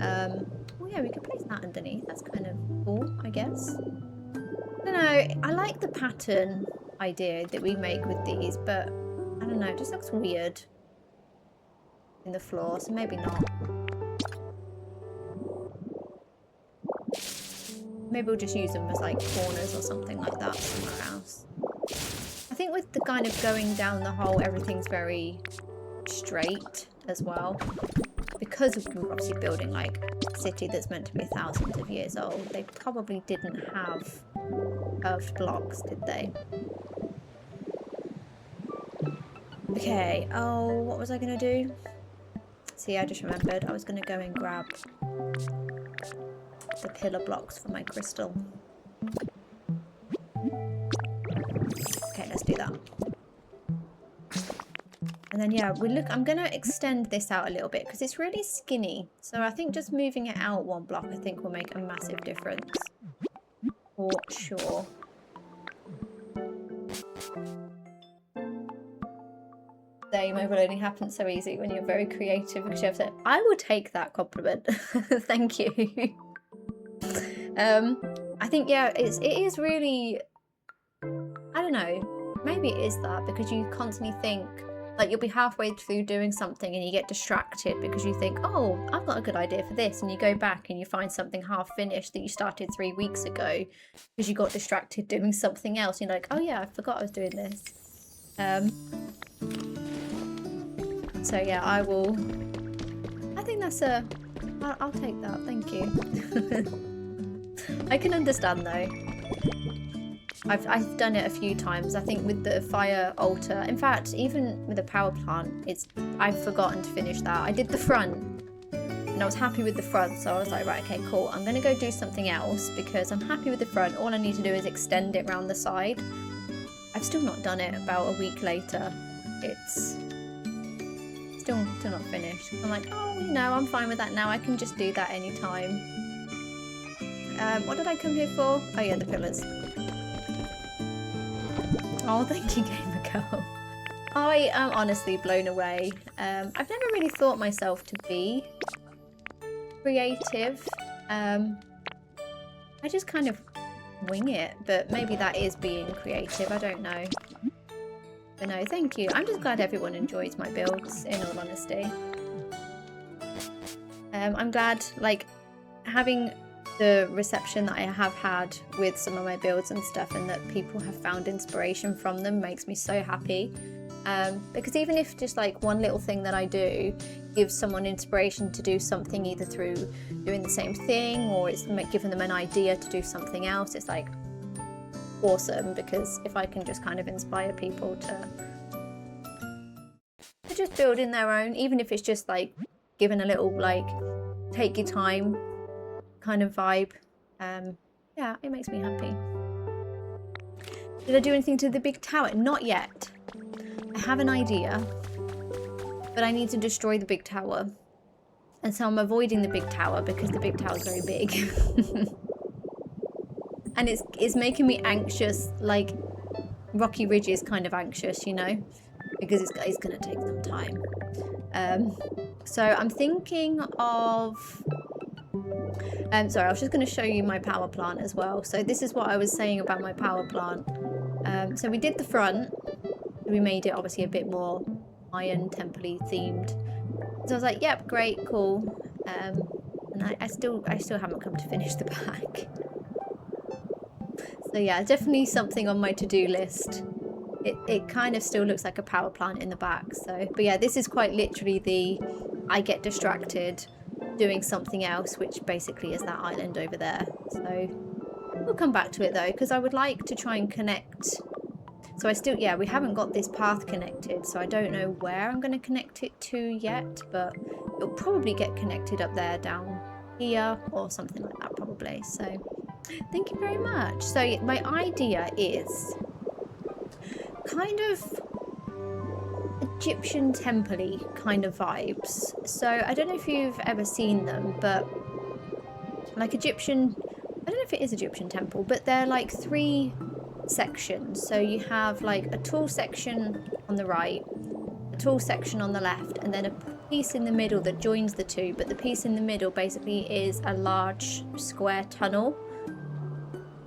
Oh yeah, yeah, we could place that underneath. That's kind of cool, I guess. I don't know. I like the pattern idea that we make with these, but I don't know. It just looks weird in the floor, so maybe not. Maybe we'll just use them as like corners or something like that somewhere else. I think with the kind of going down the hole, everything's very straight as well. Because we're obviously building like a city that's meant to be thousands of years old, they probably didn't have curved blocks, did they? Okay, oh, what was I going to do? See, I just remembered I was going to go and grab the pillar blocks for my crystal. Okay, let's do that. And then yeah, I'm going to extend this out a little bit because it's really skinny. So I think just moving it out one block, I think will make a massive difference. For sure. Same, overloading happens so easy when you're very creative. Because you have to, I will take that compliment. Thank you. I think, yeah, it is really, I don't know, maybe it is that because you constantly think, like you'll be halfway through doing something and you get distracted because you think, oh, I've got a good idea for this. And you go back and you find something half finished that you started 3 weeks ago because you got distracted doing something else. You're like, oh yeah, I forgot I was doing this. So yeah, I think that's I'll take that, thank you. I can understand though. I've done it a few times. I think with the fire altar, in fact, even with the power plant, I've forgotten to finish that. I did the front and I was happy with the front, so I was like, right, okay, cool. I'm gonna go do something else because I'm happy with the front. All I need to do is extend it around the side. I've still not done it about a week later. It's still not finished. I'm like, oh, you know, I'm fine with that now. I can just do that anytime. What did I come here for? Oh yeah, the pillars. Oh, thank you, Gamer Girl. I am honestly blown away. I've never really thought myself to be creative. I just kind of wing it, but maybe that is being creative. I don't know. But no, thank you. I'm just glad everyone enjoys my builds, in all honesty. I'm glad, like, having the reception that I have had with some of my builds and stuff, and that people have found inspiration from them, makes me so happy. Because even if just like one little thing that I do gives someone inspiration to do something, either through doing the same thing or it's giving them an idea to do something else, it's like awesome. Because if I can just kind of inspire people to just build in their own, even if it's just like giving a little like take your time kind of vibe, yeah, it makes me happy. Did I do anything to the big tower? Not yet. I have an idea, but I need to destroy the big tower, and so I'm avoiding the big tower because the big tower is very big. And it's making me anxious, like Rocky Ridge is kind of anxious, you know, because it's going to take some time. So I'm thinking of sorry, I was just going to show you my power plant as well. So this is what I was saying about my power plant. So we did the front. We made it obviously a bit more iron temple-y themed. So I was like, yep, great, cool. And I still haven't come to finish the back. So yeah, definitely something on my to-do list. It kind of still looks like a power plant in the back. So, but yeah, this is quite literally I get distracted doing something else, which basically is that island over there. So we'll come back to it though, because I would like to try and connect. So yeah, we haven't got this path connected, so I don't know where I'm going to connect it to yet, but it'll probably get connected up there, down here, or something like that probably. So thank you very much. So my idea is kind of Egyptian temple-y kind of vibes. So I don't know if you've ever seen them, but like Egyptian, I don't know if it is Egyptian temple, but they're like 3 sections. So you have like a tall section on the right, a tall section on the left, and then piece in the middle that joins the two, but the piece in the middle basically is a large square tunnel.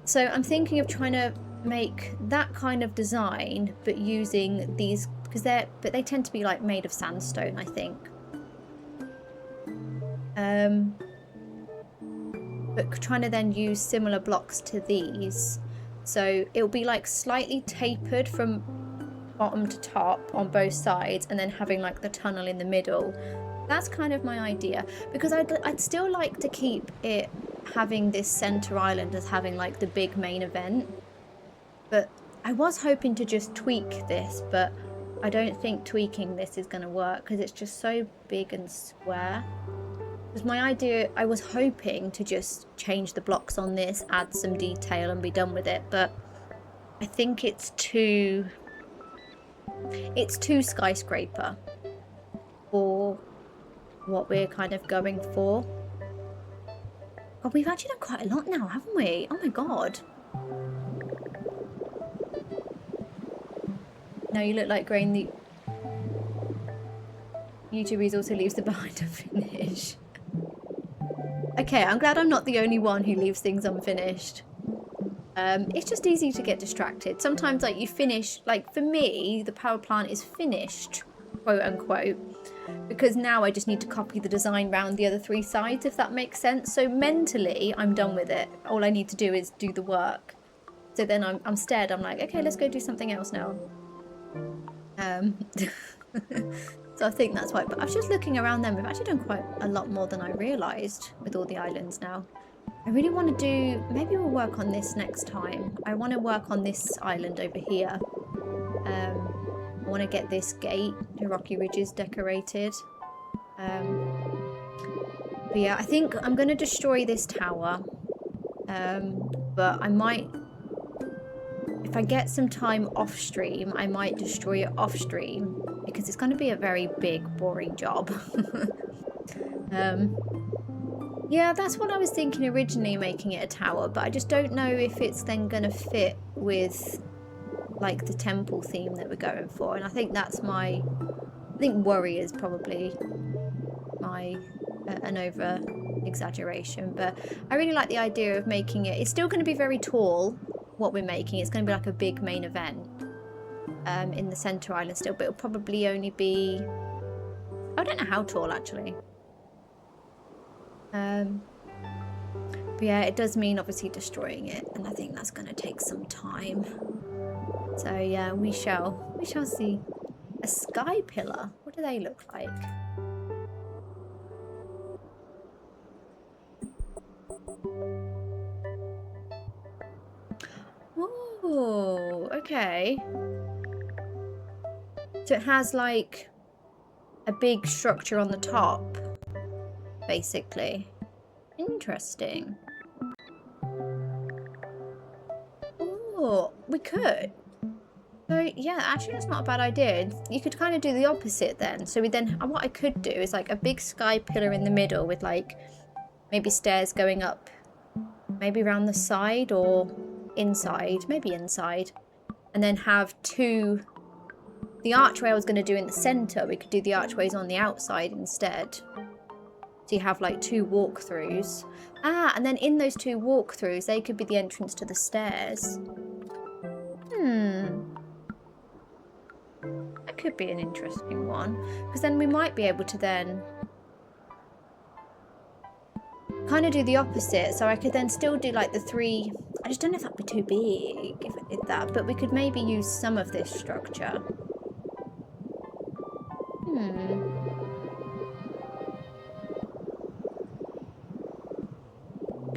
So I'm thinking of trying to make that kind of design, but using these, because they tend to be like made of sandstone, I think. But trying to then use similar blocks to these, so it'll be like slightly tapered from bottom to top on both sides, and then having like the tunnel in the middle. That's kind of my idea, because I'd still like to keep it having this center island as having like the big main event. But I was hoping to just tweak this, but I don't think tweaking this is going to work because it's just so big and square. Because my idea, I was hoping to just change the blocks on this, add some detail and be done with it, but I think it's too skyscraper for what we're kind of going for. God, we've actually done quite a lot now, haven't we? Oh my god. Now you look like Grain, the YouTuber also leaves them behind unfinished. Okay, I'm glad I'm not the only one who leaves things unfinished. It's just easy to get distracted. Sometimes, like, you finish, like, for me, the power plant is finished, quote unquote, because now I just need to copy the design round the other three sides, if that makes sense. So mentally, I'm done with it. All I need to do is do the work. So then I'm stead. I'm like, okay, let's go do something else now. So I think that's why. But I was just looking around them. We've actually done quite a lot more than I realised with all the islands now. I really want to do... Maybe we'll work on this next time. I want to work on this island over here. I want to get this gate, the Rocky Ridges, decorated. But yeah, I think I'm going to destroy this tower. But I might... If I get some time off stream, I might destroy it off stream. Because it's going to be a very big, boring job. Yeah, that's what I was thinking originally, making it a tower, but I just don't know if it's then going to fit with, like, the temple theme that we're going for. And I think that's my... I think worry is probably my... an over-exaggeration. But I really like the idea of making it... It's still going to be very tall, what we're making. It's going to be like a big main event in the centre island still, but it'll probably only be... I don't know how tall, actually. But yeah, it does mean obviously destroying it, and I think that's going to take some time. So yeah, we shall see. A sky pillar. What do they look like? Oh, okay. So it has like a big structure on the top, basically. Interesting. Oh, we could. So yeah, actually that's not a bad idea. You could kind of do the opposite then. So what I could do is like a big sky pillar in the middle with like maybe stairs going up, maybe around the side or inside, maybe inside, and then have two. The archway I was going to do in the centre, we could do the archways on the outside instead. So you have like two walkthroughs. Ah, and then in those two walkthroughs, they could be the entrance to the stairs. That could be an interesting one. Because then we might be able to then kind of do the opposite. So I could then still do like the three... I just don't know if that'd be too big if I did that. But we could maybe use some of this structure.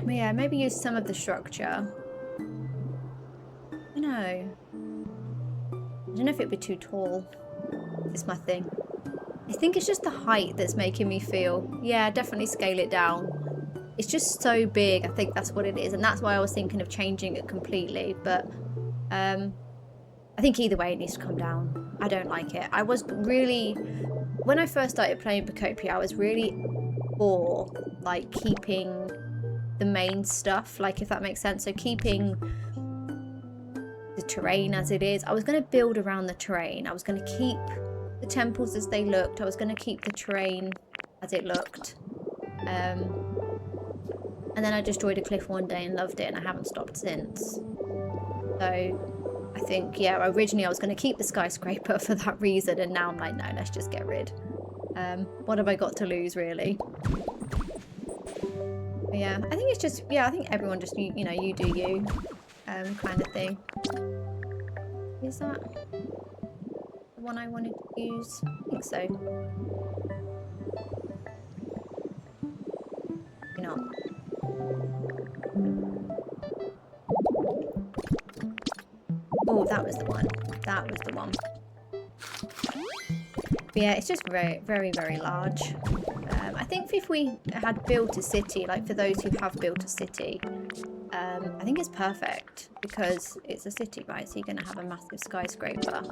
Yeah, maybe use some of the structure. I know. I don't know if it'd be too tall. It's my thing. I think it's just the height that's making me feel... Yeah, definitely scale it down. It's just so big. I think that's what it is. And that's why I was thinking of changing it completely. But I think either way it needs to come down. I don't like it. I was really... When I first started playing Pokopia, I was really for, like, keeping the main stuff, like, if that makes sense. So keeping the terrain as it is. I was going to build around the terrain. I was going to keep the temples as they looked. I was going to keep the terrain as it looked. And then I destroyed a cliff one day and loved it, and I haven't stopped since. So I think, yeah, originally I was going to keep the skyscraper for that reason, and now I'm like, no, let's just get rid. What have I got to lose, really? But yeah, I think it's just, yeah, I think everyone just, you know, you do you, kind of thing. Is that the one I wanted to use? I think so. Maybe not. Oh, that was the one. That was the one. But yeah, it's just very, very, very large. I think if we had built a city, like for those who have built a city, I think it's perfect because it's a city, right? So you're going to have a massive skyscraper.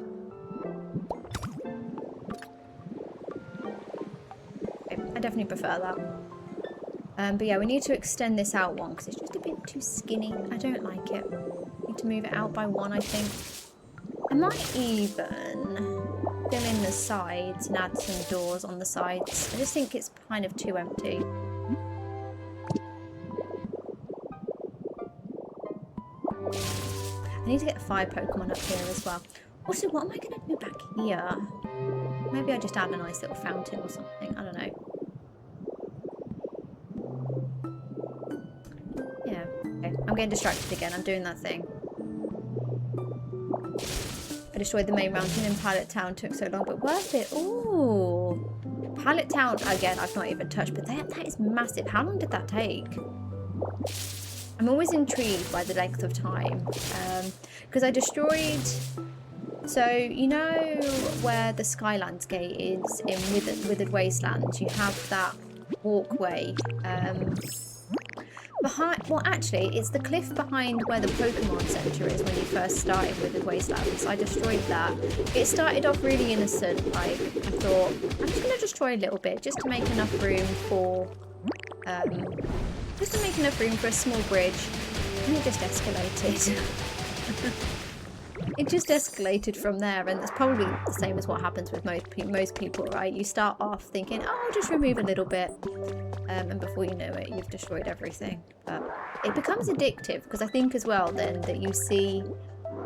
Okay, I definitely prefer that. But yeah, we need to extend this out one because it's just a bit too skinny. I don't like it. Need to move it out by one, I think. I might even fill in the sides and add some doors on the sides. I just think it's kind of too empty. I need to get the fire Pokemon up here as well. Also, what am I going to do back here? Maybe I just add a nice little fountain or something. I don't know. Yeah, okay. I'm getting distracted again. I'm doing that thing. I destroyed the main mountain in Pallet Town. Took so long, but worth it. Ooh. Pallet Town, again, I've not even touched, but that is massive. How long did that take? I'm always intrigued by the length of time. Because I destroyed... So, you know where the Skylands gate is in Withered Wastelands? You have that walkway. Behind, well, actually, it's the cliff behind where the Pokemon Center is when you first started with the Wastelands. I destroyed that. It started off really innocent. Like, I thought, I'm just going to destroy a little bit just to make enough room for, a small bridge. And it just escalated. It just escalated from there, and it's probably the same as what happens with most people, right? You start off thinking, oh, I'll just remove a little bit, and before you know it, you've destroyed everything. But it becomes addictive, because I think as well then that you see,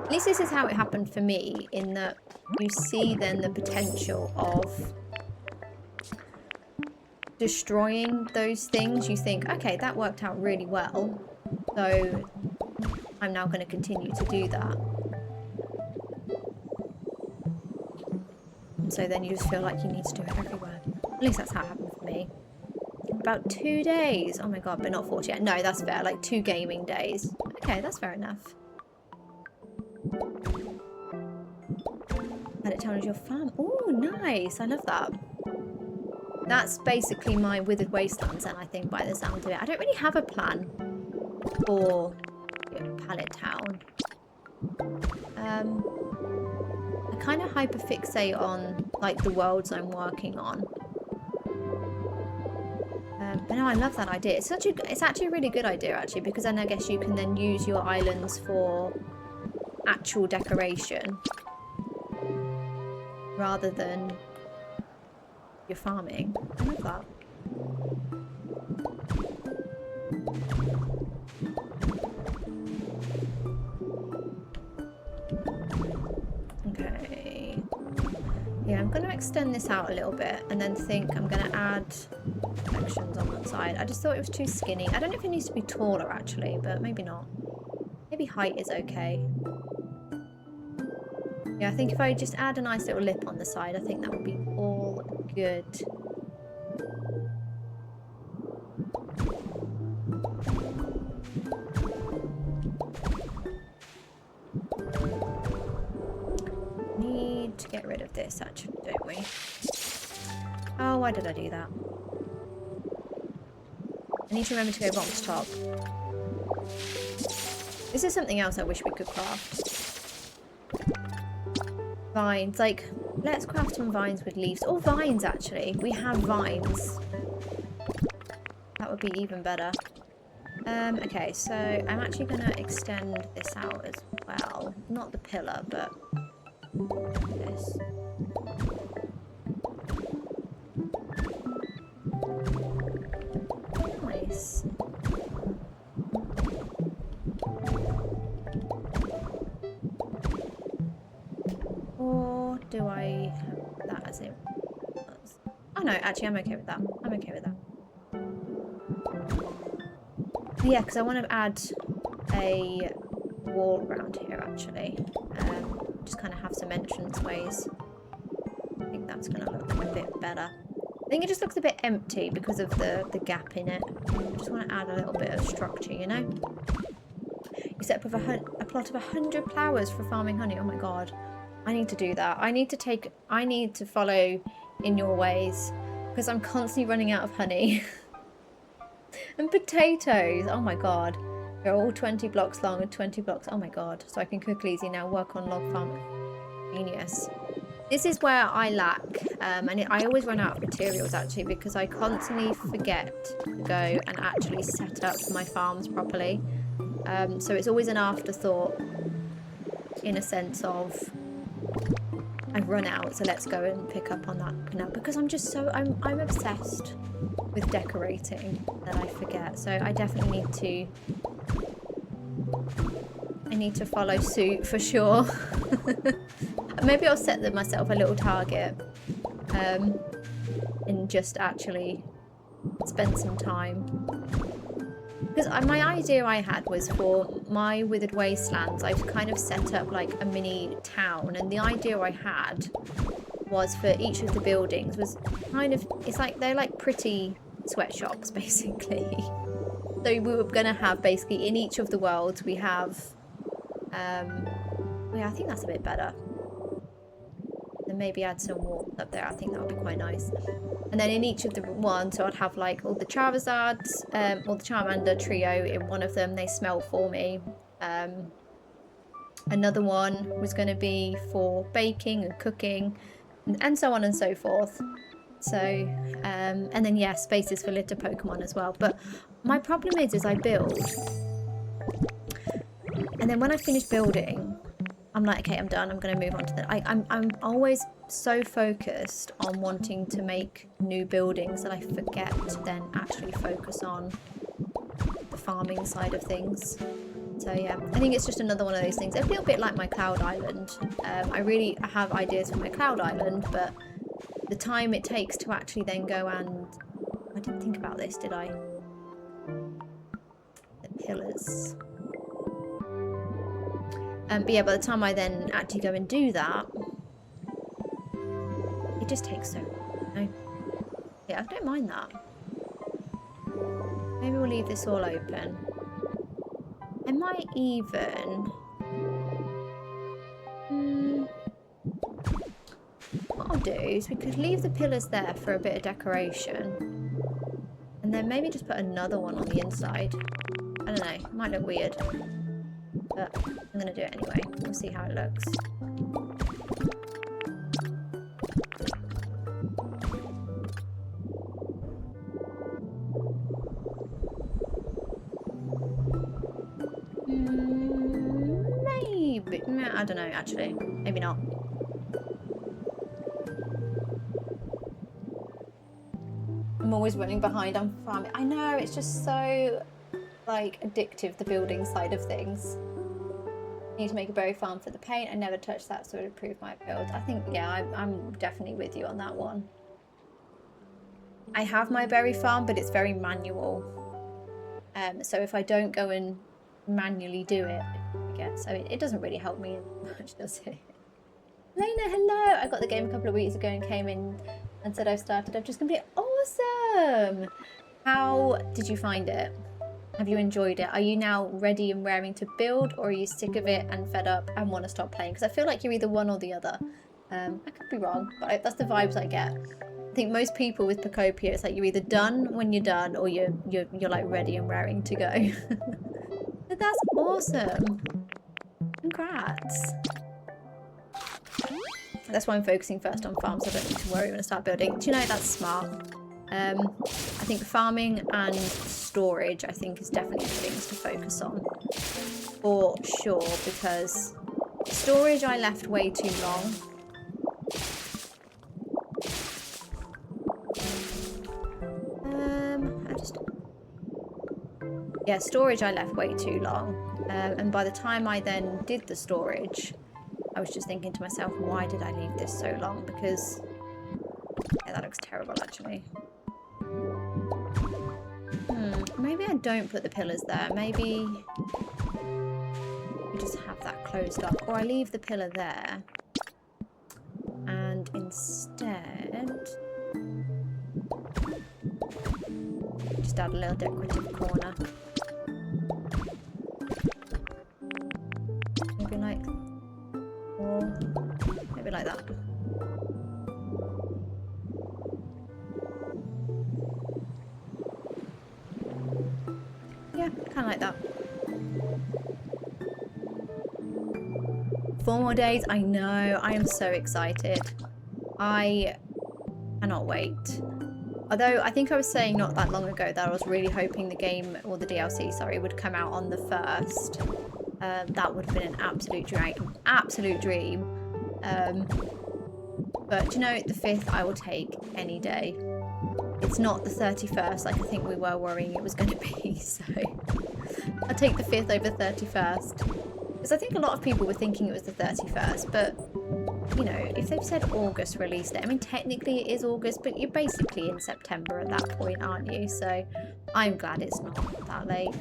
at least this is how it happened for me, in that you see then the potential of destroying those things. You think, okay, that worked out really well, so I'm now going to continue to do that. And so then you just feel like you need to do it everywhere. At least that's how it happened for me. About 2 days. Oh my god, but not 48. No, that's fair. Like 2 gaming days. Okay, that's fair enough. Pallet Town is your farm. Oh, nice. I love that. That's basically my Withered Wastelands, and I think by the sound of it. I don't really have a plan for Pallet Town. I kind of hyperfixate on like the worlds I'm working on. But no, I love that idea. It's actually a really good idea actually, because then I guess you can then use your islands for actual decoration rather than your farming. I love that. Okay. Yeah, I'm going to extend this out a little bit and then think I'm going to add sections on that side. I just thought it was too skinny. I don't know if it needs to be taller actually, but maybe not. Maybe height is okay. Yeah, I think if I just add a nice little lip on the side, I think that would be all good. Need to get rid of this actually, don't we? Oh, why did I do that? I need to remember to go bottom to top. This is something else I wish we could craft. Vines, like, let's craft some vines with leaves. Or vines, actually. We have vines. That would be even better. Okay, so I'm actually going to extend this out as well. Not the pillar, but this. do I have that as it was? Oh no, actually I'm okay with that. I'm okay with that. Yeah, because I want to add a wall around here actually. Just kind of have some entrance ways. I think that's going to look a bit better. I think it just looks a bit empty because of the gap in it. I just want to add a little bit of structure, you know? You set up with a plot of 100 flowers for farming honey. Oh my god. I need to do that. I need to follow in your ways because I'm constantly running out of honey. And potatoes. Oh my god. They're all 20 blocks long and 20 blocks. Oh my god. So I can cook easy now. Work on log farm. Genius. This is where I lack. And I always run out of materials actually because I constantly forget to go and actually set up my farms properly. So it's always an afterthought in a sense of I've run out, so let's go and pick up on that now because I'm just so I'm obsessed with decorating that I forget. So I definitely need to follow suit for sure. Maybe I'll set myself a little target and just actually spend some time. Because my idea I had was for my Withered Wastelands, I've kind of set up like a mini town, and the idea I had was for each of the buildings was kind of, it's like they're like pretty sweatshops basically. So we were going to have basically in each of the worlds we have, yeah, I think that's a bit better. Then maybe add some walls up there. I think that would be quite nice. And then in each of the ones, so I'd have like all the Charizards, or the Charmander trio in one of them. They smell for me. Another one was going to be for baking and cooking, and so on and so forth. So, and then yeah, spaces for litter Pokemon as well. But my problem is I build, and then when I finish building, I'm like, okay, I'm done. I'm going to move on to the... I'm always so focused on wanting to make new buildings that I forget to then actually focus on the farming side of things. So yeah, I think it's just another one of those things. A little bit like my Cloud Island. I have ideas for my Cloud Island, but the time it takes to actually then go and... I didn't think about this, did I? The pillars... but yeah, by the time I then actually go and do that, it just takes so long. You know? Yeah, I don't mind that. Maybe we'll leave this all open. I might even... what I'll do is we could leave the pillars there for a bit of decoration. And then maybe just put another one on the inside. I don't know, it might look weird. But I'm going to do it anyway. We'll see how it looks. Maybe. I don't know, actually. Maybe not. I'm always running behind on farming. I know, it's just so, like, addictive, the building side of things. Need to make a berry farm for the paint. I never touched that, so it improved my build. I think, yeah, I'm definitely with you on that one. I have my berry farm, but it's very manual. So if I don't go and manually do it, I guess, I mean, it doesn't really help me much, does it? Lena, hello! I got the game a couple of weeks ago and came in and said I've started. I've just completed. Awesome! How did you find it? Have you enjoyed it? Are you now ready and raring to build, or are you sick of it and fed up and want to stop playing? Because I feel like you're either one or the other. I could be wrong, but that's the vibes I get. I think most people with Pokopia, it's like you're either done when you're done, or you're like ready and raring to go. But that's awesome. Congrats. That's why I'm focusing first on farms, so I don't need to worry when I start building. Do you know, that's smart. I think farming and storage, I think, is definitely things to focus on. For sure, because storage I left way too long. Yeah, storage I left way too long. And by the time I then did the storage, I was just thinking to myself, why did I leave this so long? Because, yeah, that looks terrible, actually. Maybe I don't put the pillars there. Maybe we just have that closed off. Or I leave the pillar there. And instead, just add a little decorative corner. Maybe like, or maybe like that. Yeah, kind of like that. 4 more days. I know. I am so excited. I cannot wait. Although I think I was saying not that long ago that I was really hoping the game, or the DLC, sorry, would come out on the 1st. That would have been an absolute dream. But you know, the 5th I will take any day. It's not the 31st like I think we were worrying it was going to be, so I'll take the 5th over 31st. Because I think a lot of people were thinking it was the 31st, but you know, if they've said August release date, I mean, technically it is August, but you're basically in September at that point, aren't you? So I'm glad it's not that late.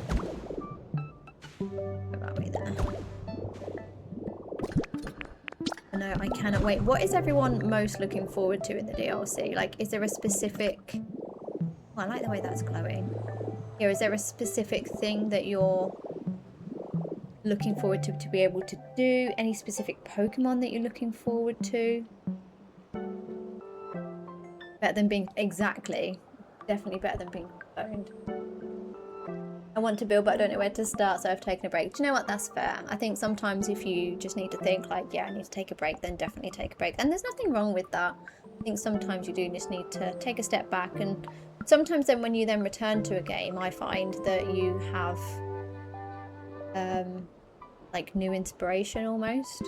Where are we there? No, I cannot wait. What is everyone most looking forward to in the DLC? Like, is there a specific... Oh, I like the way that's glowing. Yeah, is there a specific thing that you're looking forward to be able to do? Any specific Pokemon that you're looking forward to? Better than being... Exactly. Definitely better than being owned. I want to build, but I don't know where to start, so I've taken a break. Do you know what? That's fair. I think sometimes if you just need to think like, yeah, I need to take a break, then definitely take a break. And there's nothing wrong with that. I think sometimes you do just need to take a step back, and sometimes then when you then return to a game, I find that you have like new inspiration almost.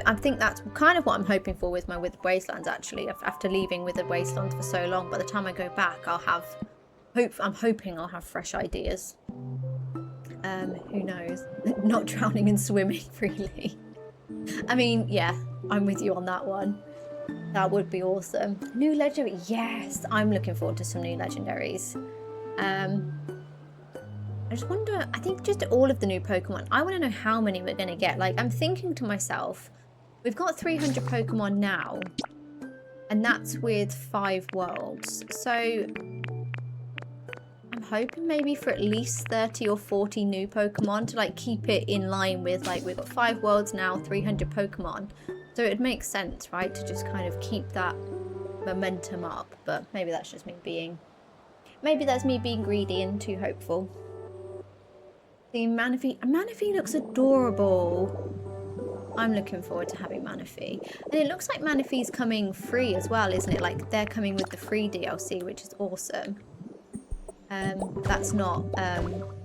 I think that's kind of what I'm hoping for with my Withered Wastelands, actually. After leaving Withered Wastelands for so long, by the time I go back, I'm hoping I'll have fresh ideas. Who knows? Not drowning and swimming freely. I mean, yeah, I'm with you on that one. That would be awesome. New legendary, yes! I'm looking forward to some new legendaries. I just wonder, I think just all of the new Pokemon, I want to know how many we're going to get. Like, I'm thinking to myself, we've got 300 Pokemon now, and that's with 5 worlds. So, I'm hoping maybe for at least 30 or 40 new Pokemon to, like, keep it in line with, like, we've got 5 worlds now, 300 Pokemon. So it makes sense, right, to just kind of keep that momentum up. But maybe that's just me being... Maybe that's me being greedy and too hopeful. The Manaphy looks adorable. I'm looking forward to having Manaphy. And it looks like Manaphy's coming free as well, isn't it? Like, they're coming with the free DLC, which is awesome. That's not,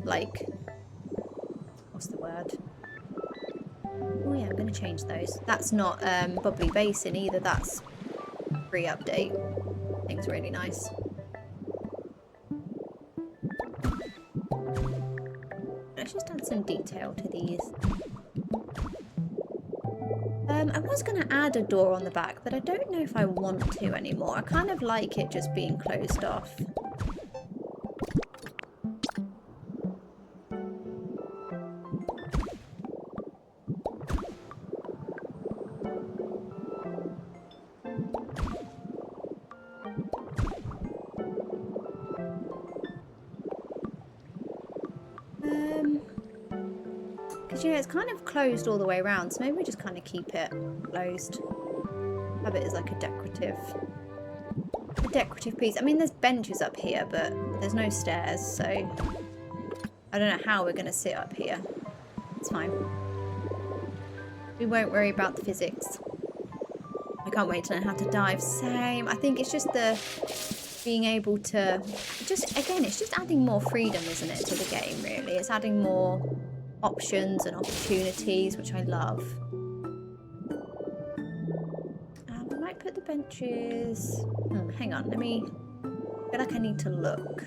like... What's the word? Oh yeah, I'm going to change those. That's not Bubbly Basin either. That's free update. I think it's really nice. Let's just add some detail to these. I was going to add a door on the back, but I don't know if I want to anymore. I kind of like it just being closed off. Because, you know, it's kind of closed all the way around, so maybe we just kind of keep it closed. Have it as like a decorative piece. I mean, there's benches up here, but there's no stairs, so I don't know how we're going to sit up here. It's fine. We won't worry about the physics. I can't wait to learn how to dive. Same. I think it's just the being able to again, it's just adding more freedom, isn't it, to the game, really. It's adding more options and opportunities, which I love. I might put the benches... hang on, I feel like I need to look.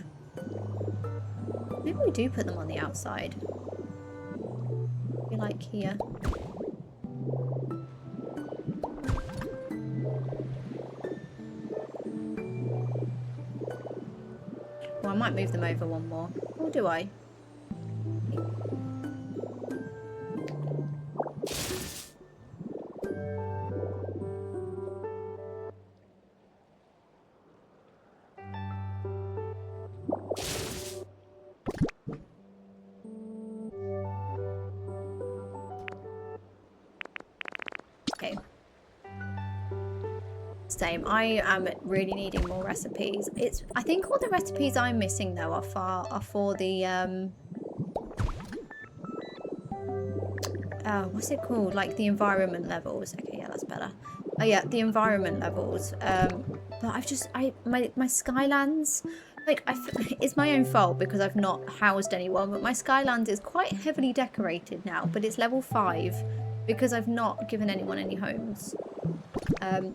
Maybe we do put them on the outside. Be like here. Well, I might move them over one more. Or do I? Okay. Same. I am really needing more recipes. I think all the recipes I'm missing though are for the what's it called? Like the environment levels. Okay, yeah, that's better. Oh yeah, the environment levels. But my Skylands, like it's my own fault because I've not housed anyone, but my Skylands is quite heavily decorated now, but it's level 5 because I've not given anyone any homes.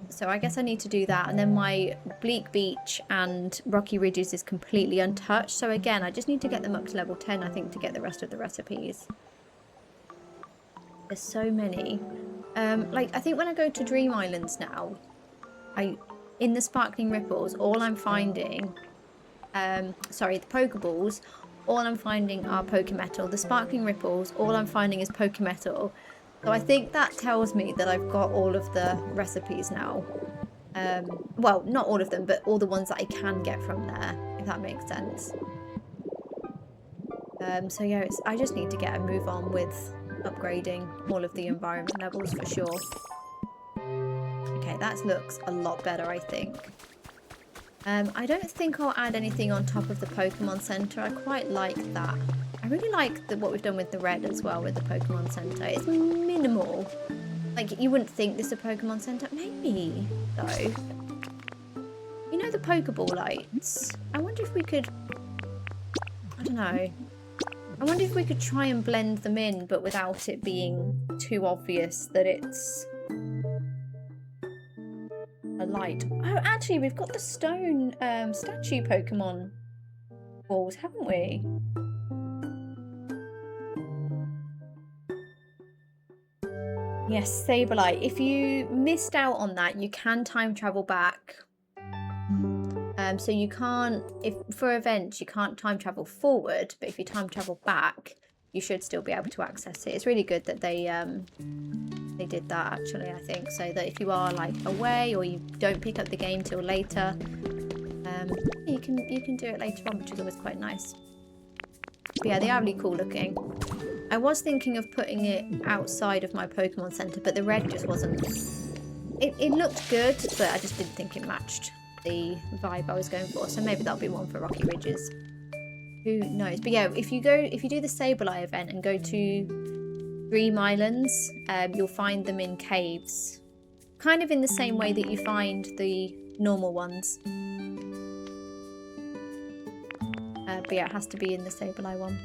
So I guess I need to do that, and then my Bleak Beach and Rocky Ridges is completely untouched, so again I just need to get them up to level 10 I think to get the rest of the recipes. There's so many. Like I think when I go to Dream Islands now, in the Sparkling Ripples all I'm finding sorry, the Pokeballs, all I'm finding are Pokemetal. The Sparkling Ripples, all I'm finding is Pokemetal. So I think that tells me that I've got all of the recipes now. Well, not all of them, but all the ones that I can get from there, if that makes sense. So yeah, I just need to get a move on with upgrading all of the environment levels for sure. Okay, that looks a lot better, I think. I don't think I'll add anything on top of the Pokemon Center. I quite like that. I really like what we've done with the red as well with the Pokemon Center. It's minimal. Like, you wouldn't think this is a Pokemon Center. Maybe, though. You know the Pokeball lights? I wonder if we could... I don't know. I wonder if we could try and blend them in, but without it being too obvious that it's a light. Oh, actually, we've got the stone statue Pokemon balls, haven't we? Yes, Sableye. If you missed out on that, you can time travel back. So you can't, for events, you can't time travel forward, but if you time travel back, you should still be able to access it. It's really good that they did that, actually, I think, so that if you are like away or you don't pick up the game till later, you can do it later on, which is always quite nice. But yeah, they are really cool looking. I was thinking of putting it outside of my Pokemon Center, but the red just wasn't... It looked good, but I just didn't think it matched the vibe I was going for. So maybe that'll be one for Rocky Ridges. Who knows? But yeah, if you do the Sableye event and go to Dream Islands, you'll find them in caves. Kind of in the same way that you find the normal ones. But yeah, it has to be in the Sableye one.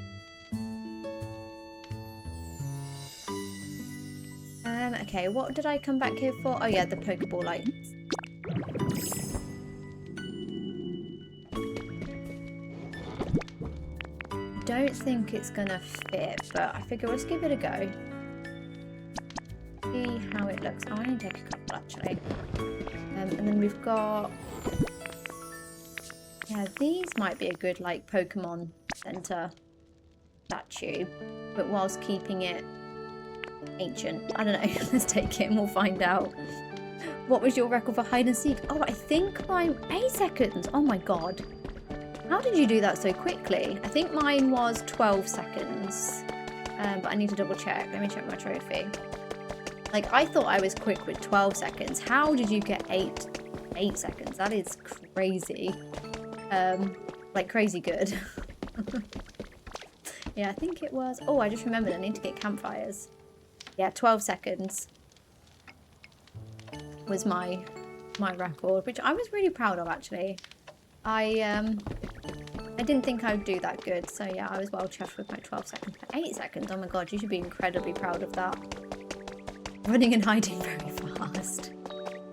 Okay, what did I come back here for? Oh yeah, the Pokeball lights. I don't think it's gonna fit, but I figure let's give it a go. See how it looks. Oh, I need to take a couple actually. And then we've got... Yeah, these might be a good like Pokemon Center statue, but whilst keeping it ancient. I don't know. Let's take it and we'll find out. What was your record for hide and seek? Oh, I think I'm 8 seconds. Oh my god. How did you do that so quickly? I think mine was 12 seconds. But I need to double check. Let me check my trophy. Like, I thought I was quick with 12 seconds. How did you get 8 seconds? That is crazy. Like crazy good. Yeah, I think it was... Oh, I just remembered I need to get campfires. Yeah, 12 seconds was my record, which I was really proud of, actually. I didn't think I would do that good, so yeah, I was well chuffed with my 12 seconds. 8 seconds, oh my god, you should be incredibly proud of that. Running and hiding very fast.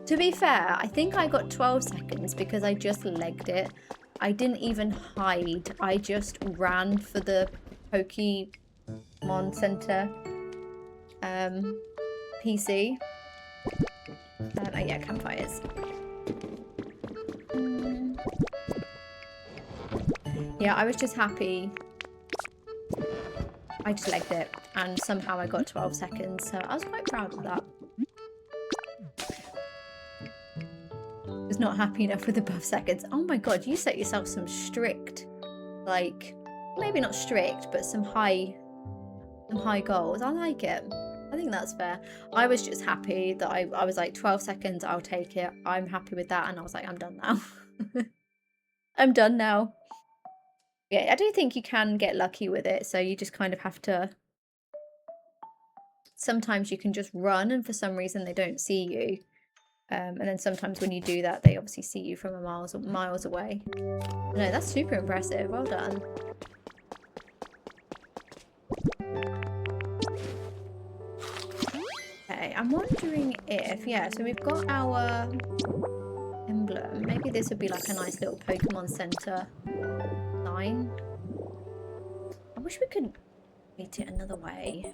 To be fair, I think I got 12 seconds because I just legged it. I didn't even hide. I just ran for the Pokemon Center PC. Oh yeah, campfires. Yeah, I was just happy. I just legged it, and somehow I got 12 seconds, so I was quite proud of that. I was not happy enough with above seconds. Oh my god, you set yourself some strict, like, maybe not strict, but some high goals. I like it. I think that's fair. I was just happy that I was like 12 seconds, I'll take it. I'm happy with that, and I was like, I'm done now. I'm done now. Yeah, I do think you can get lucky with it, so you just kind of have to... Sometimes you can just run, and for some reason they don't see you. And then sometimes when you do that, they obviously see you from miles away. No, that's super impressive. Well done. Okay, I'm wondering if... Yeah, so we've got our emblem. Maybe this would be like a nice little Pokemon Center sign. I wish we could meet it another way.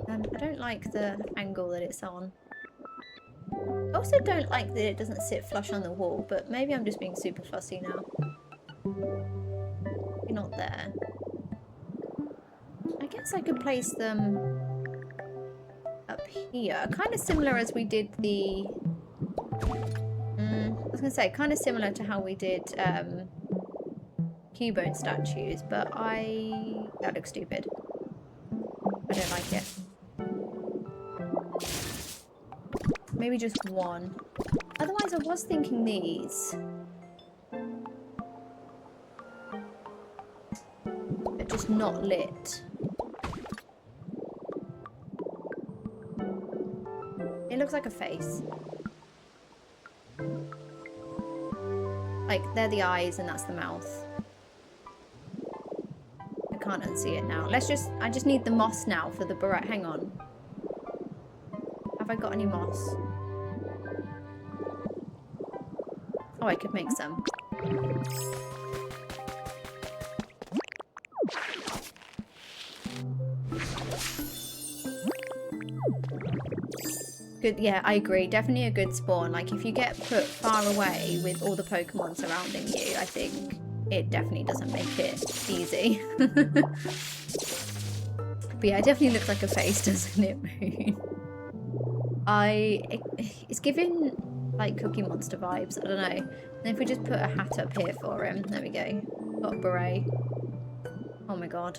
I don't like the angle that it's on. I also don't like that it doesn't sit flush on the wall, but maybe I'm just being super fussy now. You're not there. I guess I could place them up here. Kind of similar as we did the... I was going to say, kind of similar to how we did Cubone statues, but that looks stupid. I don't like it. Maybe just one. Otherwise, I was thinking these. But just not lit. It looks like a face. Like, they're the eyes and that's the mouth. I can't unsee it now. I just need the moss now for the beret. Hang on. Have I got any moss? Oh, I could make some. Good, yeah, I agree. Definitely a good spawn. Like, if you get put far away with all the Pokemon surrounding you, I think it definitely doesn't make it easy. But yeah, it definitely looks like a face, doesn't it, Moon? It's giving like Cookie Monster vibes, I don't know. And if we just put a hat up here for him, there we go. Got a beret. Oh my god.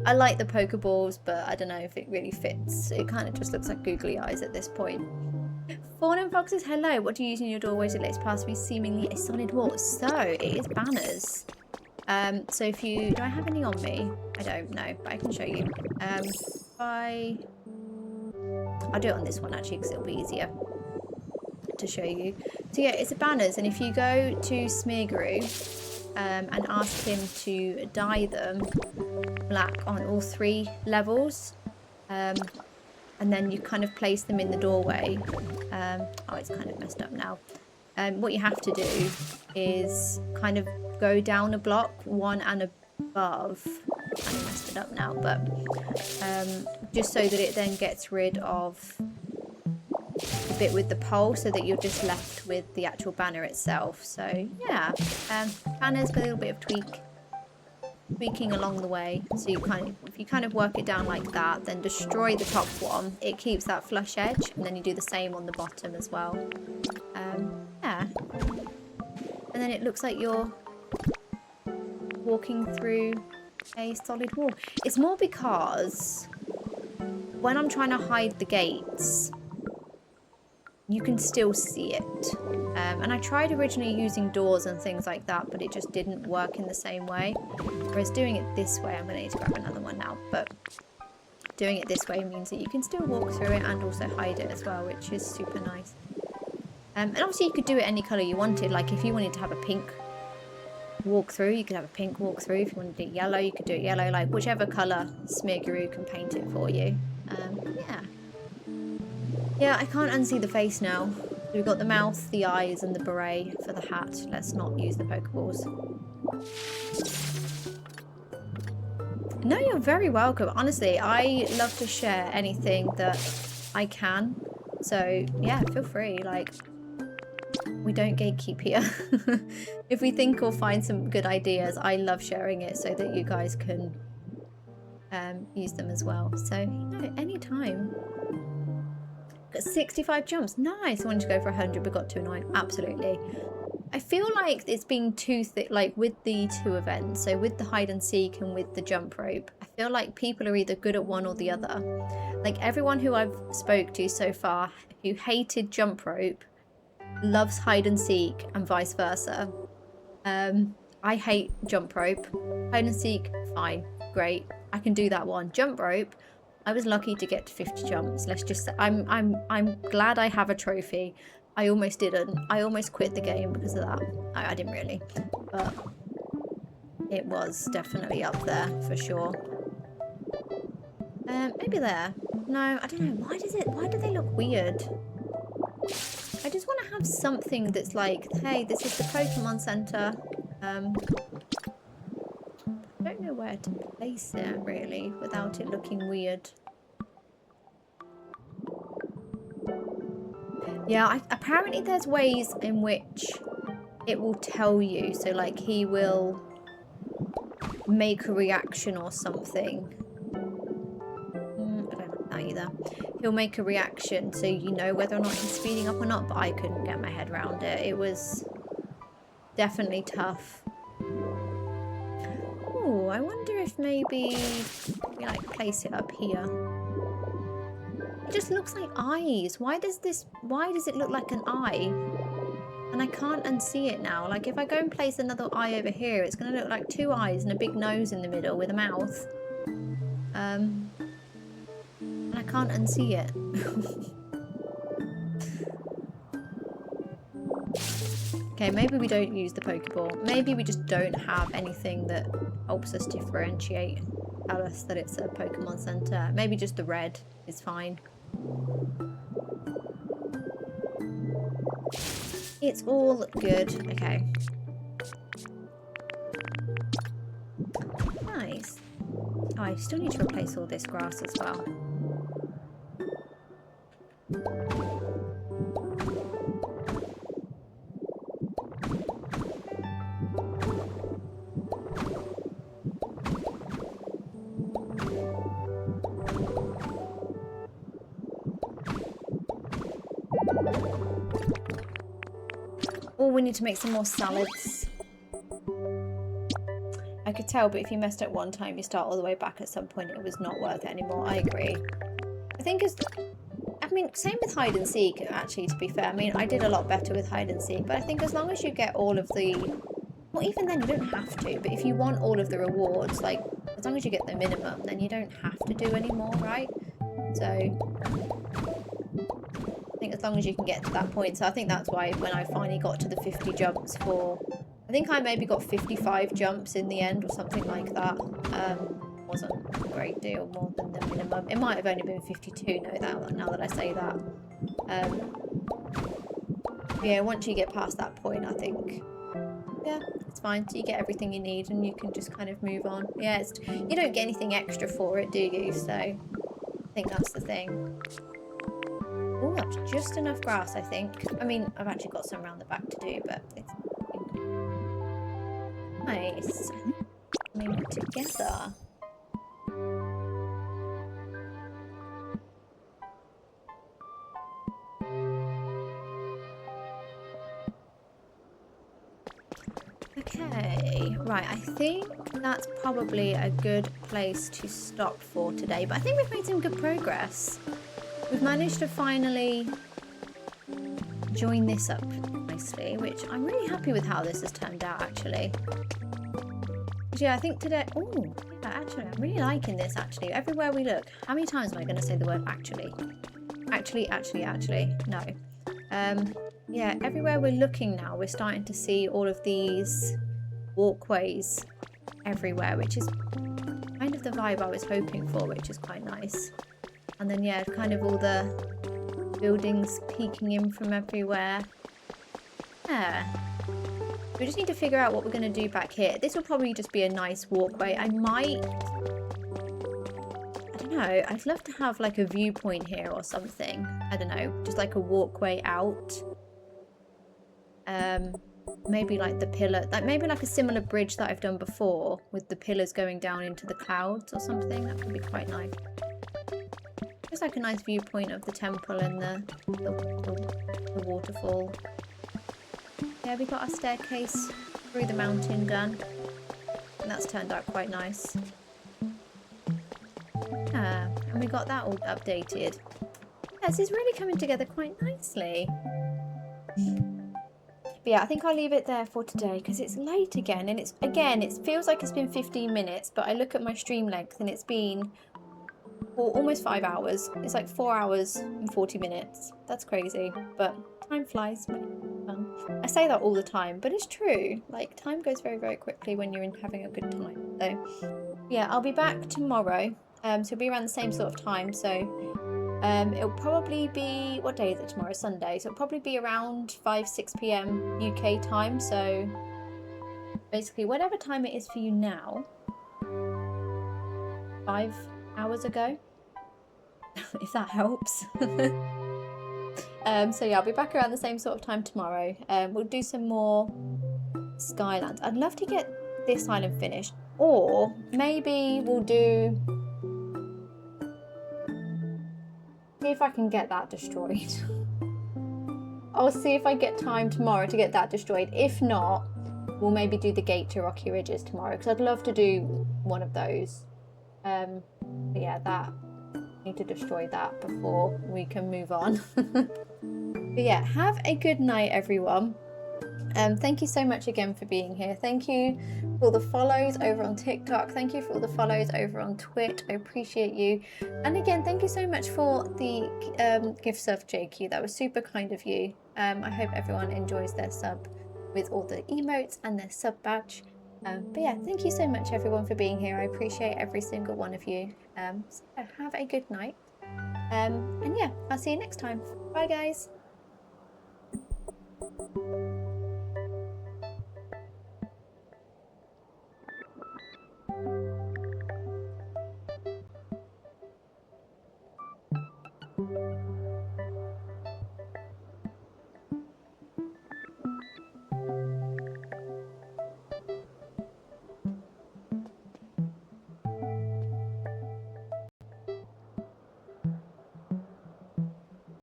I like the Pokeballs, but I don't know if it really fits. It kind of just looks like googly eyes at this point. Fawn and Foxes, hello. What do you use in your doorways that lets past to be seemingly a solid wall? So, it is banners. So if you... Do I have any on me? I don't know, but I can show you. I'll do it on this one actually because it'll be easier to show you. So yeah, it's a banners, and if you go to Smeargaroo and ask him to dye them black on all 3 levels, and then you kind of place them in the doorway. Oh, it's kind of messed up now. What you have to do is kind of go down a block, 1 and above. I kind of messed it up now, but just so that it then gets rid of the bit with the pole, so that you're just left with the actual banner itself. So yeah, banners with a little bit of tweaking along the way. So if you kind of work it down like that, then destroy the top one. It keeps that flush edge, and then you do the same on the bottom as well. Yeah, and then it looks like you're walking through a solid wall. It's more because when I'm trying to hide the gates, you can still see it. And I tried originally using doors and things like that, but it just didn't work in the same way. Whereas doing it this way, I'm going to need to grab another one now, but doing it this way means that you can still walk through it and also hide it as well, which is super nice. And obviously you could do it any colour you wanted. Like if you wanted to have a pink walk through, you could have a pink walk through. If you wanted to do it yellow, you could do it yellow. Like whichever colour Smeargaroo can paint it for you. Yeah. Yeah, I can't unsee the face now. We've got the mouth, the eyes, and the beret for the hat. Let's not use the Pokeballs. No, you're very welcome. Honestly, I love to share anything that I can. So, yeah, feel free. Like, we don't gatekeep here. If we think or find some good ideas, I love sharing it so that you guys can use them as well. So, you know, anytime. Got 65 jumps. Nice. I wanted to go for 100, but got 209. Absolutely. I feel like it's been too thick, like with the two events. So with the hide and seek and with the jump rope, I feel like people are either good at one or the other. Like everyone who I've spoke to so far who hated jump rope loves hide and seek and vice versa. I hate jump rope. Hide and seek, fine, great. I can do that one. Jump rope, I was lucky to get to 50 jumps. Let's just say I'm glad I have a trophy. I almost didn't. I almost quit the game because of that. I didn't really, but it was definitely up there for sure. Maybe there. No, I don't know. Why do they look weird? I just want to have something that's like, hey, this is the Pokemon Center. I don't know where to place it really without it looking weird. Yeah, apparently there's ways in which it will tell you. So like he will make a reaction or something. I don't know that either. He'll make a reaction so you know whether or not he's speeding up or not, but I couldn't get my head around it. It was definitely tough. Oh, I wonder if maybe we like place it up here. It just looks like eyes. Why does it look like an eye? And I can't unsee it now. Like if I go and place another eye over here, it's going to look like two eyes and a big nose in the middle with a mouth. And I can't unsee it. Okay, maybe we don't use the Pokeball. Maybe we just don't have anything that helps us differentiate. Tell us that it's a Pokemon Center. Maybe just the red is fine. It's all good. Okay. Nice. Oh, I still need to replace all this grass as well. Oh, we need to make some more salads. I could tell, but if you messed up one time, you start all the way back at some point. It was not worth it anymore. I agree. I think same with hide and seek, actually, to be fair. I mean, I did a lot better with hide and seek, but I think as long as you get all of the... Well, even then, you don't have to, but if you want all of the rewards, like, as long as you get the minimum, then you don't have to do any more, right? So... I think as long as you can get to that point. So I think that's why when I finally got to the 50 jumps for... I think I maybe got 55 jumps in the end or something like that. Wasn't a great deal more than the minimum. It might have only been 52 now that I say that. Yeah, once you get past that point, I think... Yeah, it's fine. So you get everything you need and you can just kind of move on. Yeah, you don't get anything extra for it, do you? So I think that's the thing. Oh, that's just enough grass, I think. I mean, I've actually got some around the back to do, but it's nice. Coming together. Okay, right, I think that's probably a good place to stop for today, but I think we've made some good progress. We've managed to finally join this up nicely, which I'm really happy with how this has turned out, actually. But yeah, I think today... Oh, yeah, actually, I'm really liking this, actually. Everywhere we look... How many times am I going to say the word actually? Actually. No. Yeah, everywhere we're looking now, we're starting to see all of these walkways everywhere, which is kind of the vibe I was hoping for, which is quite nice. And then, yeah, kind of all the buildings peeking in from everywhere. Yeah. We just need to figure out what we're going to do back here. This will probably just be a nice walkway. I don't know. I'd love to have like a viewpoint here or something. I don't know. Just like a walkway out. Maybe like the pillar, like maybe like a similar bridge that I've done before with the pillars going down into the clouds or something. That would be quite nice. Just like a nice viewpoint of the temple and the waterfall. Yeah, we got our staircase through the mountain done. And that's turned out quite nice. Yeah, and we got that all updated. Yeah, this is really coming together quite nicely. But yeah, I think I'll leave it there for today because it's late again. And it feels like it's been 15 minutes, but I look at my stream length and it's been almost 5 hours. It's like 4 hours and 40 minutes. That's crazy, but time flies. I say that all the time, but it's true. Like, time goes very, very quickly when you're having a good time. So yeah, I'll be back tomorrow. So it'll be around the same sort of time. So it'll probably be, what day is it tomorrow? Sunday. So it'll probably be around 5-6 p.m. UK time. So basically whatever time it is for you now, 5 hours ago, if that helps. So yeah, I'll be back around the same sort of time tomorrow. We'll do some more Skylands. I'd love to get this island finished, or maybe we'll do, see if I can get that destroyed. I'll see if I get time tomorrow to get that destroyed. If not, we'll maybe do the gate to Rocky Ridges tomorrow, because I'd love to do one of those. But yeah, need to destroy that before we can move on. But yeah, have a good night, everyone. Thank you so much again for being here. Thank you for the follows over on TikTok. Thank you for all the follows over on Twitch. I appreciate you. And again, thank you so much for the gift sub, JQ. That was super kind of you. I hope everyone enjoys their sub with all the emotes and their sub badge. But yeah, thank you so much, everyone, for being here. I appreciate every single one of you. So have a good night. And yeah, I'll see you next time. Bye, guys.